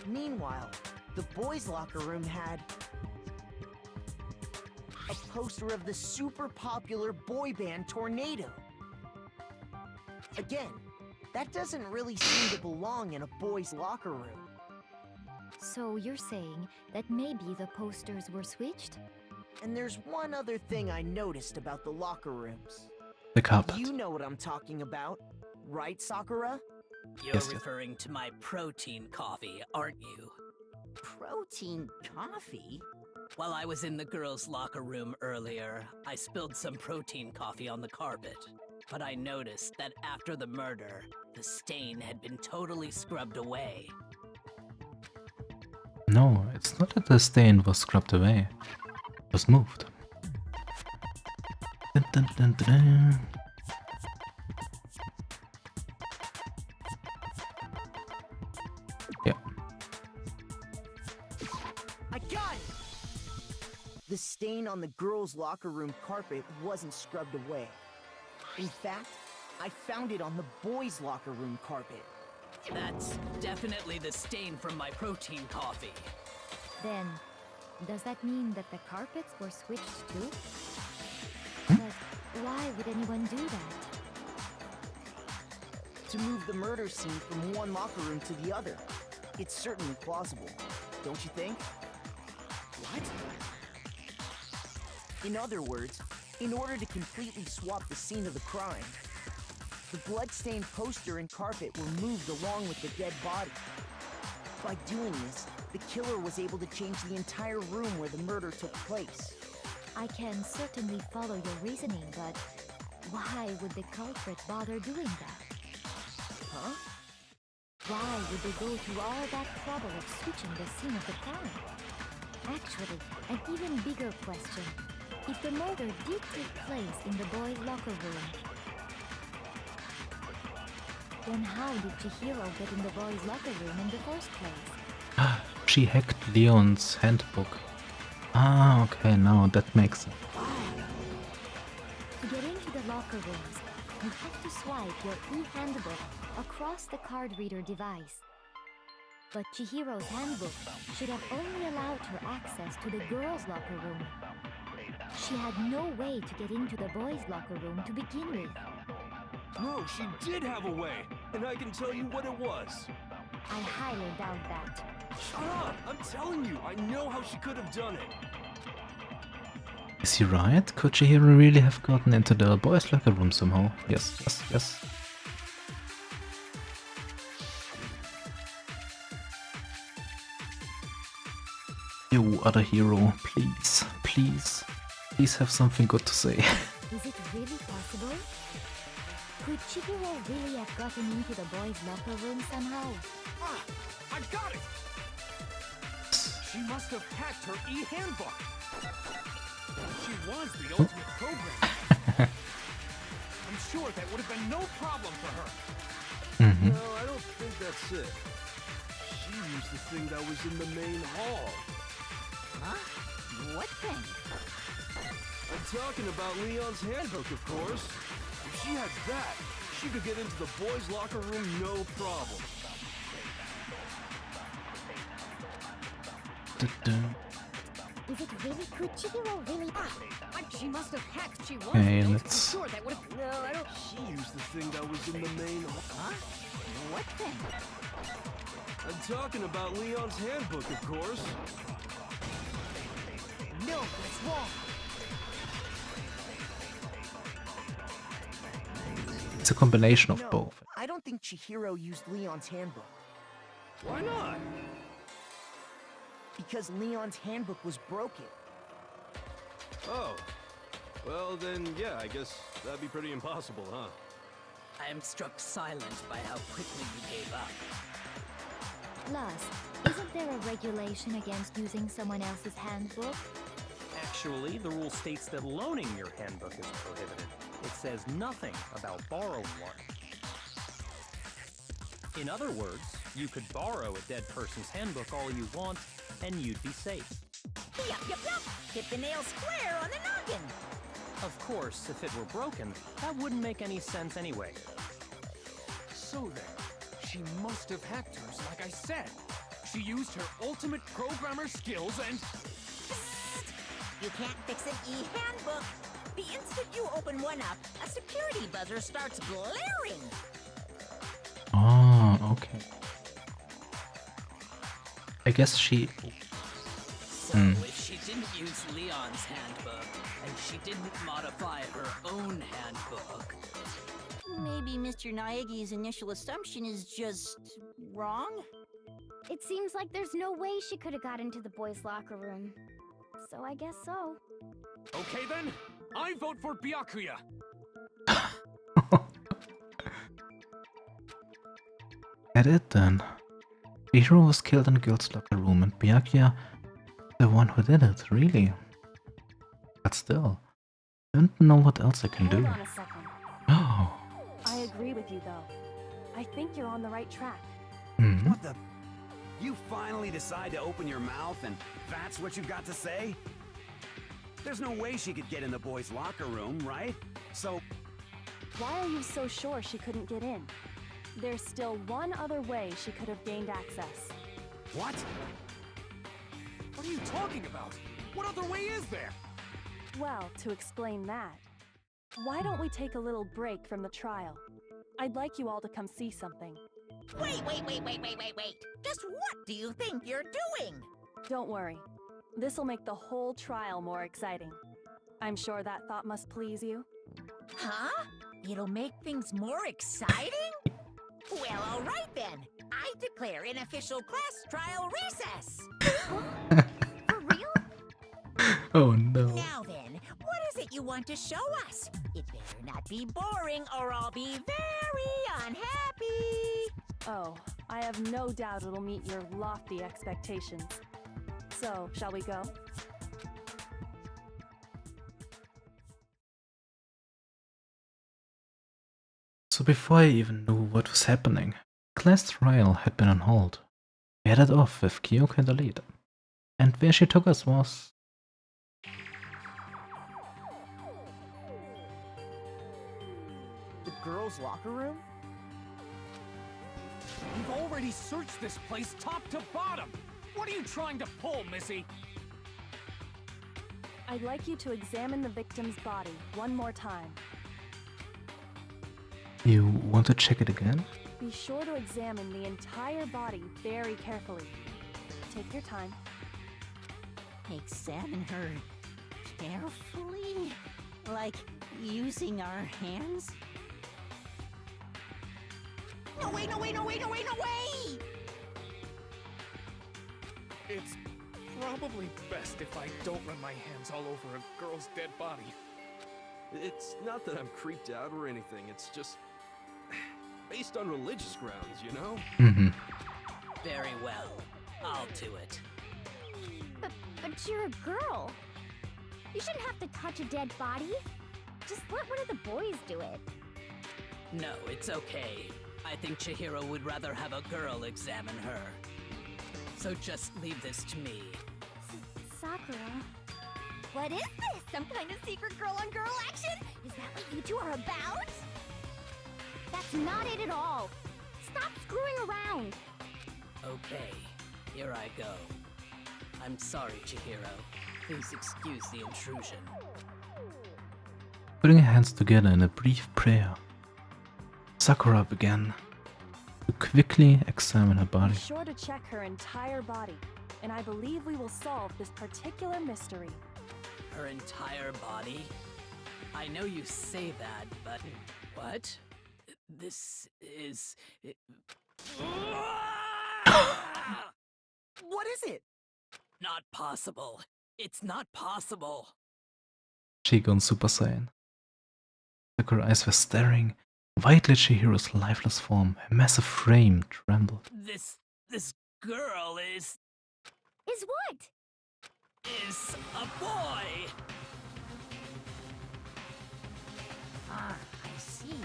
Meanwhile, the boys' locker room had a poster of the super popular boy band Tornado. Again, that doesn't really seem to belong in a boys' locker room.
So you're saying that maybe the posters were switched?
And there's one other thing I noticed about the locker rooms.
The carpet.
You know what I'm talking about, right, Sakura?
You're
Yes, yes.
referring to my protein coffee, aren't you?
Protein coffee?
While I was in the girls' locker room earlier, I spilled some protein coffee on the carpet. But I noticed that after the murder, the stain had been totally scrubbed away.
No, it's not that the stain was scrubbed away. It was moved. Dun, dun, dun, dun, dun. Yeah.
I got it! The stain on the girls' locker room carpet wasn't scrubbed away. In fact, I found it on the boys' locker room carpet.
That's definitely the stain from my protein coffee.
Then, does that mean that the carpets were switched too? But why would anyone do that?
To move the murder scene from one locker room to the other. It's certainly plausible, don't you think?
What?
In other words, in order to completely swap the scene of the crime, the blood-stained poster and carpet were moved along with the dead body. By doing this, the killer was able to change the entire room where the murder took place.
I can certainly follow your reasoning, but why would the culprit bother doing that?
Huh?
Why would they go through all that trouble of switching the scene of the crime? Actually, an even bigger question. If the murder did take place in the boys' locker room, then how did Chihiro get in the boys' locker room in the first place?
She hacked Leon's handbook. Ah, okay, now that makes sense.
To get into the locker rooms, you have to swipe your e-handbook across the card reader device. But Chihiro's handbook should have only allowed her access to the girls' locker room. She had no way to get into the boys' locker room to begin with.
No, she did have a way, and I can tell you what it was.
I highly doubt that.
Shut up! I'm telling you, I know how she could have done it.
Is he right? Could Chihiro really have gotten into the boys' locker room somehow? Yes, yes, yes. You other hero, please, please, please have something good to say.
Is it really possible? Could Chihiro really have gotten into the boys' locker room somehow?
Ah! I got it! She must have hacked her e-handbook. She was the ultimate programmer. I'm sure that would have been no problem for her.
Mm-hmm.
No, I don't think that's it. She used the thing that was in the main hall.
Huh? What thing?
I'm talking about Leon's handbook, of course. If she had that, she could get into the boys' locker room no problem.
Is it really? Could Chihiro really?
She must have hacked. She was.
Okay,
I'm
let's...
sure that would have. No, I don't.
She used the thing that was in the main.
Huh? What thing?
I'm talking about Leon's handbook, of course.
No, that's wrong.
It's a combination of
No,
both.
I don't think Chihiro used Leon's handbook.
Why not?
Because Leon's handbook was broken.
Oh. Well, then, yeah, I guess that'd be pretty impossible, huh?
I am struck silent by how quickly you gave up.
Plus, isn't there a regulation against using someone else's handbook?
Actually, the rule states that loaning your handbook is prohibited. It says nothing about borrowing one. In other words, you could borrow a dead person's handbook all you want, and you'd be safe.
Yup, yup, yup! Hit the nail square on the noggin!
Of course, if it were broken, that wouldn't make any sense anyway.
So then, she must have hacked hers, like I said. She used her ultimate programmer skills and...
You can't fix an e-handbook! The instant you open one up, a security buzzer starts blaring!
Oh, okay. I guess she...
So if she didn't use Leon's handbook, and she didn't modify her own handbook...
Maybe Mr. Naegi's initial assumption is just... wrong?
It seems like there's no way she could have got into the boys' locker room. So I guess so.
Okay then, I vote for Byakuya!
Get it then. Chihiro was killed in the girls' locker room and Byakuya, the one who did it, really. But still, I don't know what else I can do.
Hold on a second.
Oh.
I agree with you, though. I think you're on the right track.
What the? You finally decide to open your mouth and that's what you've got to say? There's no way she could get in the boys' locker room, right? So...
Why are you so sure she couldn't get in? There's still one other way she could have gained access.
What?
What are you talking about? What other way is there?
Well, to explain that, why don't we take a little break from the trial? I'd like you all to come see something.
Wait! Just what do you think you're doing?
Don't worry. This'll make the whole trial more exciting. I'm sure that thought must please you.
Huh? It'll make things more exciting? Well, alright then. I declare an official class trial recess!
For real?
Oh no.
Now then, what is it you want to show us? It better not be boring or I'll be very unhappy!
Oh, I have no doubt it'll meet your lofty expectations. So, shall we go?
So before I even knew what was happening, class trial had been on hold. We headed off with Kyoko in the lead. And where she took us was...
The girls' locker room?
We've already searched this place top to bottom! What are you trying to pull, Missy?
I'd like you to examine the victim's body one more time.
You want to check it again?
Be sure to examine the entire body very carefully. Take your time.
Examine her carefully? Like using our hands? No way!
It's probably best if I don't run my hands all over a girl's dead body. It's not that I'm creeped out or anything, it's just... based on religious grounds, you know?
Very well. I'll do it.
But you're a girl. You shouldn't have to touch a dead body. Just let one of the boys do it.
No, it's okay. I think Chihiro would rather have a girl examine her. So just leave this to me.
Sakura. What is this? Some kind of secret girl-on-girl action? Is that what you two are about? That's not it at all. Stop screwing around.
Okay, here I go. I'm sorry, Chihiro. Please excuse the intrusion.
Putting her hands together in a brief prayer, Sakura began to quickly examine her body.
Be sure to check her entire body, and I believe we will solve this particular mystery.
Her entire body? I know you say that, but what? This is...
What is it?
Not possible. It's not possible.
She gone Super Saiyan. Sakura's eyes were staring widely at Chihiro's lifeless form. Her massive frame trembled.
This girl is
what?
Is a boy.
Ah, I see.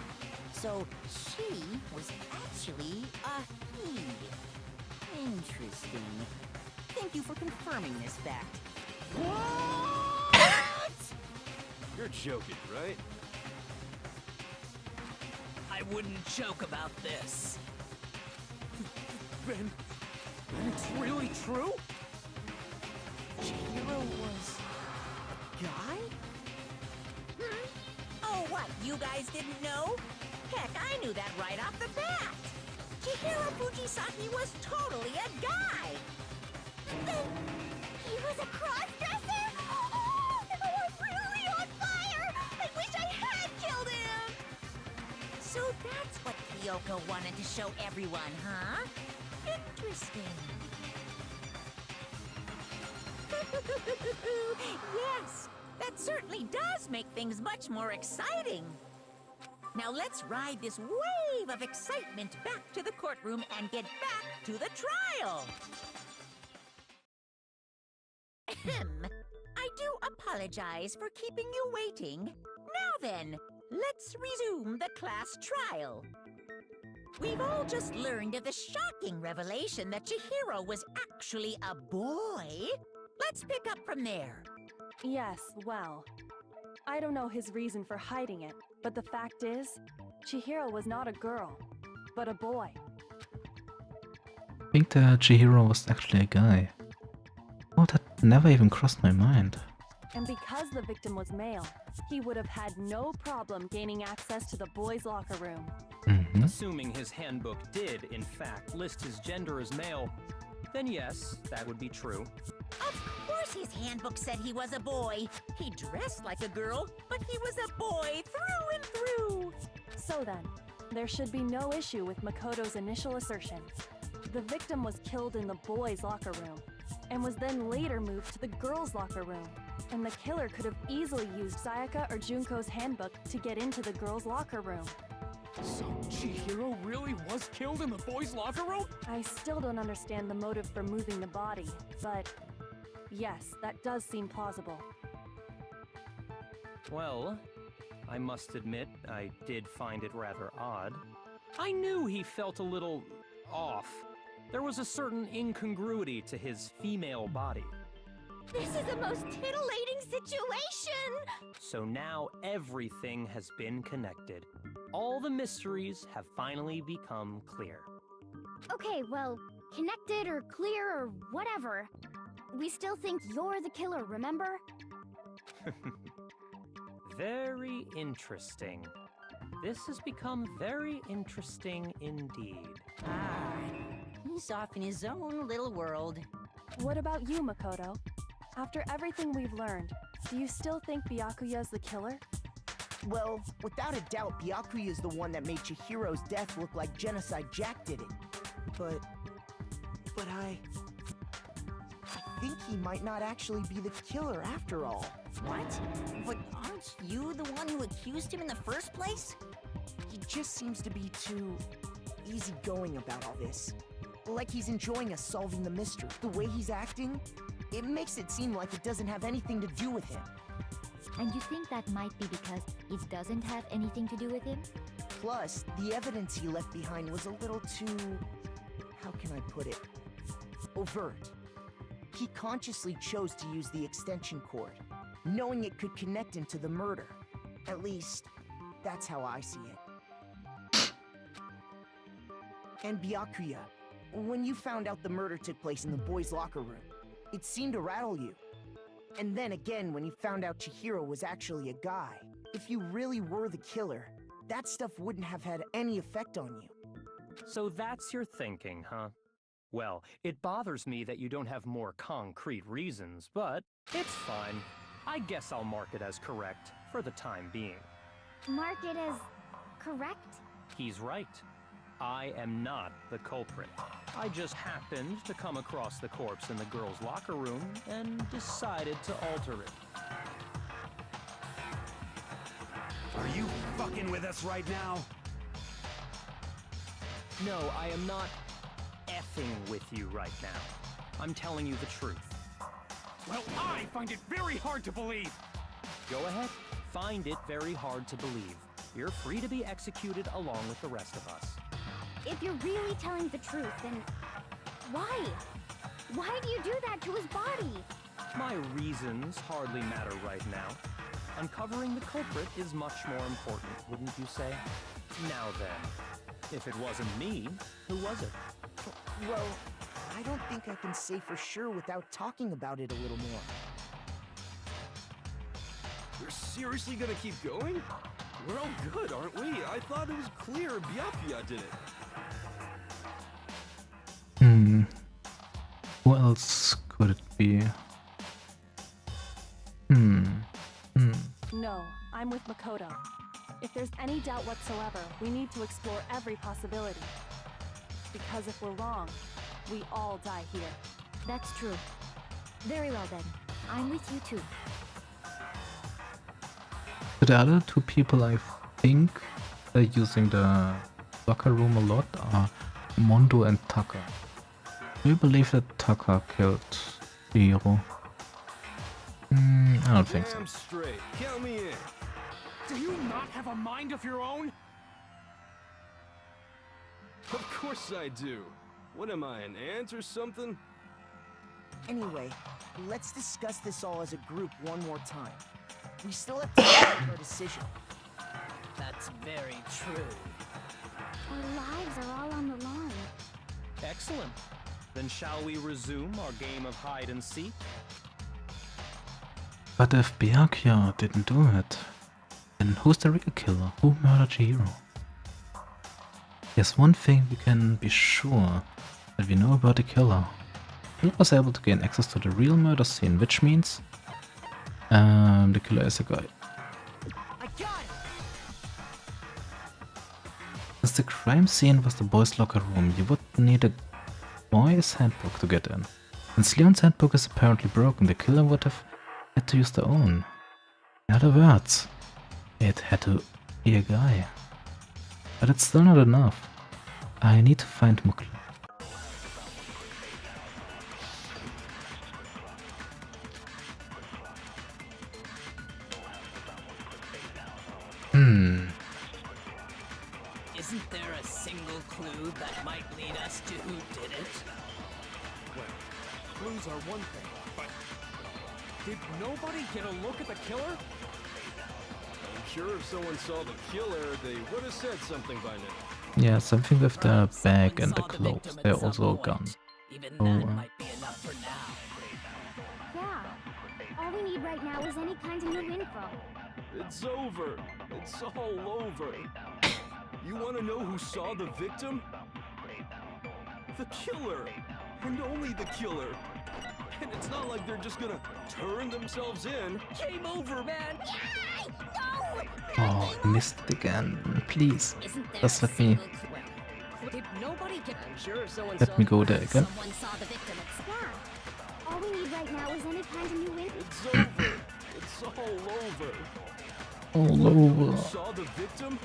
So she was actually a he. Interesting. Thank you for confirming this fact. What?
You're joking, right?
I wouldn't joke about this.
Ben, it's really true?
Chihiro was a guy? Oh, what? You guys didn't know? Heck, I knew that right off the bat. Chihiro Fujisaki was totally a guy.
Then he was a cross-dresser? Oh, I'm really on fire! I wish I had killed him!
So that's what Kyoko wanted to show everyone, huh? Interesting. Yes, that certainly does make things much more exciting. Now let's ride this wave of excitement back to the courtroom and get back to the trial. Ahem. I do apologize for keeping you waiting. Now then, let's resume the class trial. We've all just learned of the shocking revelation that Chihiro was actually a boy. Let's pick up from there.
Yes, well, I don't know his reason for hiding it, but the fact is, Chihiro was not a girl, but a boy.
I think that Chihiro was actually a guy. Oh, that never even crossed my mind.
And because the victim was male, he would have had no problem gaining access to the boys' locker room.
Assuming his handbook did, in fact, list his gender as male, then yes, that would be true.
Of course his handbook said he was a boy. He dressed like a girl, but he was a boy through and through.
So then, there should be no issue with Makoto's initial assertion. The victim was killed in the boys' locker room, and was then later moved to the girls' locker room. And the killer could have easily used Sayaka or Junko's handbook to get into the girls' locker room.
So Chihiro really was killed in the boys' locker room?
I still don't understand the motive for moving the body, but yes, that does seem plausible.
Well, I must admit, I did find it rather odd. I knew he felt a little off. There was a certain incongruity to his female body.
This is the most titillating situation!
So now everything has been connected. All the mysteries have finally become clear.
Okay, well, connected or clear or whatever. We still think you're the killer, remember?
Very interesting. This has become very interesting indeed.
Ah, he's off in his own little world.
What about you, Makoto? After everything we've learned, do you still think Byakuya's the killer?
Well, without a doubt, Byakuya is the one that made Chihiro's death look like Genocide Jack did it. But I think he might not actually be the killer after all.
What? But aren't you the one who accused him in the first place?
He just seems to be too easygoing about all this. Like he's enjoying us solving the mystery. The way he's acting, it makes it seem like it doesn't have anything to do with him.
And you think that might be because it doesn't have anything to do with him?
Plus, the evidence he left behind was a little too... how can I put it? Overt. He consciously chose to use the extension cord, knowing it could connect him to the murder. At least, that's how I see it. And Byakuya, when you found out the murder took place in the boys' locker room, it seemed to rattle you. And then again when he found out Chihiro was actually a guy. If you really were the killer, that stuff wouldn't have had any effect on you.
So that's your thinking, huh? Well, it bothers me that you don't have more concrete reasons, but it's fine. I guess I'll mark it as correct for the time being.
Mark it as correct?
He's right. I am not the culprit. I just happened to come across the corpse in the girls' locker room and decided to alter it.
Are you fucking with us right now?
No, I am not effing with you right now. I'm telling you the truth.
Well, I find it very hard to believe.
Go ahead. Find it very hard to believe. You're free to be executed along with the rest of us.
If you're really telling the truth, then why? Why do you do that to his body?
My reasons hardly matter right now. Uncovering the culprit is much more important, wouldn't you say? Now then, if it wasn't me, who was it?
Well, I don't think I can say for sure without talking about it a little more.
You're seriously gonna keep going? We're all good, aren't we? I thought it was clear Byakuya did it.
Who else could it be?
No, I'm with Makoto. If there's any doubt whatsoever, we need to explore every possibility. Because if we're wrong, we all die here.
That's true. Very well then. I'm with you too.
The other two people I think are using the locker room a lot are Mondo and Taka. Do you believe that Taka killed Chihiro? I don't think so.
Damn straight. Count me in.
Do you not have a mind of your own?
Of course I do. What am I, an ant or something?
Anyway, let's discuss this all as a group one more time. We still have to make our decision.
That's very true.
Our lives are all on the line.
Excellent. Then shall we resume our game of hide and seek?
But if Byakuya didn't do it, then who's the real killer? Who murdered Chihiro? There's one thing we can be sure that we know about the killer. He was able to gain access to the real murder scene, which means the killer is a guy.
I got it.
Since the crime scene was the boys' locker room, you would need a boys' handbook to get in. Since Leon's handbook is apparently broken, the killer would have had to use their own. In other words, it had to be a guy. But it's still not enough. I need to find Mukla.
Isn't there a single clue that might lead us to who did it?
Well, clues are one thing, but did nobody get a look at the killer?
I'm sure if someone saw the killer, they would have said something by now.
Yeah, something with the bag and the clothes. They're also a gun.
Even
Oh,
that might be enough for now.
Yeah. All we need right now is any kind of new info.
It's over. It's all over. You want to know who saw the victim? The killer. And only the killer. And it's not like they're just gonna turn themselves in.
Game over, man!
Yay! No!
Oh, I missed it again. Please, just let me
Did nobody get? I'm sure someone
let me go there again.
Someone saw the victim. Yeah. All we need right now is any kind of new info.
It's over. It's all over.
All over.
Who saw the victim?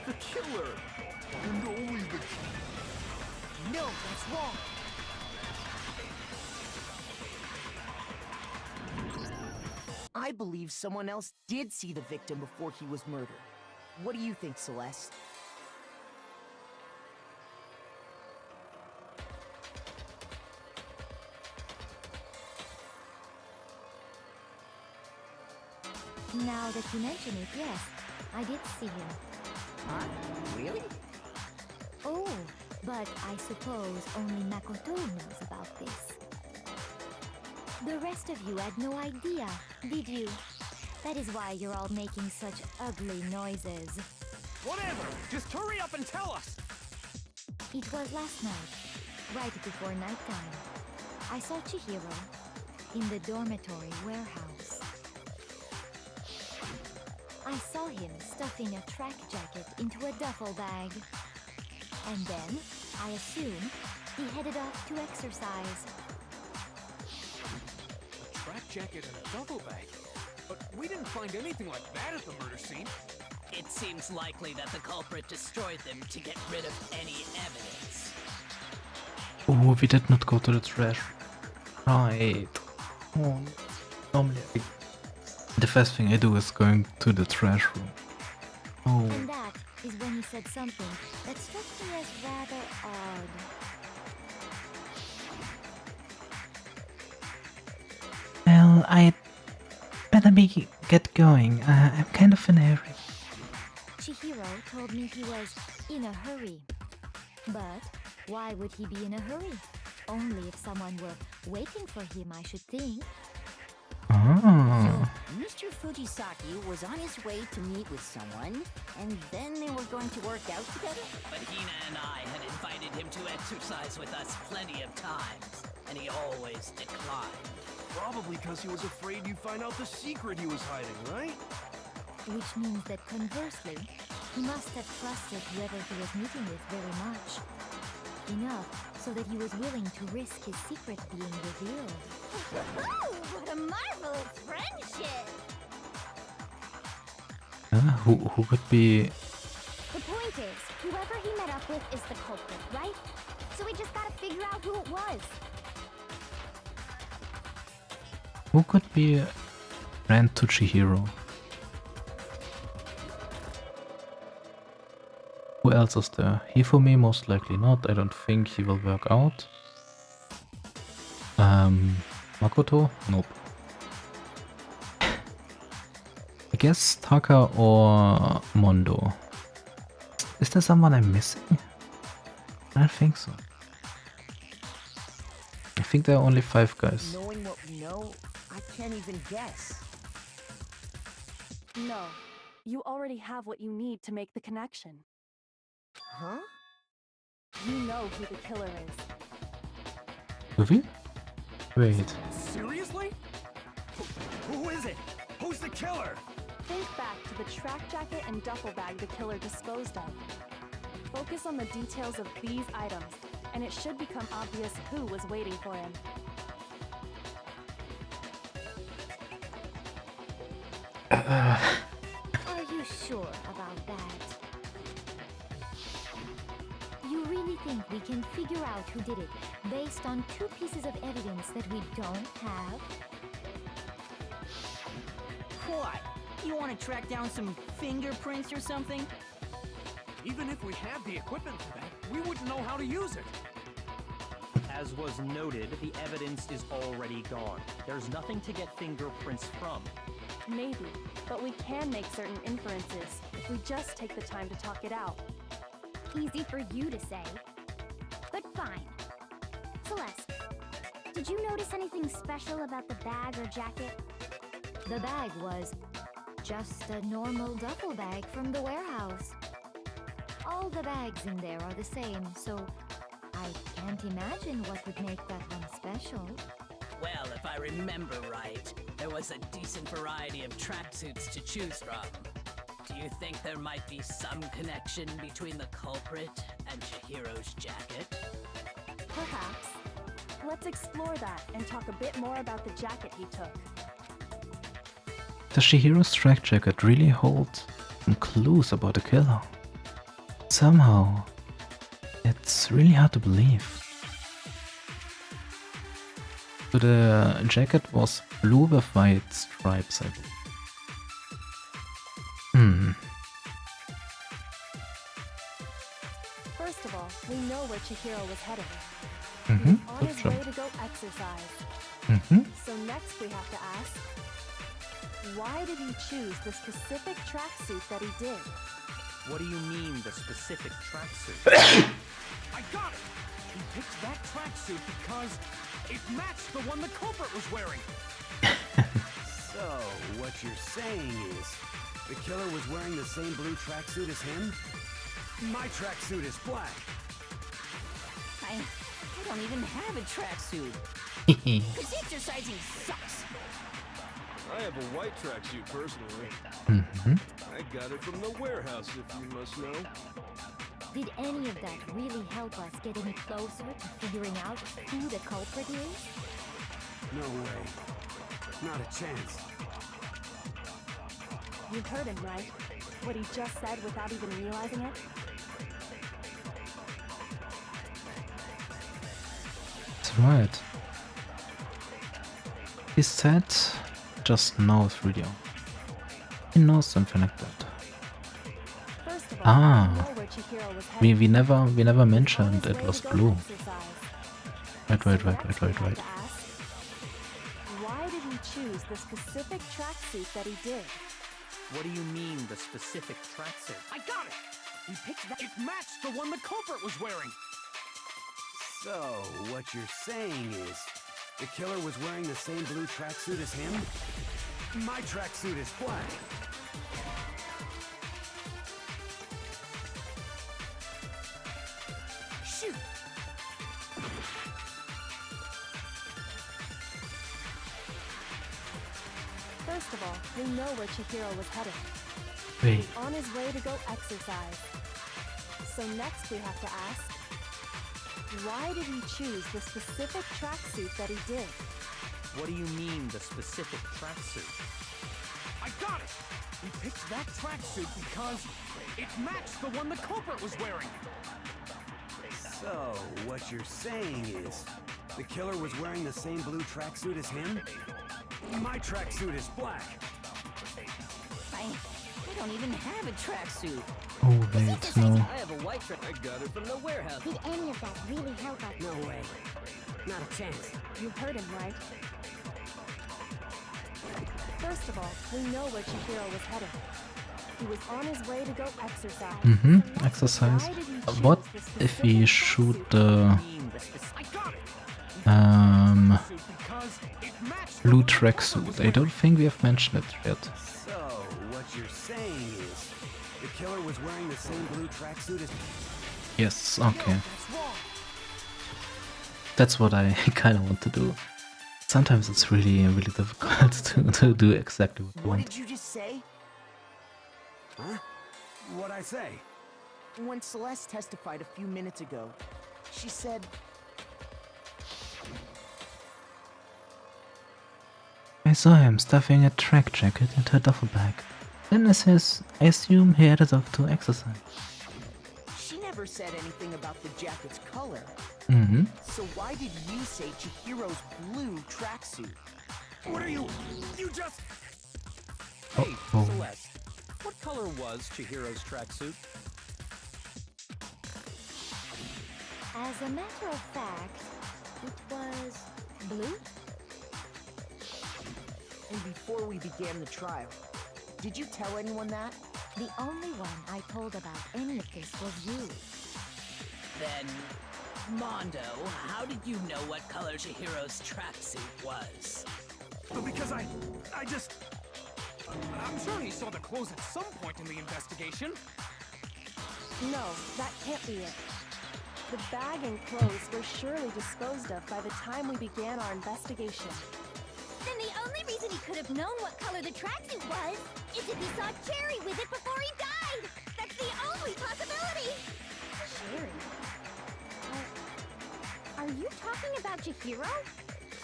The killer. And only the killer.
No, that's wrong. I believe someone else did see the victim before he was murdered. What do you think, Celeste?
Now that you mention it, yes, I did see him.
Huh? Really?
Oh, but I suppose only Makoto knows about this. The rest of you had no idea, did you? That is why you're all making such ugly noises.
Whatever! Just hurry up and tell us!
It was last night, right before nighttime. I saw Chihiro in the dormitory warehouse. I saw him stuffing a track jacket into a duffel bag. And then, I assume, he headed off to exercise.
A track jacket and a duffel bag? But we didn't find anything like that at the murder scene.
It seems likely that the culprit destroyed them to get rid of any evidence.
Oh, we did not go to the trash. Right. Oh, normally the first thing I do is going to the trash room. Oh.
And that is when he said something that struck me as rather odd.
Well, I'd better get going. I'm kind of in a hurry.
Chihiro told me he was in a hurry. But why would he be in a hurry? Only if someone were waiting for him, I should think.
Oh.
Mr. Fujisaki was on his way to meet with someone, and then they were going to work out together?
But Hina and I had invited him to exercise with us plenty of times, and he always declined.
Probably because he was afraid you'd find out the secret he was hiding, right?
Which means that conversely, he must have trusted whoever he was meeting with very much. Enough so that he was willing to risk his secret being revealed.
What a marvelous friendship!
Who could be...
The point is, whoever he met up with is the culprit, right? So we just gotta figure out who it was.
Who could be a friend to Chihiro? Who else is there? Hifumi most likely not. I don't think he will work out. Makoto? Nope. I guess Taka or Mondo. Is there someone I'm missing? I don't think so. I think there are only 5 guys.
Knowing what we know, I can't even guess.
No, you already have what you need to make the connection.
Huh?
You know who the killer is.
Do we? Wait.
Seriously?
Who is it? Who's the killer?
Think back to the track jacket and duffel bag the killer disposed of. Focus on the details of these items, and it should become obvious who was waiting for him.
Are you sure about that? You really think we can figure out who did it based on 2 pieces of evidence that we don't have?
What? You want to track down some fingerprints or something?
Even if we had the equipment for that, we wouldn't know how to use it.
As was noted, the evidence is already gone. There's nothing to get fingerprints from.
Maybe, but we can make certain inferences if we just take the time to talk it out.
Easy for you to say. But fine. Celeste, did you notice anything special about the bag or jacket?
The bag was just a normal duffel bag from the warehouse. All the bags in there are the same, so I can't imagine what would make that one special.
Well, if I remember right, there was a decent variety of tracksuits to choose from. Do you think there might be some connection between the culprit and Chihiro's jacket?
Perhaps. Let's explore that and talk a bit more about the jacket he took.
Does Chihiro's track jacket really hold some clues about the killer? Somehow, it's really hard to believe. So the jacket was blue with white stripes, I believe.
First of all, we know where Chihiro was headed.
Mm-hmm.
He was on his
That's
way
true.
to go exercise.
Mm-hmm.
So next we have to ask, why did he choose the specific tracksuit that he did?
What do you mean, the specific tracksuit?
I got it! He picked that tracksuit tracksuit because it matched the one the culprit was wearing.
So, what you're saying is, the killer was wearing the same blue tracksuit as him? My tracksuit is black.
I don't even have a tracksuit. This exercising sucks.
I have a white tracksuit personally.
Mm-hmm.
I got it from the warehouse, if you must know.
Did any of that really help us get any closer to figuring out who the culprit is?
No way. Not a chance.
You heard him, right? What he just said without even realizing it?
That's right. He said just now video. He knows something like that.
First of all,
Ah,
we know where Chihiro was headed.
we never mentioned it was blue.
Exercise.
Right.
Why did he choose the specific tracksuit that he did?
What do you mean, the specific tracksuit?
I got it! He picked that. It matched the one the culprit was wearing.
So, what you're saying is, the killer was wearing the same blue tracksuit as him? My tracksuit is black.
Shoot!
First of all, we know where Chihiro was headed.
Wait.
On his way to go exercise. So next we have to ask, why did he choose the specific tracksuit that he did?
What do you mean, the specific tracksuit?
I got it! He picked that tracksuit because it matched the one the culprit was wearing.
So, what you're saying is, the killer was wearing the same blue tracksuit as him? My tracksuit is black.
I don't even have a tracksuit.
Oh wait, no.
I have a white track. I got it from the warehouse.
Did any of that really help us?
No way. Not a chance.
You heard him, right? First of all, we know where Chihiro was headed. He was on his way to go exercise.
Mm-hmm, exercise. What if we shoot the blue tracksuit? I don't think we have mentioned it yet.
So, what you're saying is, the killer was wearing the same blue tracksuit as...
Yes, okay. That's what I kind of want to do. Sometimes it's really difficult to do exactly what you
What
want.
did you just say?
Huh? What'd I say?
When Celeste testified a few minutes ago, she said...
I saw him stuffing a track jacket into a duffel bag. Then I assume he headed off to exercise.
She never said anything about the jacket's color.
Mm-hmm.
So why did you say Chihiro's blue tracksuit?
What are you? You just...
Hey,
Oh.
Celeste, what color was Chihiro's tracksuit?
As a matter of fact, it was blue.
And before we began the trial, did you tell anyone that?
The only one I told about any of this was you.
Then, Mondo, how did you know what color Chihiro's tracksuit was?
Because I just... I'm sure he saw the clothes at some point in the investigation.
No, that can't be it. The bag and clothes were surely disposed of by the time we began our investigation.
Then the only reason he could have known what color the tracksuit was is if he saw Cherry with it before he died! That's the only possibility!
Cherry?
Are you talking about Chihiro?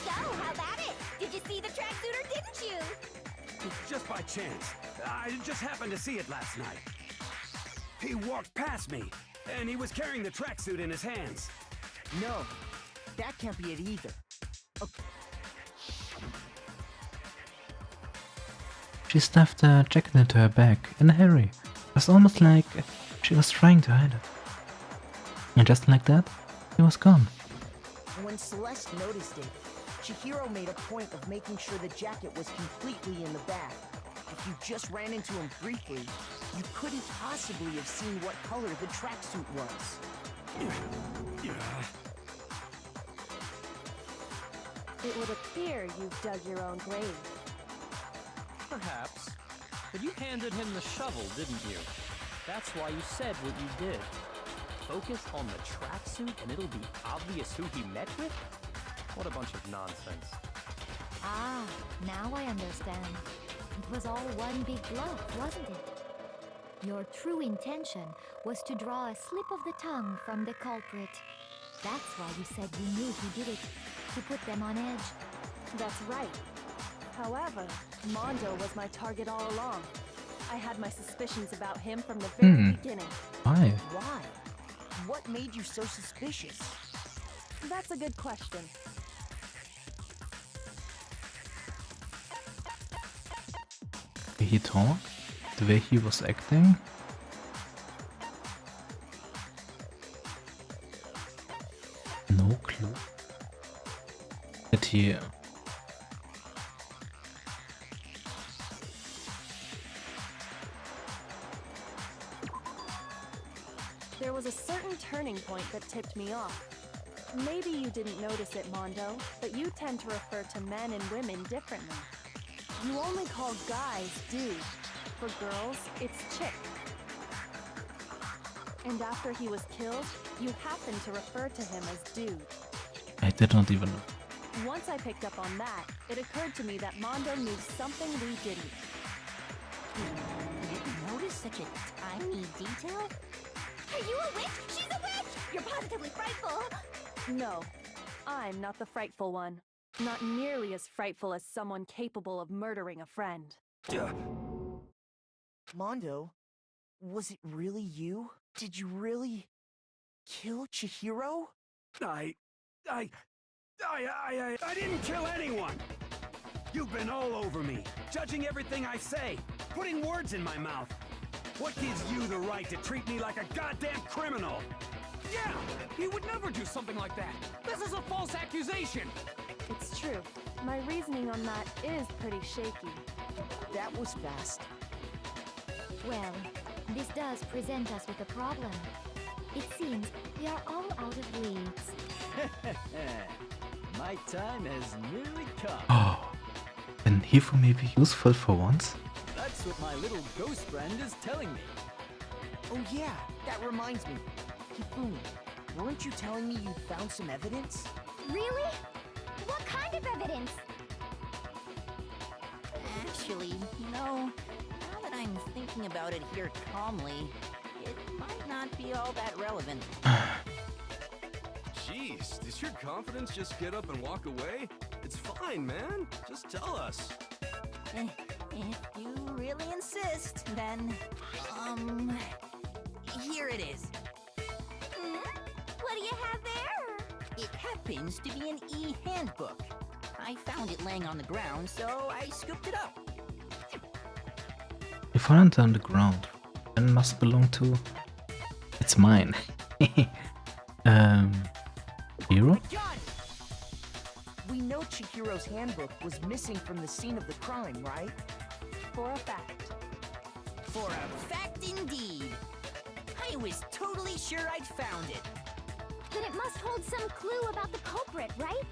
So, how about it? Did you see the tracksuit or didn't you?
Just by chance. I just happened to see it last night. He walked past me, and he was carrying the tracksuit in his hands.
No, that can't be it either.
She stuffed a jacket into her bag in a hurry. It was almost like she was trying to hide it. And just like that, he was gone.
When Celeste noticed it, Chihiro made a point of making sure the jacket was completely in the bag. If you just ran into him briefly, you couldn't possibly have seen what color the tracksuit was.
It would appear you've dug your own grave.
Perhaps. But you handed him the shovel, didn't you? That's why you said what you did. Focus on the tracksuit and it'll be obvious who he met with? What a bunch of nonsense.
Ah, now I understand. It was all one big bluff, wasn't it? Your true intention was to draw a slip of the tongue from the culprit. That's why you said you knew he did it, to put them on edge.
That's right. However, Mondo was my target all along. I had my suspicions about him from the very beginning.
Why?
Why? What made you so suspicious?
That's a good question.
The way he talked? The way he was acting? No clue. That he...
There was a certain turning point that tipped me off. Maybe you didn't notice it, Mondo, but you tend to refer to men and women differently. You only call guys dude. For girls, it's chick. And after he was killed, you happened to refer to him as dude.
I did not even know.
Once I picked up on that, it occurred to me that Mondo knew something we didn't.
You didn't notice such a tiny detail?
Are you a witch? She's a witch! You're positively frightful!
No, I'm not the frightful one. Not nearly as frightful as someone capable of murdering a friend.
Mondo, was it really you? Did you really kill Chihiro?
I didn't kill anyone! You've been all over me, judging everything I say, putting words in my mouth. What gives you the right to treat me like a goddamn criminal?
Yeah! He would never do something like that! This is a false accusation!
It's true. My reasoning on that is pretty shaky.
That was fast.
Well, this does present us with a problem. It seems we are all out of leads.
My time has nearly come.
Oh, can Hifu may be useful for once?
That's what my little ghost friend is telling me.
Oh yeah, that reminds me. Hifumi, weren't you telling me you found some evidence?
Really? What kind of evidence?
Actually, now that I'm thinking about it here calmly, it might not be all that relevant.
Jeez, does your confidence just get up and walk away? It's fine, man. Just tell us.
If you really insist, then, here it is.
What do you have there?
It happens to be an e-handbook. I found it laying on the ground, so I scooped it up.
You found it on the ground. And must belong to... It's mine. Hero?
We know Chihiro's handbook was missing from the scene of the crime, right?
For a fact.
For a fact indeed. I was totally sure I'd found it.
Then it must hold some clue about the culprit, right?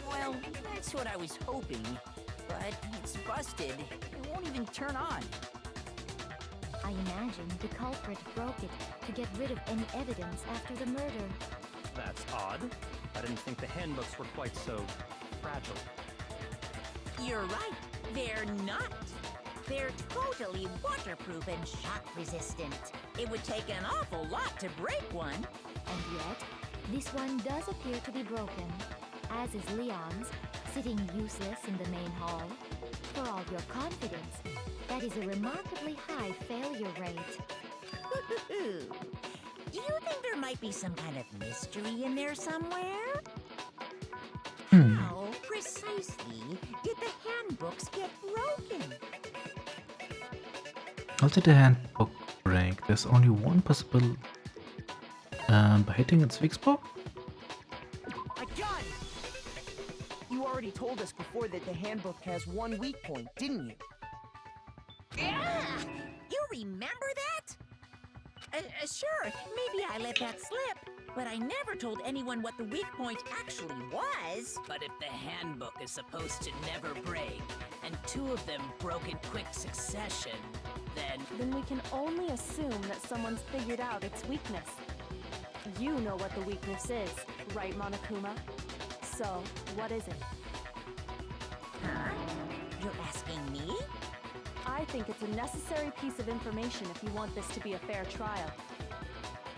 Well, that's what I was hoping. But it's busted. It won't even turn on.
I imagine the culprit broke it to get rid of any evidence after the murder.
That's odd. I didn't think the handbooks were quite so fragile.
You're right. They're not. They're totally waterproof and shock resistant. It would take an awful lot to break one.
And yet, this one does appear to be broken, as is Leon's, sitting useless in the main hall. For all your confidence, that is a remarkably high failure rate.
Do you think there might be some kind of mystery in there somewhere? How precisely did the handbooks get broken?
How did the handbook break? There's only one possible... by hitting its weak spot?
I got it! You already told us before that the handbook has one weak point, didn't you?
Yeah! You remember that? Sure, maybe I let that slip. but I never told anyone what the weak point actually was.
But if the handbook is supposed to never break, and two of them broke in quick succession,
Then we can only assume that someone's figured out its weakness. You know what the weakness is, right, Monokuma? So, what is it?
Huh? You're asking me?
I think it's a necessary piece of information if you want this to be a fair trial.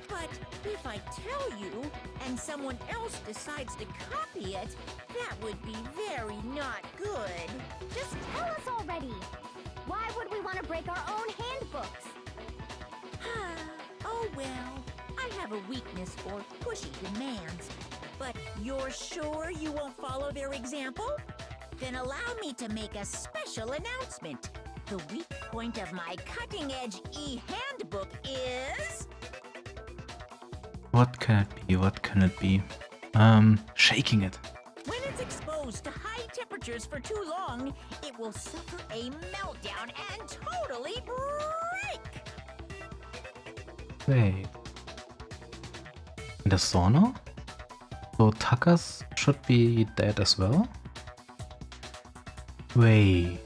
But if I tell you, and someone else decides to copy it, that would be very not good.
Just tell us already! Why would we want to break our own handbooks?
Oh well, I have a weakness for pushy demands. But you're sure you won't follow their example? Then allow me to make a special announcement. The weak point of my cutting-edge e-handbook is...
What can it be? What can it be? Shaking it.
When it's exposed to high temperatures for too long, it will suffer a meltdown and totally break!
Wait. In the sauna? So Takas should be dead as well? Wait.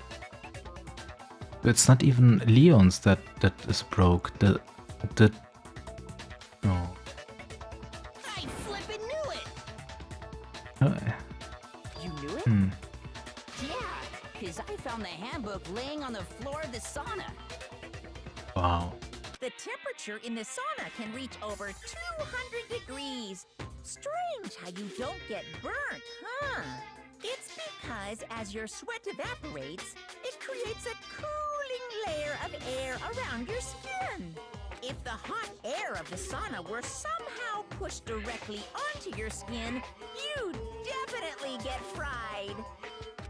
It's not even Leon's that is broke. The no.
I flippin' knew it!
You knew it?
Yeah, because I found the handbook laying on the floor of the sauna.
Wow.
The temperature in the sauna can reach over 200 degrees. Strange how you don't get burnt, huh? It's because as your sweat evaporates, it creates a cooling layer of air around your skin. If the hot air of the sauna were somehow pushed directly onto your skin, you'd definitely get fried.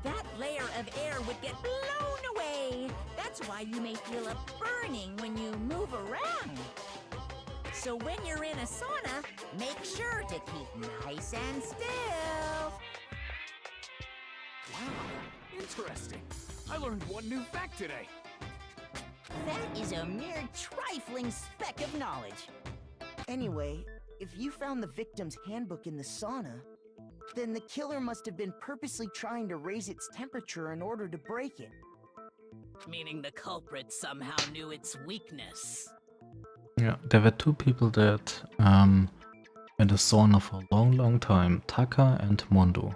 That layer of air would get blown away. That's why you may feel a burning when you move around. So when you're in a sauna, make sure to keep nice and still.
Wow, interesting. I learned one new fact today.
That is a mere trifling speck of knowledge.
Anyway, if you found the victim's handbook in the sauna, then the killer must have been purposely trying to raise its temperature in order to break it.
meaning the culprit somehow knew its weakness.
Yeah, there were two people that in the sauna for a long time, Taka and Mondo.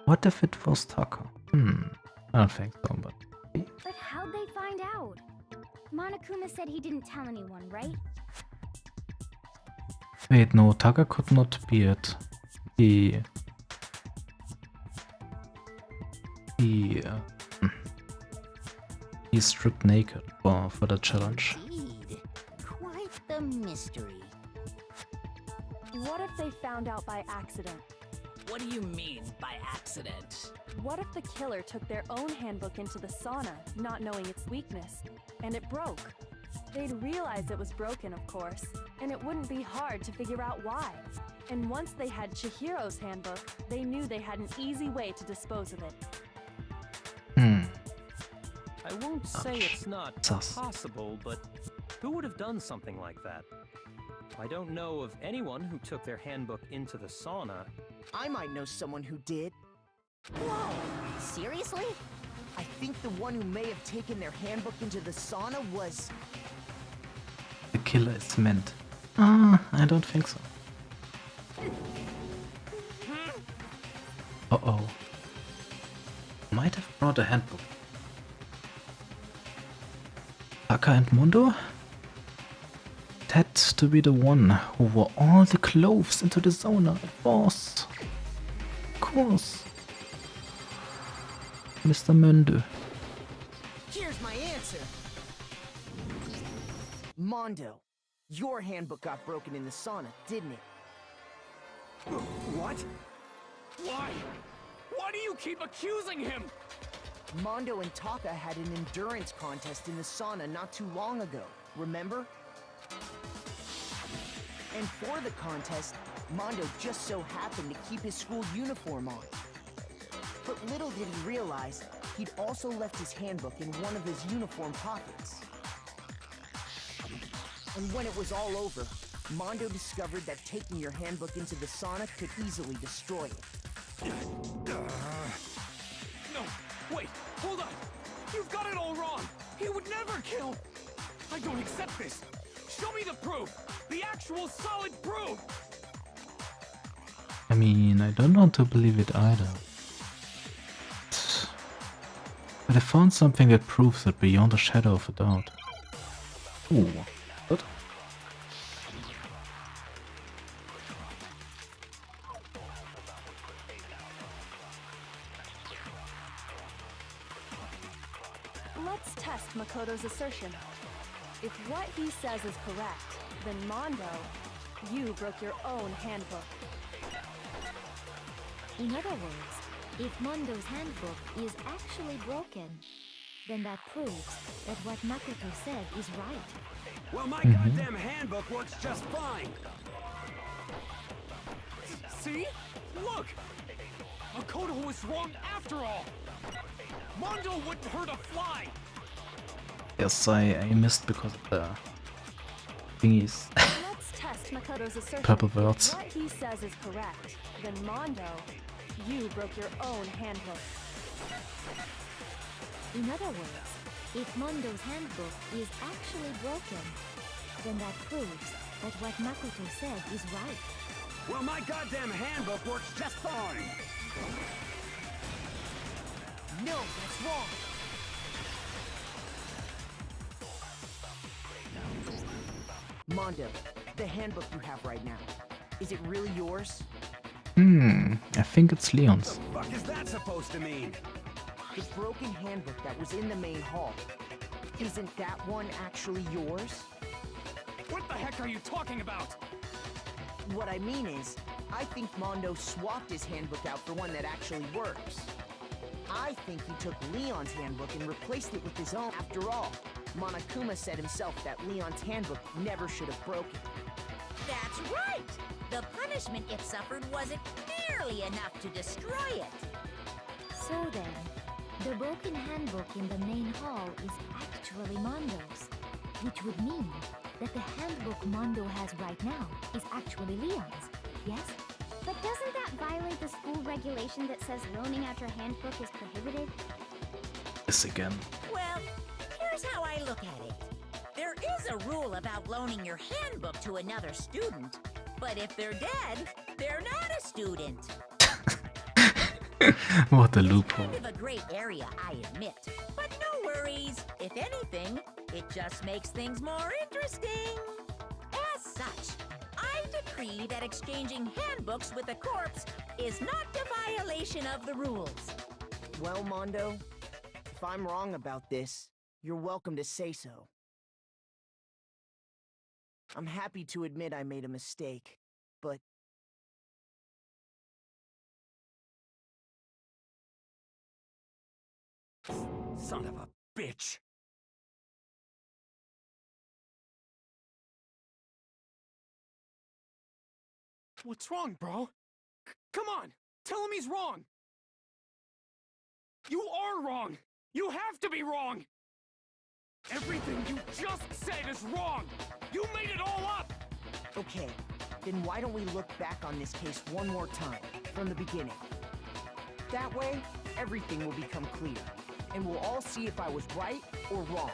What if it was Taka? I don't think so, but...
But how'd they find out? Monokuma said he didn't tell anyone, right?
Wait, no, Taka could not be it. He stripped naked for the challenge.
Indeed. Quite the mystery.
What if they found out by accident?
What do you mean by accident?
What if the killer took their own handbook into the sauna, not knowing its weakness, and it broke? They'd realize it was broken, of course, and it wouldn't be hard to figure out why. And once they had Chihiro's handbook, they knew they had an easy way to dispose of it.
I won't say it's not possible, but who would have done something like that? I don't know of anyone who took their handbook into the sauna.
I might know someone who did.
Whoa! Seriously?
I think the one who may have taken their handbook into the sauna was...
The killer is meant. I don't think so. Uh-oh. Might have brought a handbook. Taka and Mondo? Had to be the one who wore all the clothes into the sauna. It was. Of course. Mr. Mondo.
Here's my answer. Mondo, your handbook got broken in the sauna, didn't it?
What? Why? Why do you keep accusing him?
Mondo and Taka had an endurance contest in the sauna not too long ago, remember? And for the contest, Mondo just so happened to keep his school uniform on. But little did he realize, he'd also left his handbook in one of his uniform pockets. And when it was all over, Mondo discovered that taking your handbook into the sauna could easily destroy it.
No, wait, hold on. You've got it all wrong. He would never kill. I don't accept this. Show me the proof. The actual solid proof.
I mean, I don't want to believe it either. But I found something that proves it beyond a shadow of a doubt. Ooh, what?
Let's test Makoto's assertion. If what he says is correct, then Mondo, you broke your own handbook.
In other words, if Mondo's handbook is actually broken, then that proves that what Makoto said is right.
Well, my goddamn handbook works just fine.
See? Look! Makoto was wrong after all! Mondo wouldn't hurt a fly!
Yes, I missed because of the thingies.
Let's test Makoto's assertion.
Purple words.
If what he says is correct, then Mondo, you broke your own handbook.
In other words, if Mondo's handbook is actually broken, then that proves that what Makoto said is right.
Well, my goddamn handbook works just fine.
No, that's wrong. Mondo, the handbook you have right now, is it really yours?
I think it's Leon's.
What the fuck is that supposed to mean?
The broken handbook that was in the main hall. Isn't that one actually yours?
What the heck are you talking about?
What I mean is, I think Mondo swapped his handbook out for one that actually works. I think he took Leon's handbook and replaced it with his own. After all, Monokuma said himself that Leon's handbook never should have broken.
That's right! The punishment it suffered wasn't nearly enough to destroy it.
So then, the broken handbook in the main hall is actually Mondo's, which would mean that the handbook Mondo has right now is actually Leon's, yes?
But doesn't that violate the school regulation that says loaning out your handbook is prohibited?
This again.
Well, here's how I look at it. There is a rule about loaning your handbook to another student, but if they're dead, they're not a student.
What a loophole.
Kind of a gray area, I admit. But no worries. If anything, it just makes things more interesting. As such, I decree that exchanging handbooks with a corpse is not a violation of the rules.
Well, Mondo, if I'm wrong about this, you're welcome to say so. I'm happy to admit I made a mistake, but...
Son of a bitch.
What's wrong, bro? Come on! Tell him he's wrong! You are wrong! You have to be wrong! Everything you just said is wrong! You made it all up!
Okay, then why don't we look back on this case one more time, from the beginning? That way, everything will become clear, and we'll all see if I was right or wrong.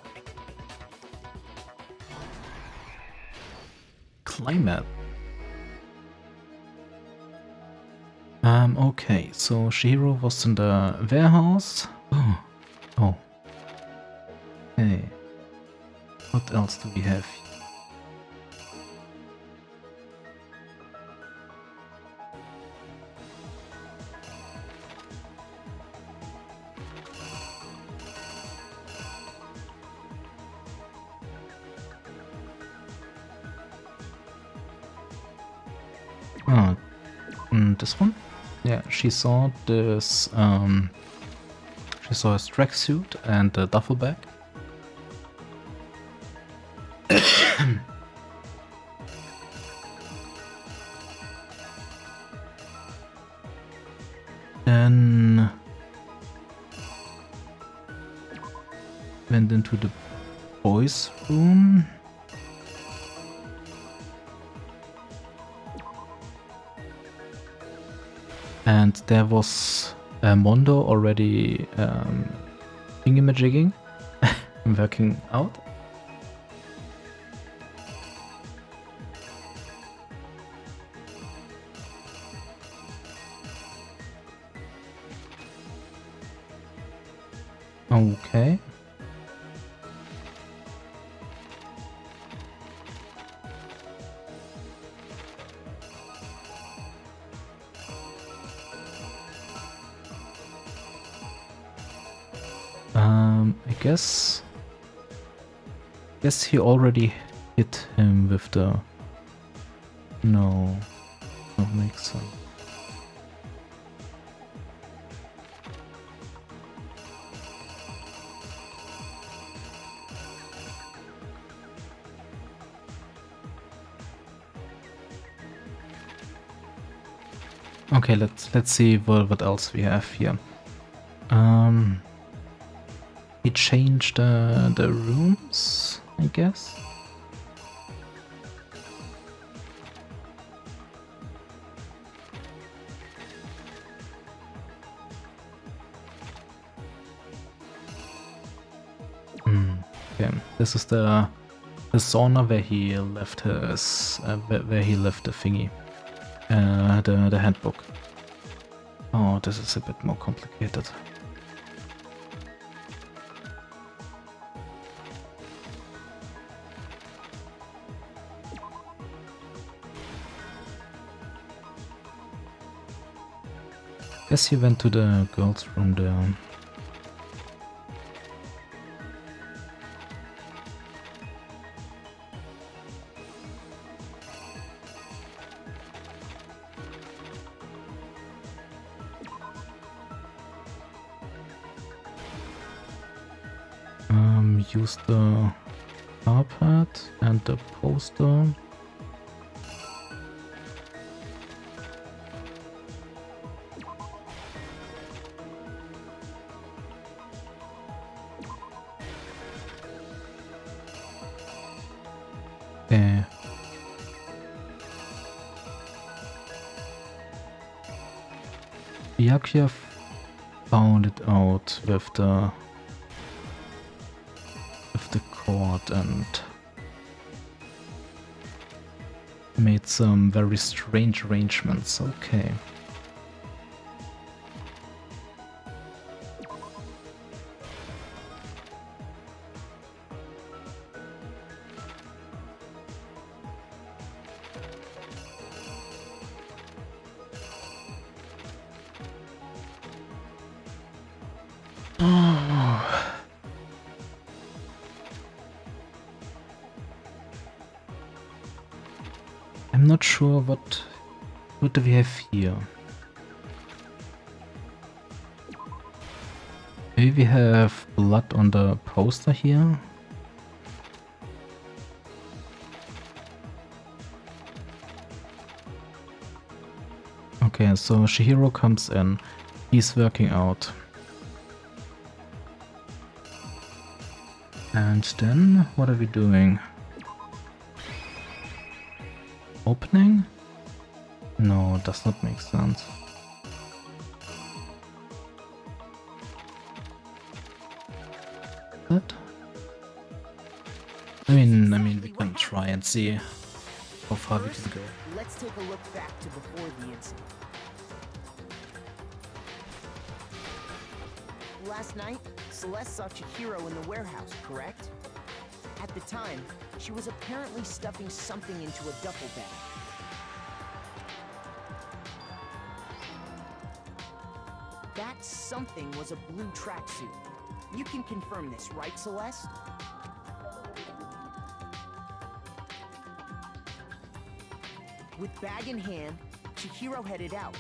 Climate. Okay, so Chihiro was in the warehouse. Oh. Hey. What else do we have? This one? Yeah, she saw this, she saw his tracksuit and the duffel bag. Then went into the boys' room. And there was Mondo already thingamajigging, working out. Okay. I guess he already hit him with the... No, don't make sense. Okay, let's see what else we have here. He changed the rooms, I guess. Okay, this is the sauna where he left his where he left the thingy. The handbook. Oh, this is a bit more complicated. Guess he went to the girls' room there. Use the carpet and the poster. Okay. Byakuya found it out with the cord and made some very strange arrangements. Okay. I'm not sure what do we have here. Maybe we have blood on the poster here. Okay, so Chihiro comes in. He's working out. And then, what are we doing? Opening? No, does not make sense. What? I mean, we can try and see how far we can go.
Let's take a look back to before the incident. Last night, Celeste saw Chihiro in the warehouse, correct? At the time, she was apparently stuffing something into a duffel bag. That something was a blue tracksuit. You can confirm this, right, Celeste? With bag in hand, Chihiro headed out,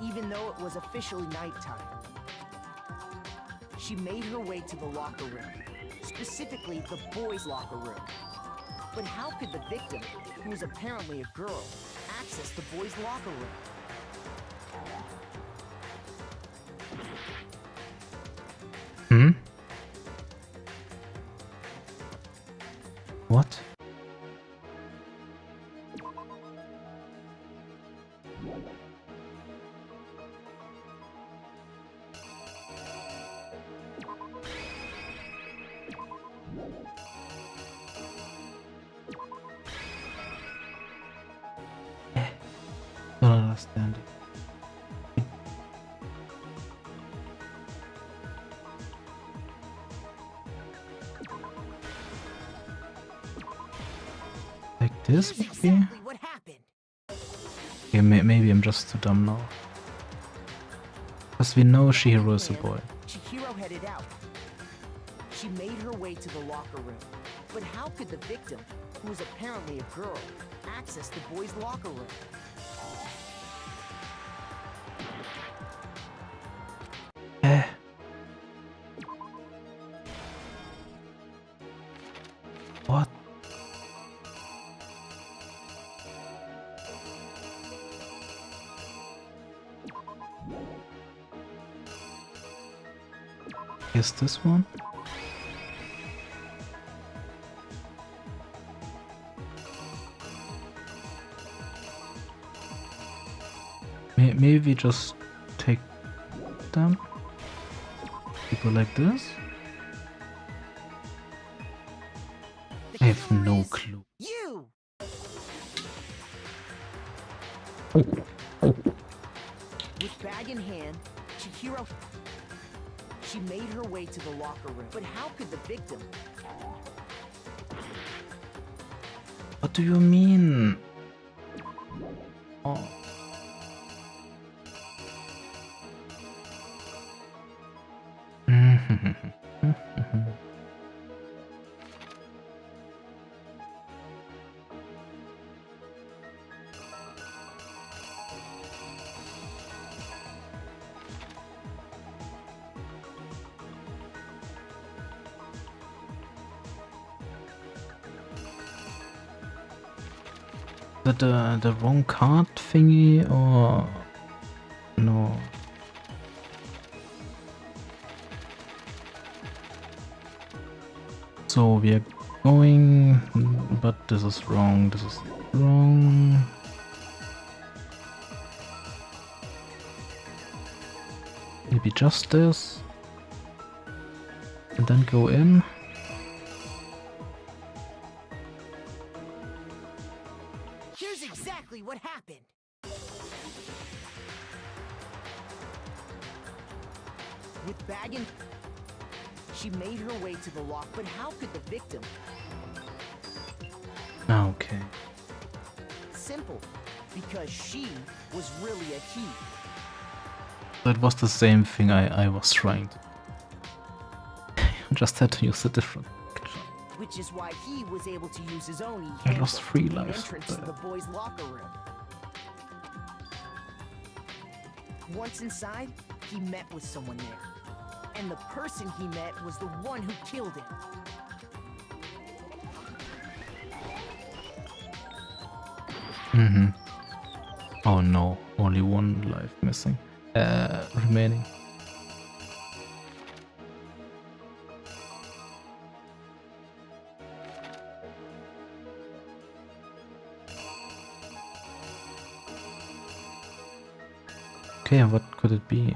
even though it was officially nighttime. She made her way to the locker room, specifically the boys' locker room. But how could the victim, who was apparently a girl, access the boys' locker room?
What? understand it. Like this, maybe?
What happened?
Okay, maybe I'm just too dumb now. Because we know Chihiro is a boy.
Chihiro headed out. She made her way to the locker room. But how could the victim, who was apparently a girl, access the boys' locker room?
What? Is this one? Maybe just take them? People like this? I have no clue.
You! With bag in hand, Chihiro... She made her way to the locker room. But how could the victim...
What do you mean? Oh. The wrong card thingy or no? So we are going, but this is wrong. This is wrong. Maybe just this, and then go in.
What happened? With bag and... She made her way to the lock, but how could the victim...
Okay.
Simple. Because she was really a he.
That was the same thing I was trying to... I just had to use a different...
Which is why he was able to use his own
I lost 3 lives.
Entrance to the boys' locker room. Once inside, he met with someone there. And the person he met was the one who killed him.
Oh no, only 1 life missing. Remaining. Okay, what could it be?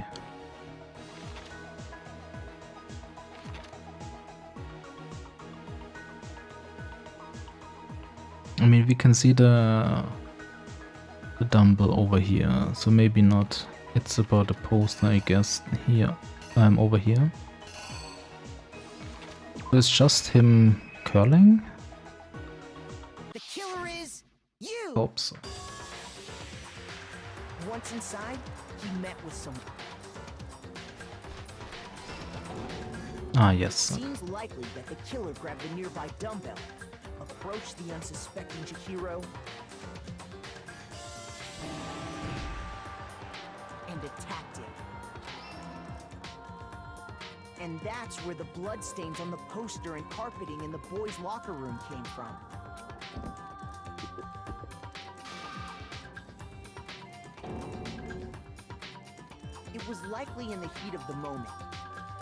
I mean, we can see the dumbbell over here, so maybe not. It's about a poster, I guess. Here, I'm over here. So it's just him curling.
The killer is you.
Hope so.
Once inside, he met with someone.
Ah, yes.
Seems likely that the killer grabbed the nearby dumbbell, approached the unsuspecting Chihiro, and attacked him. And that's where the bloodstains on the poster and carpeting in the boys' locker room came from. It was likely in the heat of the moment.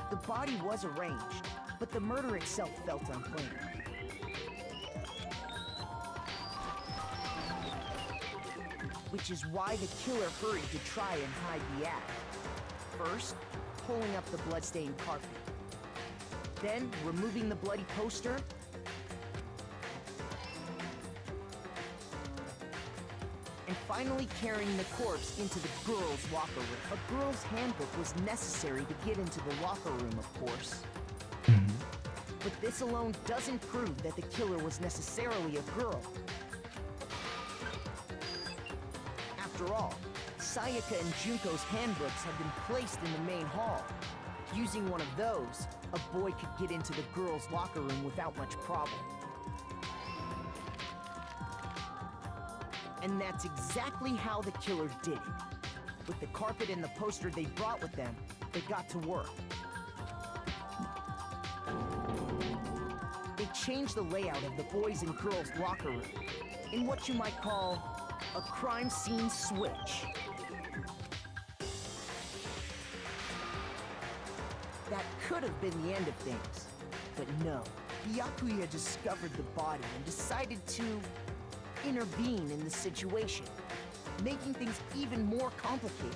The body was arranged, but the murder itself felt unplanned. Which is why the killer hurried to try and hide the act. First, pulling up the bloodstained carpet. Then, removing the bloody poster. And finally carrying the corpse into the girls' locker room. A girl's handbook was necessary to get into the locker room, of course. But this alone doesn't prove that the killer was necessarily a girl. After all, Sayaka and Junko's handbooks had been placed in the main hall. Using one of those, a boy could get into the girls' locker room without much problem. And that's exactly how the killer did it. With the carpet and the poster they brought with them, they got to work. They changed the layout of the boys' and girls' locker room in what you might call a crime scene switch. That could have been the end of things, but no. Byakuya discovered the body and decided to intervene in the situation, making things even more complicated.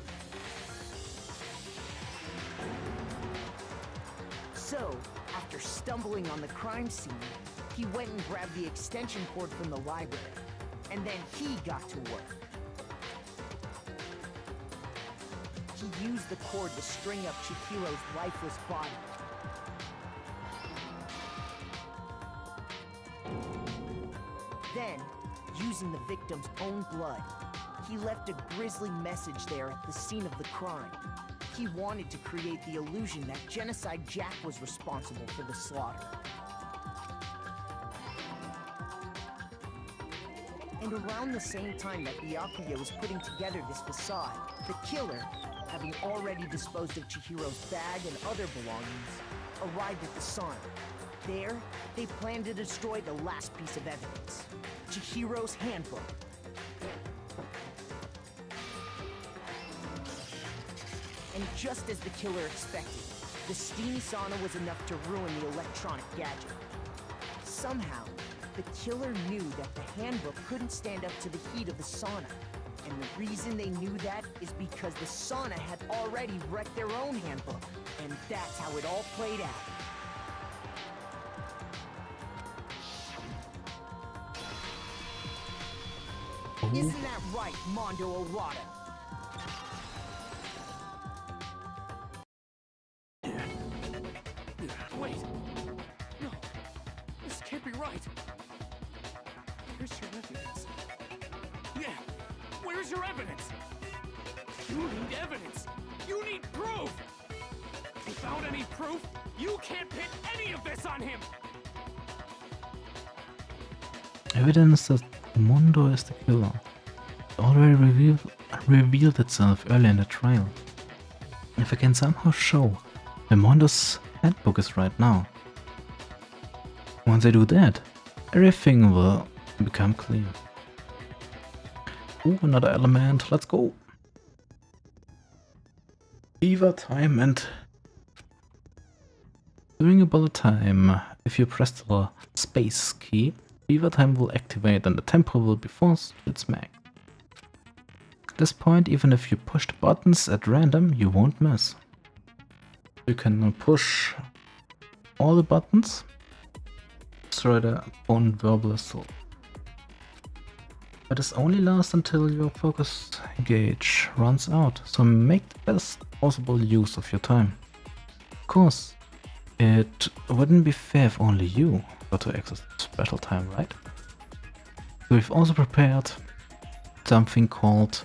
So, after stumbling on the crime scene, he went and grabbed the extension cord from the library, and then he got to work. He used the cord to string up Chihiro's lifeless body. Then, using the victim's own blood, he left a grisly message there at the scene of the crime. He wanted to create the illusion that Genocide Jack was responsible for the slaughter. And around the same time that Byakuya was putting together this facade, the killer, having already disposed of Chihiro's bag and other belongings, arrived at the sauna. There, they planned to destroy the last piece of evidence, Chihiro's handbook. And just as the killer expected, the steamy sauna was enough to ruin the electronic gadget. Somehow, the killer knew that the handbook couldn't stand up to the heat of the sauna. And the reason they knew that is because the sauna had already wrecked their own handbook. And that's how it all played out. Isn't that right, Mondo Owada?
Wait! No! This can't be right! Where's your evidence? Yeah! Where's your evidence? You need evidence! You need proof! Without any proof, you can't pin any of this on him!
Evidence that Mondo is the killer. It already revealed itself earlier in the trial. If I can somehow show where Mondo's handbook is right now. Once I do that, everything will become clear. Ooh, another element, let's go! Fever time, and during a bullet time, if you press the space key, Fever time will activate and the tempo will be forced to its max. At this point, even if you push the buttons at random, you won't miss. You can push all the buttons, destroy the opponent verbal assault. But this only lasts until your focus gauge runs out, so make the best possible use of your time. Of course, it wouldn't be fair if only you got to access special time, right? So we've also prepared something called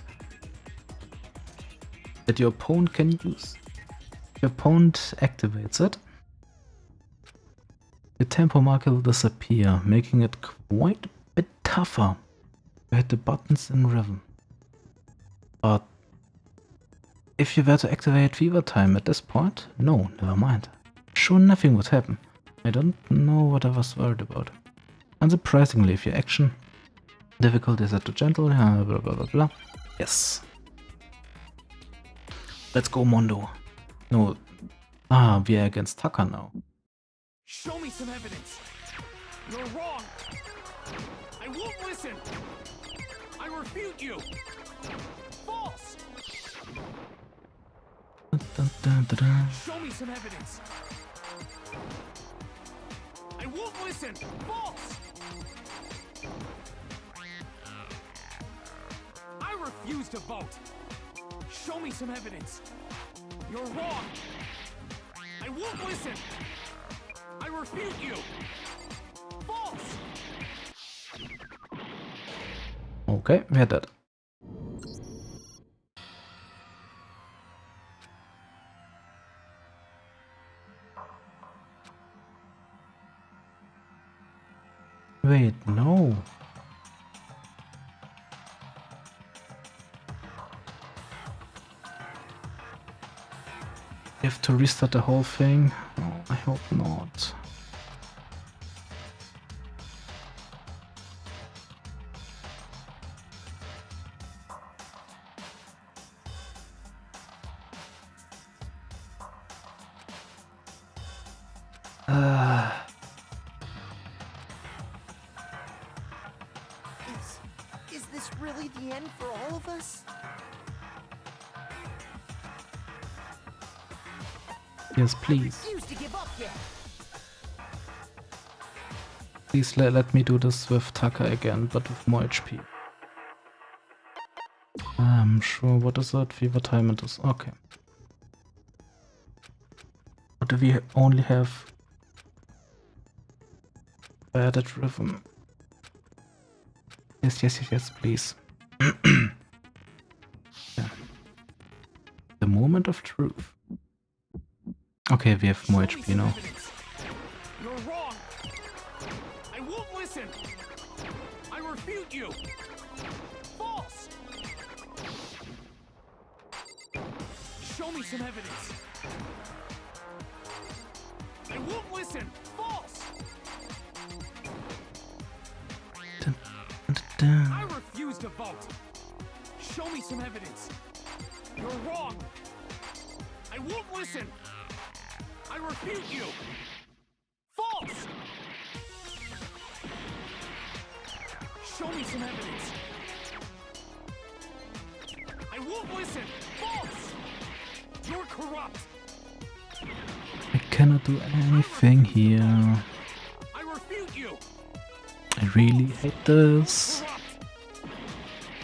that your opponent can use. If your opponent activates it, the tempo marker will disappear, making it quite a bit tougher to hit the buttons in rhythm. But if you were to activate Fever time at this point, no, never mind. Sure, nothing would happen. I don't know what I was worried about. Unsurprisingly, if your action difficulty is set to gentle, blah blah blah blah. Yes. Let's go, Mondo. No. Ah, we are against Taka now.
Show me some evidence! You're wrong! I won't listen! I refute you! False! Show me some evidence! I won't listen! False! I refuse to vote. Show me some evidence. You're wrong. I won't listen. I refute you. False.
Okay, wer hat das? Wait, no. You have to restart the whole thing? Oh, I hope not.
Is this really the end for all of us?
Yes, please.
I refuse to give up yet.
Please let me do this with Tucker again, but with more HP. I'm sure, what is it? Fever time it is. Okay. What do we only have? Added rhythm. Yes, please. Yeah. The moment of truth. Okay, we have more HP now.
You're wrong. I won't listen. I refute you. False. Show me some evidence. I won't listen. False. I refuse to vote. Show me some evidence. You're wrong. I won't listen. I refute you. False. Show me some evidence. I won't listen. False. You're corrupt.
I cannot do anything here.
I refute you.
I really hate this.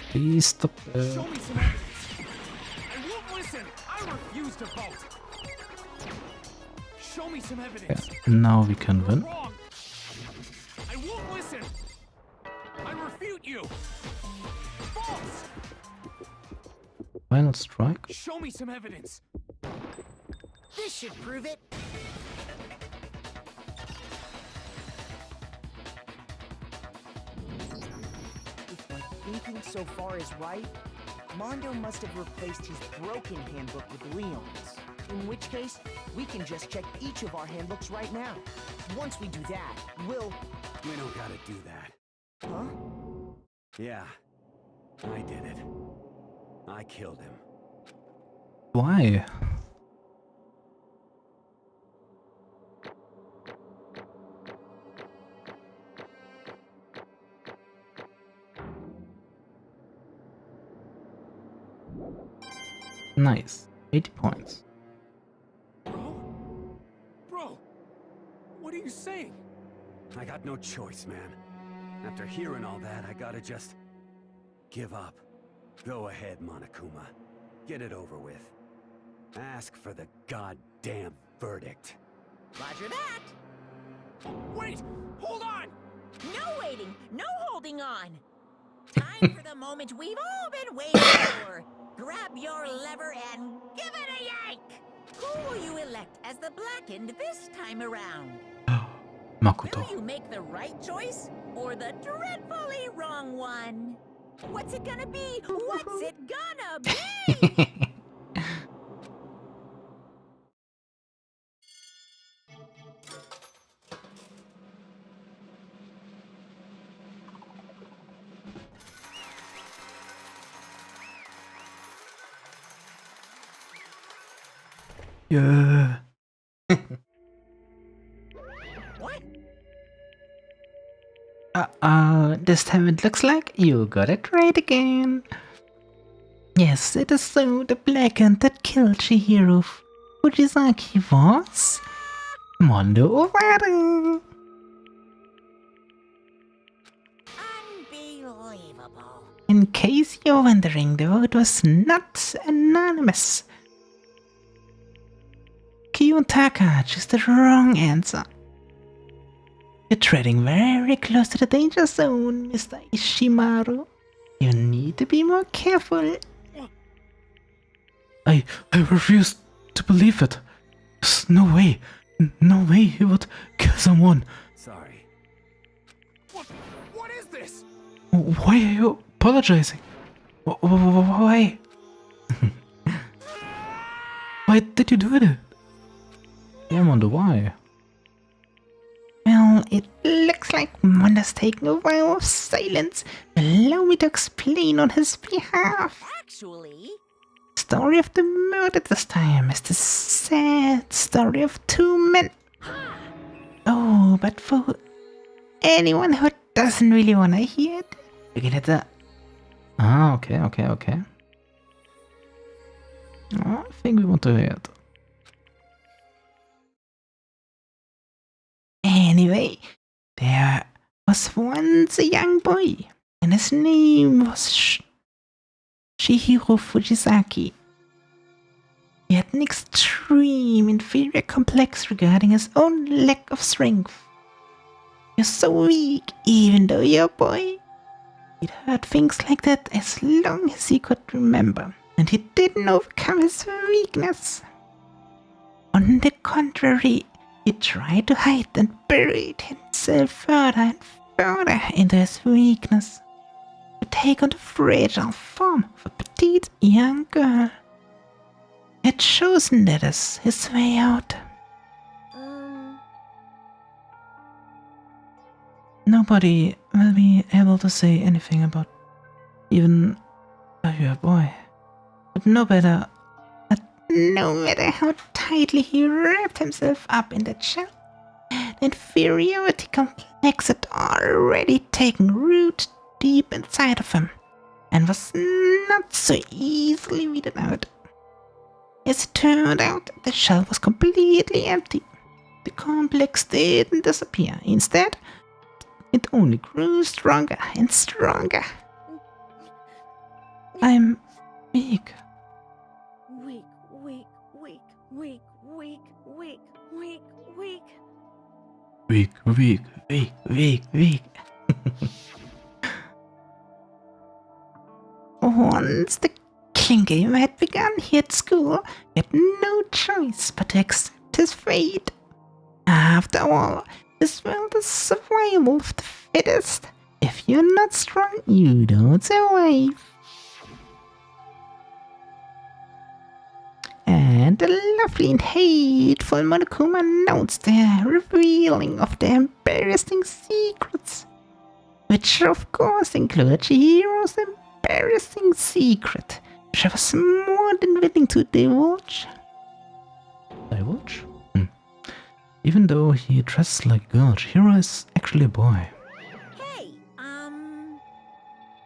Please stop
Show
it.
me some evidence. I won't listen. I refuse to vote. Show me some evidence.
Yeah, now we can win.
Wrong. I won't listen. I refute you. False.
Final strike.
Show me some evidence.
This should prove it. If my thinking so far is right, Mondo must have replaced his broken handbook with Leon's. In which case, we can just check each of our handbooks right now. Once we do that, we'll...
We don't gotta do that.
Huh?
Yeah, I did it. I killed him.
Why? Nice. 80 points.
Bro, what are you saying?
I got no choice, man. After hearing all that, I gotta just... give up. Go ahead, Monokuma. Get it over with. Ask for the goddamn verdict.
Roger that.
Wait! Hold on!
No waiting, no holding on. Time for the moment we've all been waiting for. Grab your lever and give it a yank! Who will you elect as the Blackened this time around?
Makoto.
Will you make the right choice or the dreadfully wrong one? What's it gonna be? What's it gonna be?
Yeah. This time it looks like you got it right again. Yes, it is so. The Blackened that killed Chihiro Fujizaki was Mondo Owari.
Unbelievable.
In case you're wondering, the vote was not anonymous. Kiyotaka chose the wrong answer. You're treading very close to the danger zone, Mr. Ishimaru. You need to be more careful.
I refuse to believe it. There's no way. No way he would kill someone.
Sorry.
What is this?
Why are you apologizing? Why? Why did you do it? I wonder why.
Well, it looks like Monda's taking a vow of silence. Allow me to explain on his behalf.
Actually,
The story of the murder this time is the sad story of two men. Oh, but for anyone who doesn't really want to hear it, you get it.
Ah, okay. I think we want to hear it.
Anyway, there was once a young boy, and his name was Chihiro Fujisaki. He had an extreme inferior complex regarding his own lack of strength. You're so weak, even though you're a boy. He'd heard things like that as long as he could remember, and he didn't overcome his weakness. On the contrary, he tried to hide and buried himself further and further into his weakness, to take on the fragile form of a petite young girl. He had chosen that as his way out. Nobody will be able to say anything about even though you're a boy. But no matter how tightly he wrapped himself up in that shell, the inferiority complex had already taken root deep inside of him, and was not so easily weeded out. As it turned out, the shell was completely empty. The complex didn't disappear. Instead, it only grew stronger and stronger. I'm weak.
Weak, weak, weak, weak, weak, weak, weak, weak.
Weak.
Once the killing game had begun here at school, he had no choice but to accept his fate. After all, this world is survival of the fittest. If you're not strong, you don't survive. And the lovely and hateful Monokuma announced the revealing of the embarrassing secrets, which of course included Chihiro's embarrassing secret, which I was more than willing to divulge.
Divulge? Even though he dresses like a girl, Chihiro is actually a boy.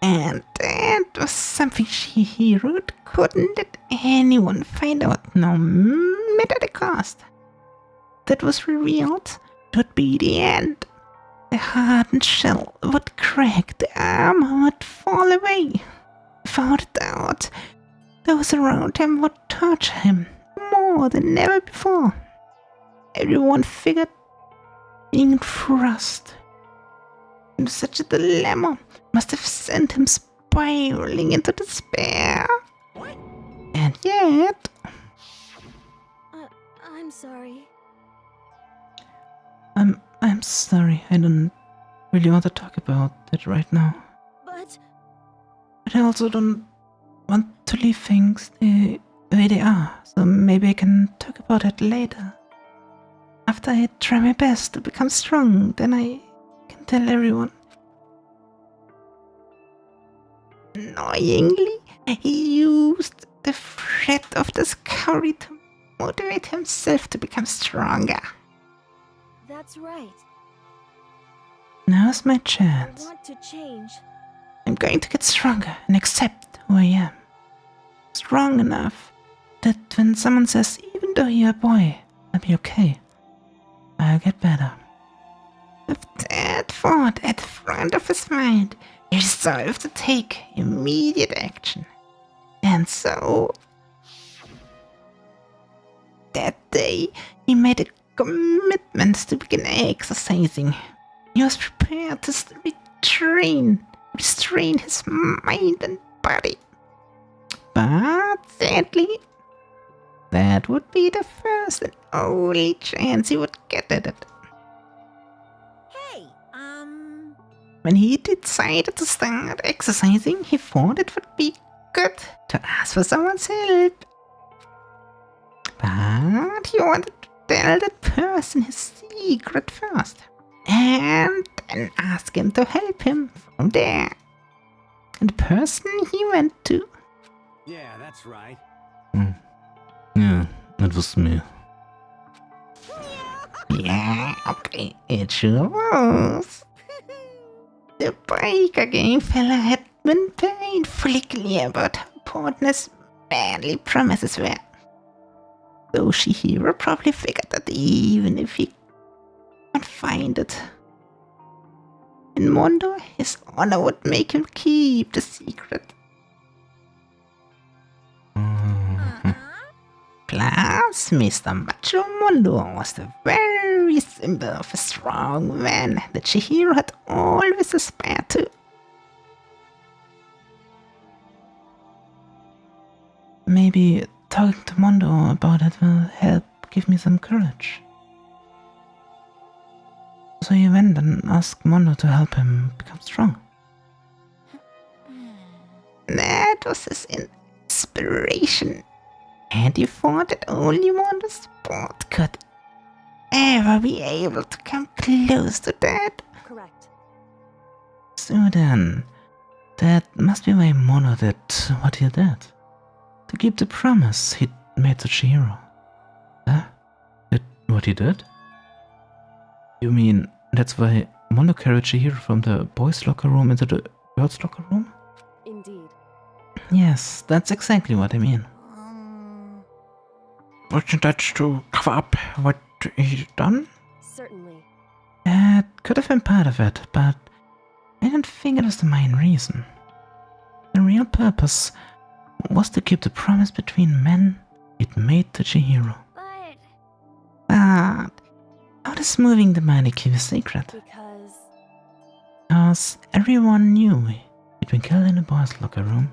And that was something Chihiro couldn't let anyone find out, no matter the cost. That was revealed, it would be the end. The hardened shell would crack, the armor would fall away. Without a doubt, those around him would torture him more than ever before. Everyone figured being thrust into such a dilemma must have sent him spiraling into despair. And yet...
I'm sorry.
I'm sorry, I don't really want to talk about it right now.
But
I also don't want to leave things the way they are, so maybe I can talk about it later. After I try my best to become strong, then I can tell everyone.
Annoyingly, he used the threat of discovery to motivate himself to become stronger.
That's right.
Now's my
I
chance.
want to change.
I'm going to get stronger and accept who I am. Strong enough that when someone says, even though you're a boy, I'll be okay. I'll get better. With that thought at the front of his mind, he resolved to take immediate action. And so, that day, he made a commitment to begin exercising. He was prepared to restrain his mind and body. But sadly, that would be the first and only chance he would get at it.
Hey,
When he decided to start exercising, he thought it would be good to ask for someone's help. But he wanted to tell that person his secret first, and then ask him to help him from there. And the person he went to.
Yeah, that's right.
Yeah, it was me.
Yeah, okay, it sure was. The biker gang fella had been painfully clear about how important his manly promises were. Though Chihiro probably figured that even if he can't find it in Mondo, his honor would make him keep the secret. Plus, Mr. Macho Mondo was the very symbol of a strong man that Chihiro had always aspired to. Maybe talking to Mondo about it will help give me some courage. So he went and asked Mondo to help him become strong. That was his inspiration. And he thought that only Mondo Sport could ever be able to come close to that.
Correct.
So then, that must be why Mono did what he did. To keep the promise he'd made to Chihiro. Huh? That what he did? You mean that's why Mono carried Chihiro from the boys' locker room into the girls' locker room?
Indeed.
Yes, that's exactly what I mean. Wasn't that to cover up what he'd done?
Certainly.
It could have been part of it, but I don't think it was the main reason. The real purpose was to keep the promise between men he'd made to Chihiro. But how does moving the money keep a secret? Because everyone knew he'd been killed in the boys' locker room.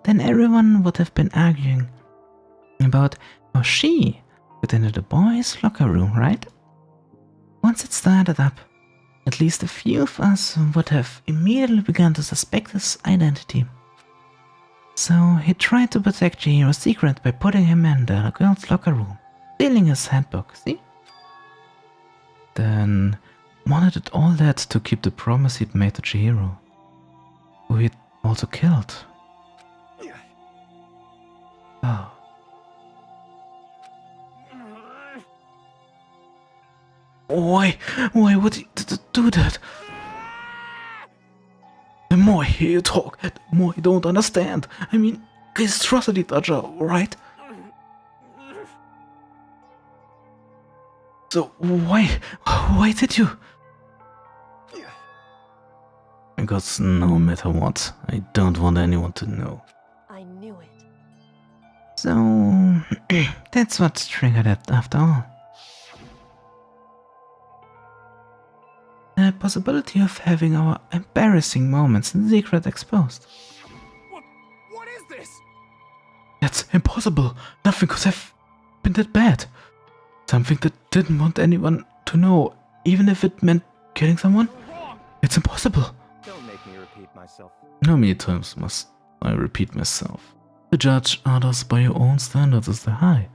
Then everyone would have been arguing about how she got into the boys' locker room, right? Once it started up, at least a few of us would have immediately begun to suspect his identity. So he tried to protect Chihiro's secret by putting him in the girls' locker room, stealing his handbook, see? Then Mono did all that to keep the promise he'd made to Chihiro, who he'd also killed. Oh. Why would he do that? The more I hear you talk, the more I don't understand. I mean, guys trusted each other, right? So why did you? Because no matter what, I don't want anyone to know.
I knew it.
So that's what triggered it after all. The possibility of having our embarrassing moments in secret exposed.
What is this?
That's impossible. Nothing could have been that bad. Something that didn't want anyone to know, even if it meant killing someone. It's impossible.
Don't make me repeat myself.
How many times must I repeat myself? To judge others by your own standards is the high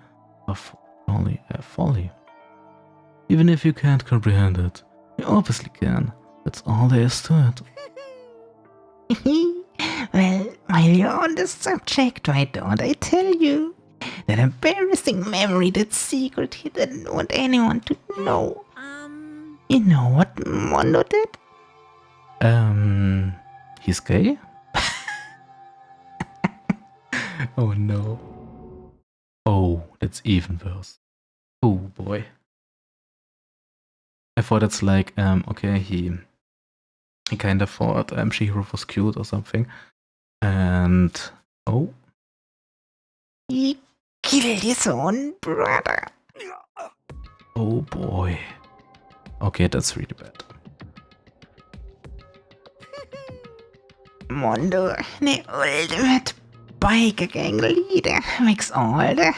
of only a folly. Even if you can't comprehend it, you obviously can. That's all there is to it.
Well, while you're on the subject, why don't I tell you? That embarrassing memory, that secret he didn't want anyone to know. You know what Mondo did?
He's gay? Oh no. Oh, that's even worse. Oh boy. I thought it's like, okay, he He kinda thought Chihiro was cute or something. And oh.
He killed his own brother.
Oh boy. Okay, that's really bad.
Mondo, the ultimate biker gang leader, makes all the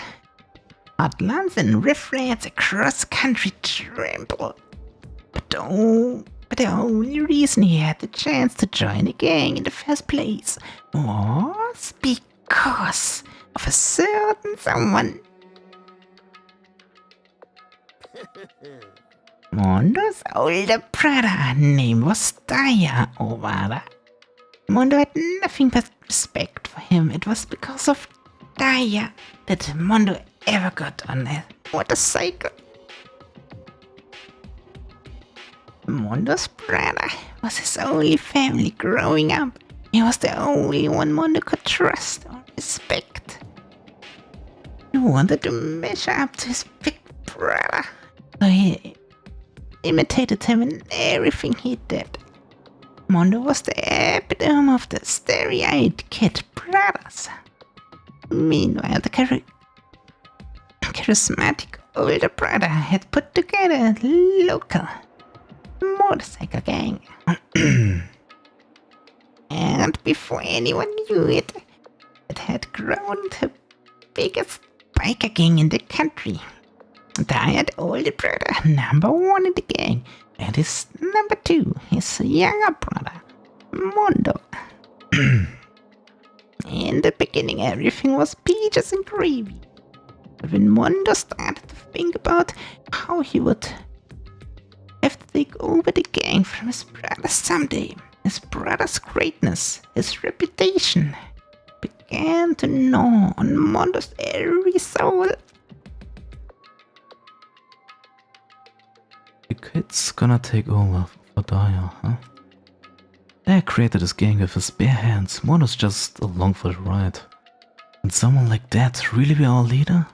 hotlines and riffraffs across country tremble. But the only reason he had the chance to join the gang in the first place was because of a certain someone. Mondo's older brother name was Daya Ovada. Mondo had nothing but respect for him. It was because of Daya that Mondo ever got on a motorcycle. Mondo's brother was his only family growing up. He was the only one Mondo could trust or respect. He wanted to measure up to his big brother, so he imitated him in everything he did. Mondo was the epitome of the starry-eyed kid brothers. Meanwhile, the charismatic older brother had put together a local motorcycle gang. And before anyone knew it, it had grown the biggest biker gang in the country. Daya, the older brother, #1 in the gang, and his #2, his younger brother, Mondo. In the beginning, everything was peaches and gravy. But when Mondo started to think about how he would have to take over the gang from his brother someday, his brother's greatness, his reputation, began to gnaw on Mondo's every soul.
The kid's gonna take over for Daya, huh? Daya created this gang with his bare hands. Mondo's just along for the ride. And someone like that really be our leader?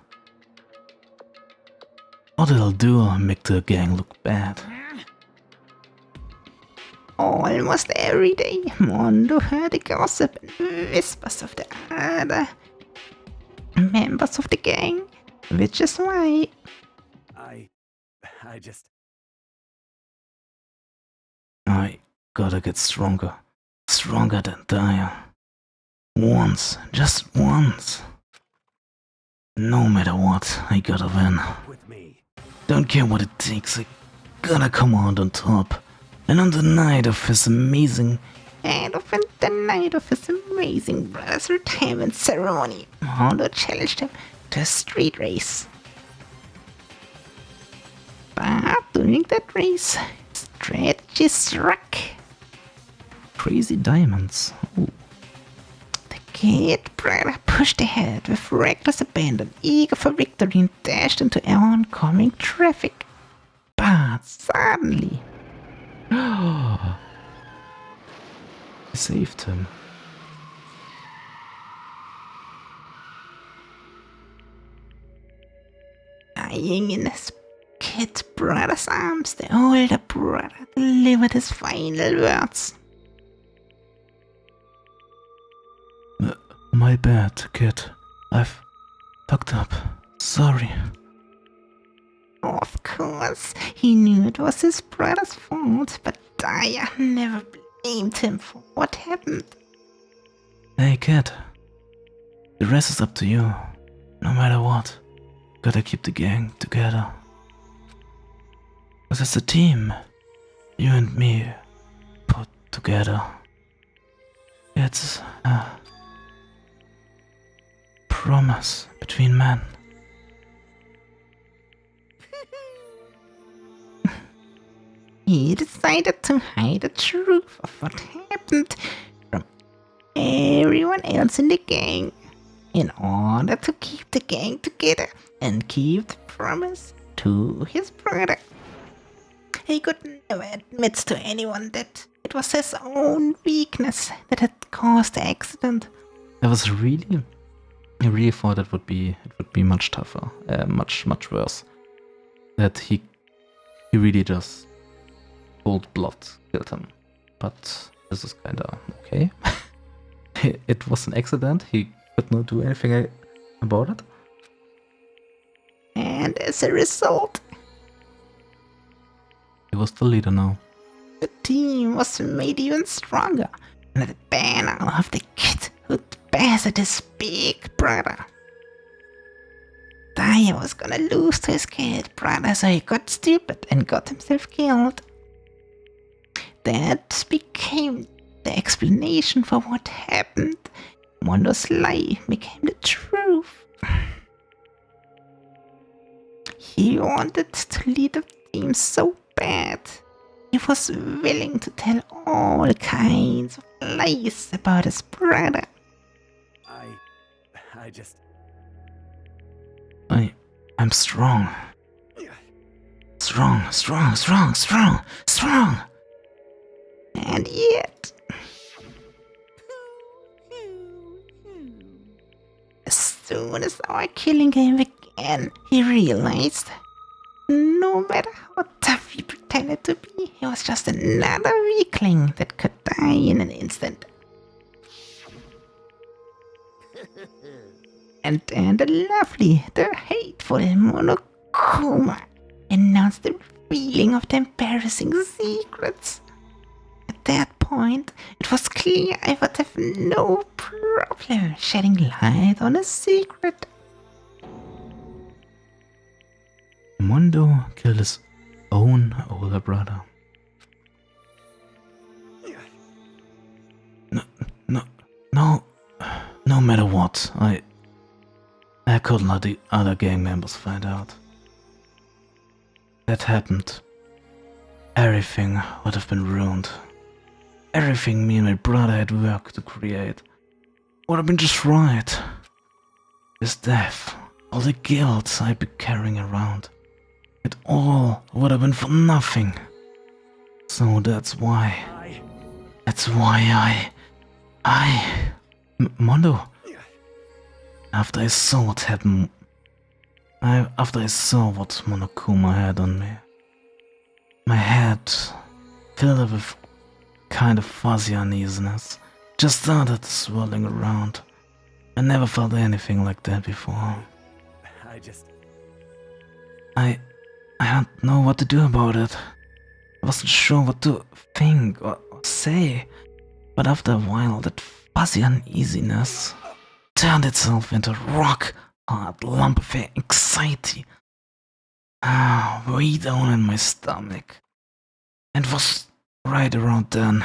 Or they'll do make the gang look bad.
Almost every day, Mondo heard the gossip and whispers of the other members of the gang, which is why
I gotta get stronger. Stronger than Daya. Once, just once. No matter what, I gotta win. Don't care what it takes, I gotta come out on top. And on the night of his amazing
brother's retirement ceremony, Mondo challenged him to a street race. But during that race, strategy struck.
Crazy diamonds. Ooh.
The kid brother pushed ahead with reckless abandon, eager for victory, and dashed into oncoming traffic. But suddenly,
I saved him.
Lying in his kid brother's arms, the older brother delivered his final words.
My bad, kid. I've fucked up. Sorry.
Of course, he knew it was his brother's fault, but Daya never blamed him for what happened.
Hey, kid. The rest is up to you. No matter what, gotta keep the gang together. 'Cause it's a team. You and me put together. It's a promise between men.
He decided to hide the truth of what happened from everyone else in the gang in order to keep the gang together and keep the promise to his brother. He could never admit to anyone that it was his own weakness that had caused the accident.
I really thought it would be much tougher, much worse. That he really just cold blood killed him. but this is kinda okay. It was an accident, he could not do anything about it.
And as a result,
he was the leader now.
The team was made even stronger, and the banner of the kid who'd bested his big brother. Daya was gonna lose to his kid brother, so he got stupid and got himself killed. That became the explanation for what happened. Mondo's lie became the truth. He wanted to lead the team so bad. He was willing to tell all kinds of lies about his brother.
I'm strong. Strong.
And yet, as soon as our killing game began, he realized no matter how tough he pretended to be, he was just another weakling that could die in an instant. And then the lovely, the hateful Monokuma announced the revealing of the embarrassing secrets. At that point, it was clear I would have no problem shedding light on a secret.
Mondo killed his own older brother. No matter what, I couldn't let the other gang members find out. That happened. Everything would have been ruined. Everything me and my brother had worked to create would have been destroyed. His death, all the guilt I'd be carrying around, it all would have been for nothing. So that's why Mondo, after I saw what happened, after I saw what Monokuma had on me, my head filled up with kind of fuzzy uneasiness, just started swirling around. I never felt anything like that before. I don't know what to do about it. I wasn't sure what to think or say, but after a while that fuzzy uneasiness turned itself into a rock-hard lump of anxiety way down in my stomach. And it was right around then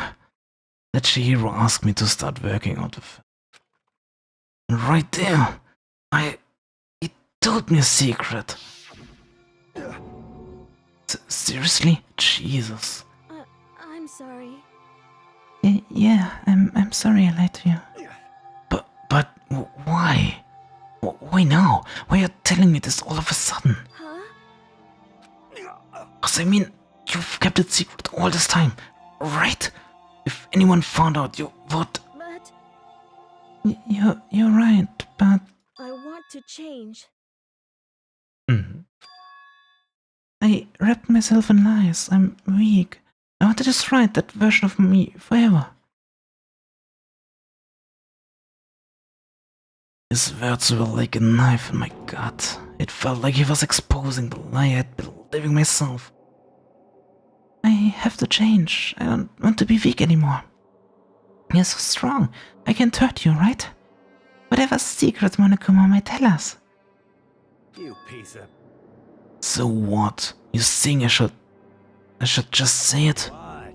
that Chihiro asked me to start working out with it. And right there, he told me a secret. Seriously? Jesus.
I'm sorry.
Yeah, I'm sorry I lied to you.
But why? Why now? Why are you telling me this all of a sudden?
Huh?
Because I mean, you've kept it secret all this time, right? If anyone found out, you would...
But...
You're right, but...
I want to change.
I wrapped myself in lies. I'm weak. I want to destroy that version of me forever.
His words were like a knife in my gut. It felt like he was exposing the lie I had been living myself.
I have to change. I don't want to be weak anymore. You're so strong. I can't hurt you, right? Whatever secrets Monokuma might tell us.
You piece of...
So what? You think I should just say it?
What?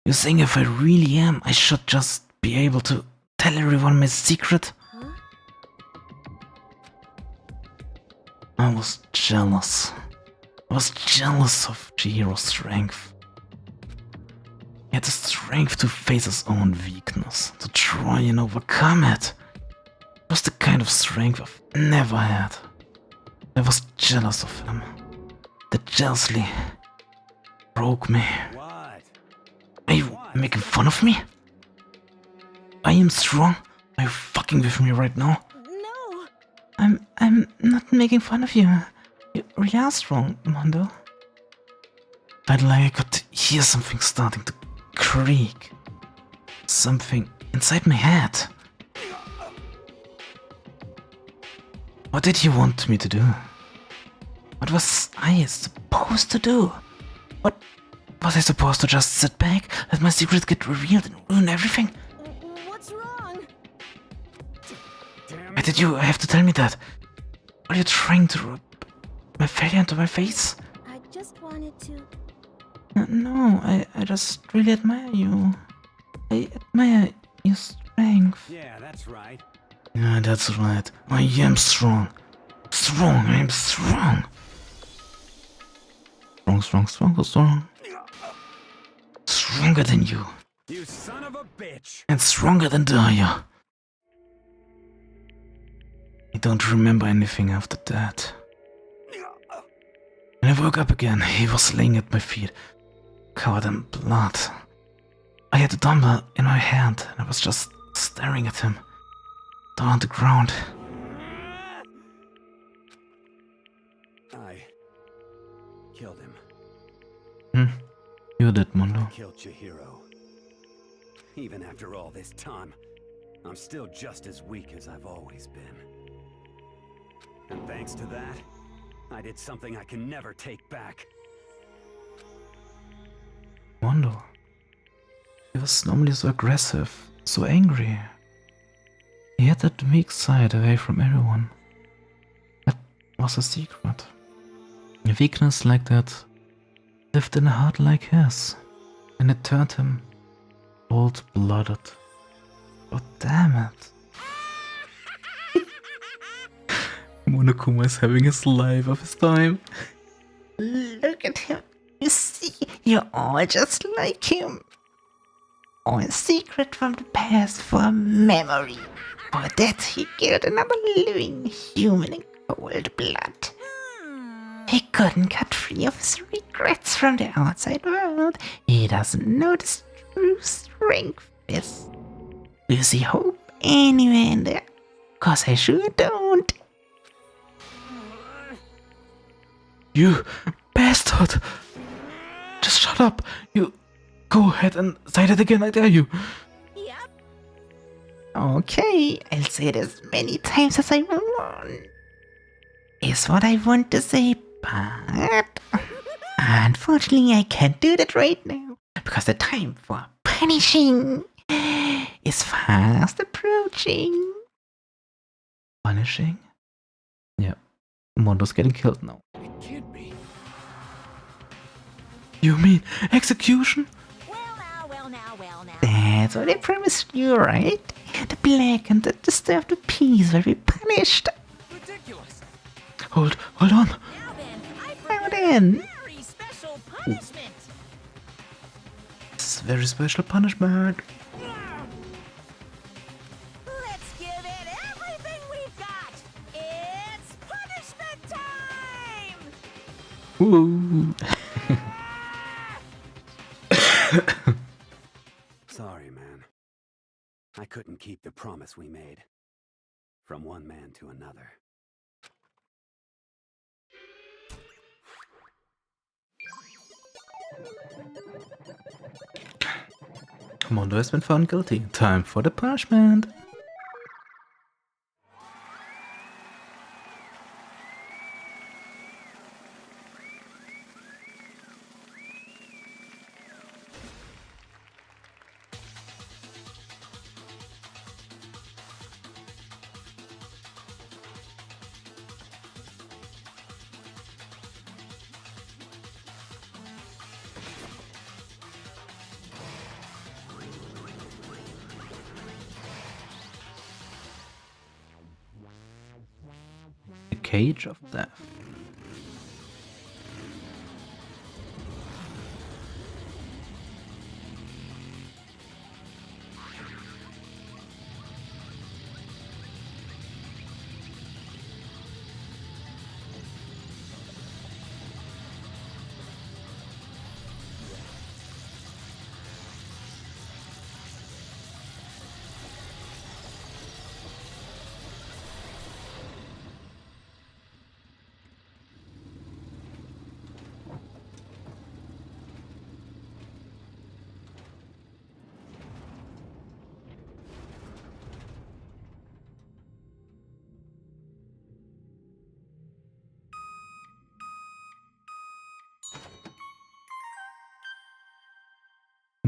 You think if I really am, I should just be able to tell everyone my secret?
Huh?
I was jealous. I was jealous of Chihiro's strength. He had the strength to face his own weakness, to try and overcome it. It was the kind of strength I've never had. I was jealous of him. That jealousy broke me.
What?
Are you making fun of me? I am strong. Are you fucking with me right now?
No!
I'm not making fun of you. You really are strong, Mondo.
Felt like I could hear something starting to
creak. Something inside my head. What did you want me to do? What was I supposed to do? What was I supposed to just sit back, let my secret get revealed and ruin everything?
What's wrong?
Why did you have to tell me that? Are you trying to rub my failure into my face?
I just wanted to.
No, I just really admire you. I admire your strength.
Yeah, that's right.
Yeah, that's right. I am strong. Strong, I am strong. Strong. Stronger than you.
You son of a bitch!
And stronger than Daya. I don't remember anything after that. When I woke up again, he was laying at my feet, covered in blood. I had a dumbbell in my hand, and I was just staring at him, down on the ground.
I killed him.
You did, Mondo.
I killed Chihiro. Even after all this time, I'm still just as weak as I've always been. And thanks to that, I did something I can never take back.
Mondo. He was normally so aggressive, so angry. He had that weak side away from everyone. That was a secret. A weakness like that lived in a heart like his, and it turned him cold-blooded. Oh, damn it. Monokuma is having his life of his time. Look at him. You see, you're all just like him. All a secret from the past for a memory. For that he killed another living human in cold blood. He couldn't cut free of his regrets from the outside world. He doesn't know the true strength is. Do you see hope anywhere in there? 'Cause I sure don't. You bastard! Just shut up! You go ahead and say that again, I dare you!
Yep.
Okay, I'll say it as many times as I want. Is what I want to say, but unfortunately I can't do that right now, because the time for punishing is fast approaching. Punishing? Yeah. Mondo's getting killed now.
It can't be.
You mean execution?
Well now.
That's what I promised you, right? The black and the disturbed peas will be punished.
Ridiculous.
Hold on.
Now then, I
Now
forgot
then.
a very special punishment.
This is a very special punishment.
Let's give it everything we've got. It's punishment time.
Ooh.
Sorry, man. I couldn't keep the promise we made. From one man to another.
Mondo has been found guilty. Time for the punishment. The Cage of Death.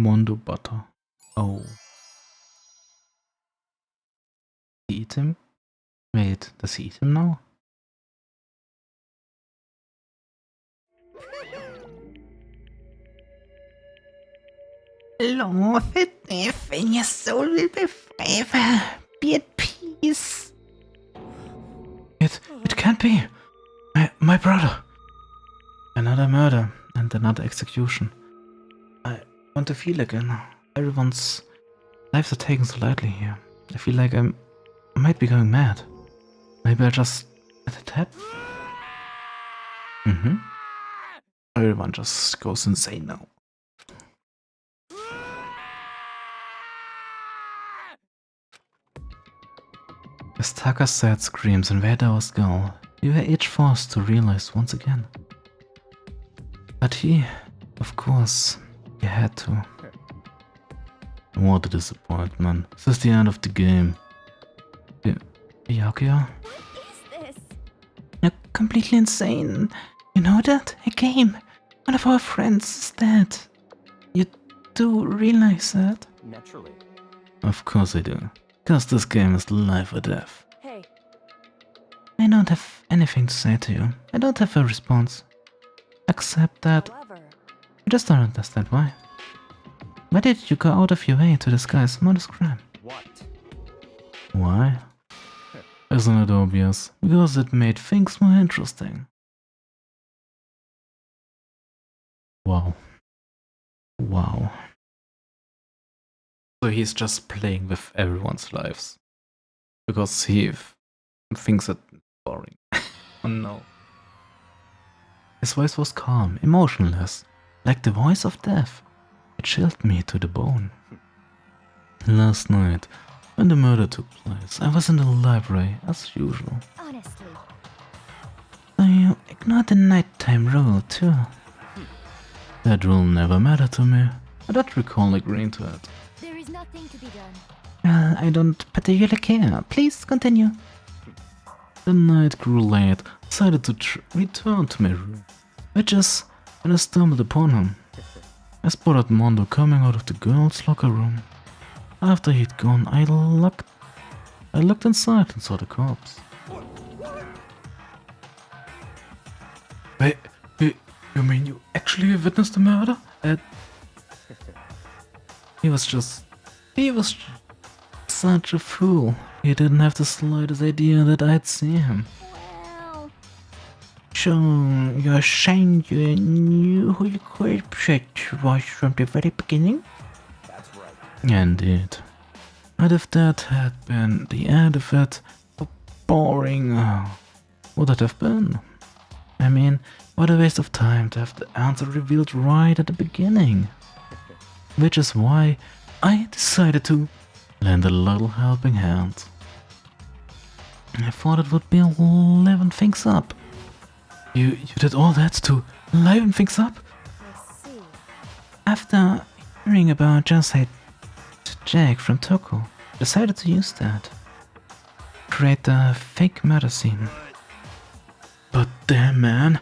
Mondo butter. Oh. He eat him? Wait, does he eat him now?
Lord, the death and your soul will be forever. Be at peace.
It can't be. My brother. Another murder and another execution. I want to feel again. Everyone's lives are taken so lightly here. I feel like I might be going mad. Maybe I just let it happen. Everyone just goes insane now. As Taka's sad screams invade our skull, we were each forced to realize once again. But he, of course, he had to. What a disappointment. This is the end of the game. Byakuya?
What is this?
You're completely insane. You know that? A game. One of our friends is dead. You do realize that?
Naturally.
Of course I do. Because this game is life or death.
Hey.
I don't have anything to say to you. I don't have a response. Except that
However,
I just don't understand why. Why did you go out of your way to disguise modus crime?
What?
Why? Isn't it obvious? Because it made things more interesting. Wow. Wow. So he's just playing with everyone's lives. Because he thinks it boring. Oh no. His voice was calm, emotionless, like the voice of death. It chilled me to the bone. Last night, when the murder took place, I was in the library as usual.
Honestly.
So you ignored the nighttime rule too?
That rule never mattered to me. I don't recall agreeing to it.
There is nothing to be done.
Well, I don't particularly care. Please continue.
The night grew late. I decided to return to my room, which is when I stumbled upon him. I spotted Mondo coming out of the girls' locker room. After he'd gone, I looked inside and saw the corpse. Wait, you mean you actually witnessed the murder? He was such a fool. He didn't have the slightest idea that I'd see him.
Well,
So, you're saying you knew who your culprit was from the very beginning?
That's right.
Indeed. But if that had been the end of it, how boring would it have been? I mean, what a waste of time to have the answer revealed right at the beginning. Which is why I decided to lend a little helping hand. I thought it would be liven things up. You did all that to liven things up?
I see.
After hearing about Genocide Jack from Toko, decided to use that. Create a fake murder scene.
But damn man,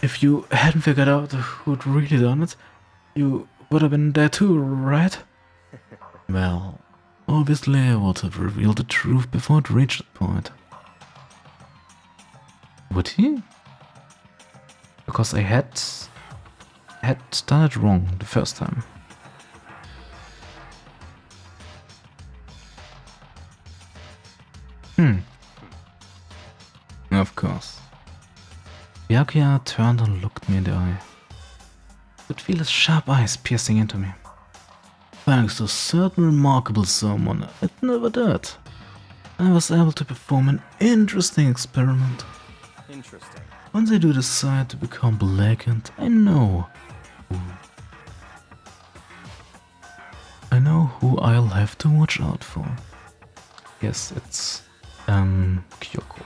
if you hadn't figured out who'd really done it, you would have been there too, right? Well, obviously I would have revealed the truth before it reached that point. Would he? Because I had done it wrong the first time. Of course. Byakuya turned and looked me in the eye. I could feel his sharp eyes piercing into me. Thanks to a certain remarkable someone I never did, I was able to perform an interesting experiment.
Interesting.
Once I do decide to become blackened, I know who I'll have to watch out for. Yes, it's Kyoko.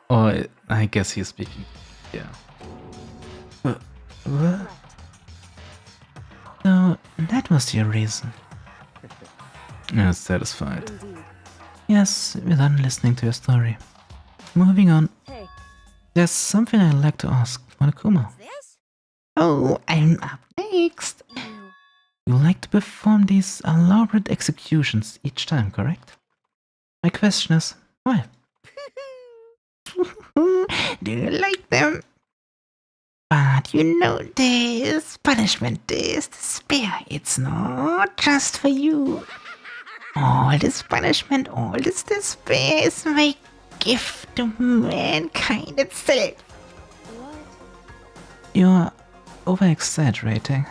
Or I guess he's speaking. Yeah.
What? So, that was your reason.
Yeah, satisfied.
Indeed.
Yes, we're done listening to your story. Moving on.
Hey.
There's something I'd like to ask Monokuma.
This?
Oh, I'm up next? You like to perform these elaborate executions each time, correct? My question is, why? Do you like them? But you know this punishment, this despair, it's not just for you. All this punishment, all this despair is my gift to mankind itself. You're over-exaggerating.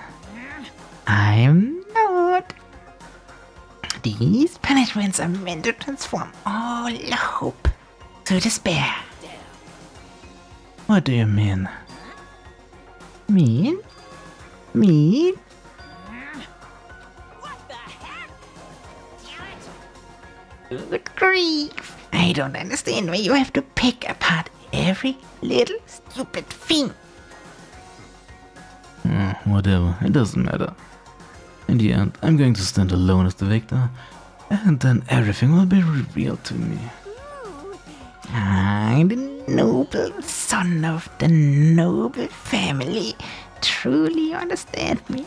I'm not. These punishments are meant to transform all hope to despair. What do you mean? Mean? Mean? Good grief! I don't understand why you have to pick apart every little stupid thing.
Whatever, it doesn't matter. In the end, I'm going to stand alone as the victor, and then everything will be revealed to me.
I'm the noble son of the noble family. Truly understand me.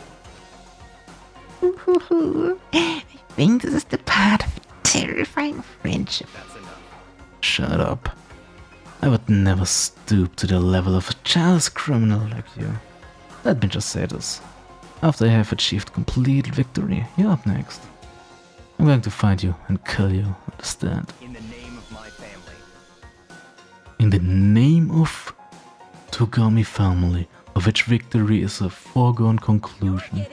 I think this is the part of a terrifying friendship.
Shut up. I would never stoop to the level of a child's criminal like you. Let me just say this. After I have achieved complete victory, you're up next. I'm going to find you and kill you, understand?
In the name of my family.
In the name of Togami family, of which victory is a foregone conclusion.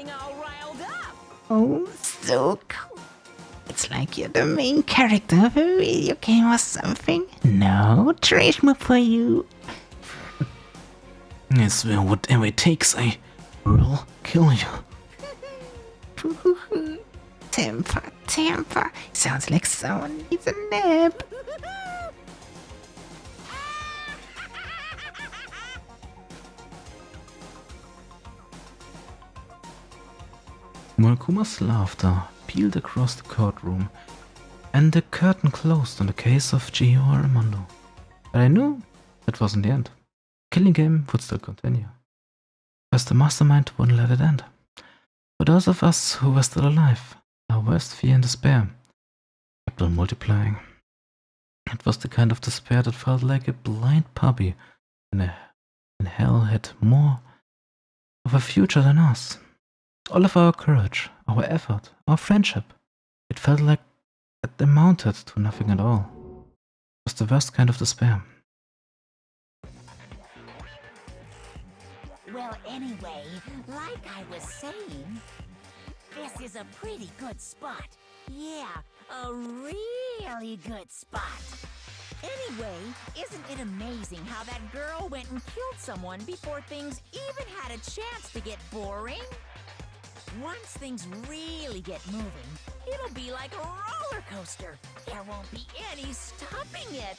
Oh, so cool. It's like you're the main character of a video game or something. No trash move for you.
I swear, whatever it takes, I will kill you.
Temper. Sounds like someone needs a nap.
Monokuma's laughter peeled across the courtroom, and the curtain closed on the case of Chihiro Armando. But I knew that wasn't the end. The killing game would still continue. Because the mastermind wouldn't let it end. For those of us who were still alive, our worst fear and despair kept on multiplying. It was the kind of despair that felt like a blind puppy and hell had more of a future than us. All of our courage, our effort, our friendship, it felt like it amounted to nothing at all. It was the worst kind of despair.
Well, anyway, like I was saying, this is a pretty good spot. Yeah, a really good spot. Anyway, isn't it amazing how that girl went and killed someone before things even had a chance to get boring? Once things really get moving, it'll be like a roller coaster. There won't be any stopping it.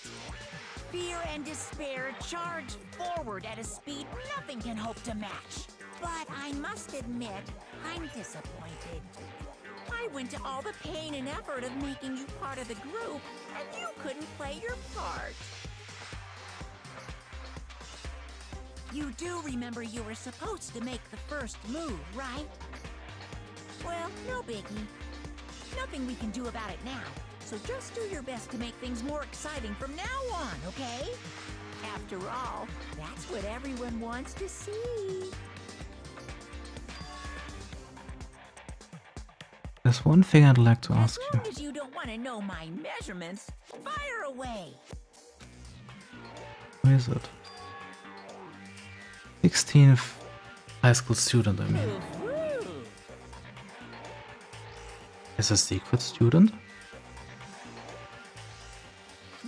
Fear and despair charge forward at a speed nothing can hope to match. But I must admit, I'm disappointed. I went to all the pain and effort of making you part of the group, and you couldn't play your part. You do remember you were supposed to make the first move, right? Well, no biggie. Nothing we can do about it now, so just do your best to make things more exciting from now on, okay? After all, that's what everyone wants to see.
There's one thing I'd like to ask you.
As long as you don't want to know my measurements, fire away.
Who is it? 16th high school student, I mean. Is a secret student?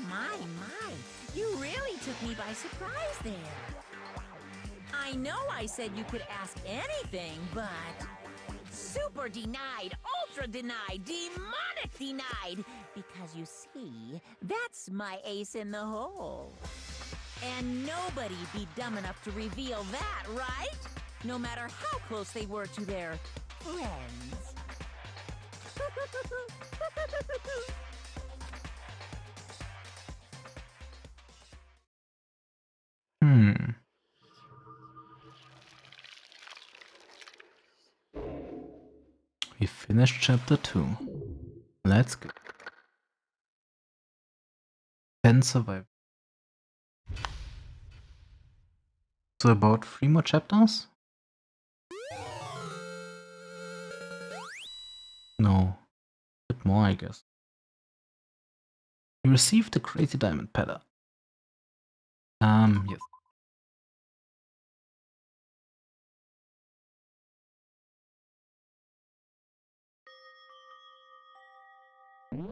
My, you really took me by surprise there. I know I said you could ask anything, but... Super denied, ultra denied, demonic denied! Because you see, that's my ace in the hole. And nobody be dumb enough to reveal that, right? No matter how close they were to their friends.
we finished chapter 2. Let's go. 10 survive. So about 3 more chapters? No. A bit more, I guess. You received the crazy diamond pedal. Yes.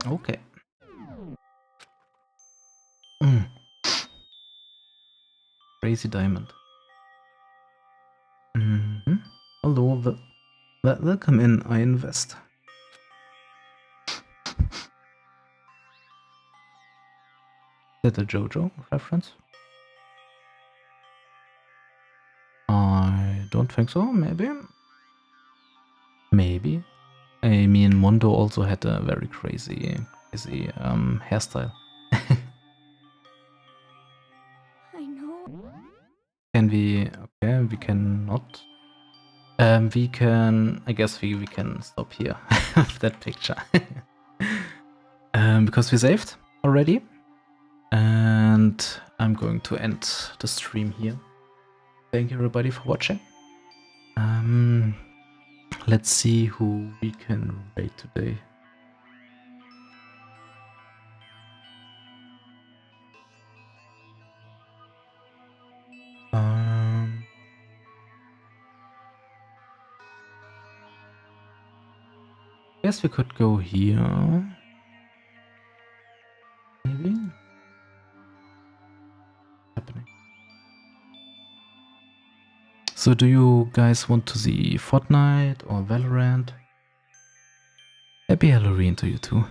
Okay. Crazy diamond. Hello, welcome in, I invest. Is that a JoJo reference? I don't think so, maybe? Maybe. I mean, Mondo also had a very crazy hairstyle.
I know.
Can we... Okay, we cannot. We can... I guess we can stop here with that picture. Because we saved already. And I'm going to end the stream here. Thank you everybody for watching. Let's see who we can raid today. Guess we could go here. Maybe? Happening. So do you guys want to see Fortnite or Valorant? Happy Halloween to you too.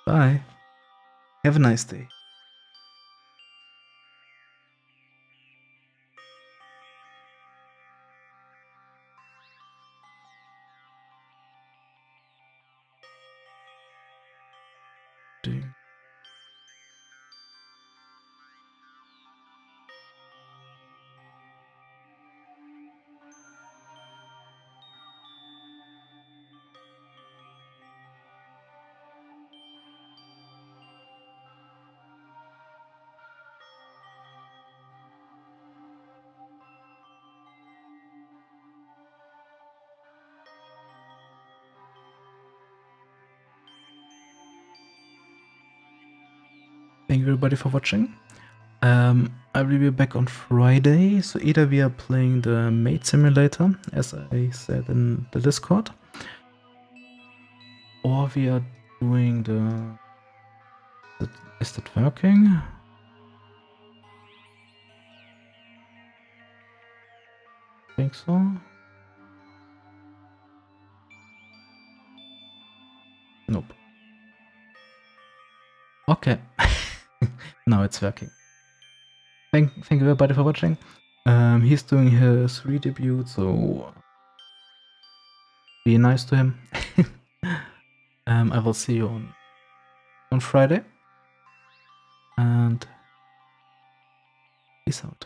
Bye. Have a nice day. Thank you everybody for watching. I will be back on Friday, so either we are playing the Maid Simulator, as I said in the Discord, or we are doing the... Is that working? I think so. Nope. Okay. Now it's working. Thank you everybody for watching. He's doing his re-debut, so be nice to him. I will see you on Friday. And peace out.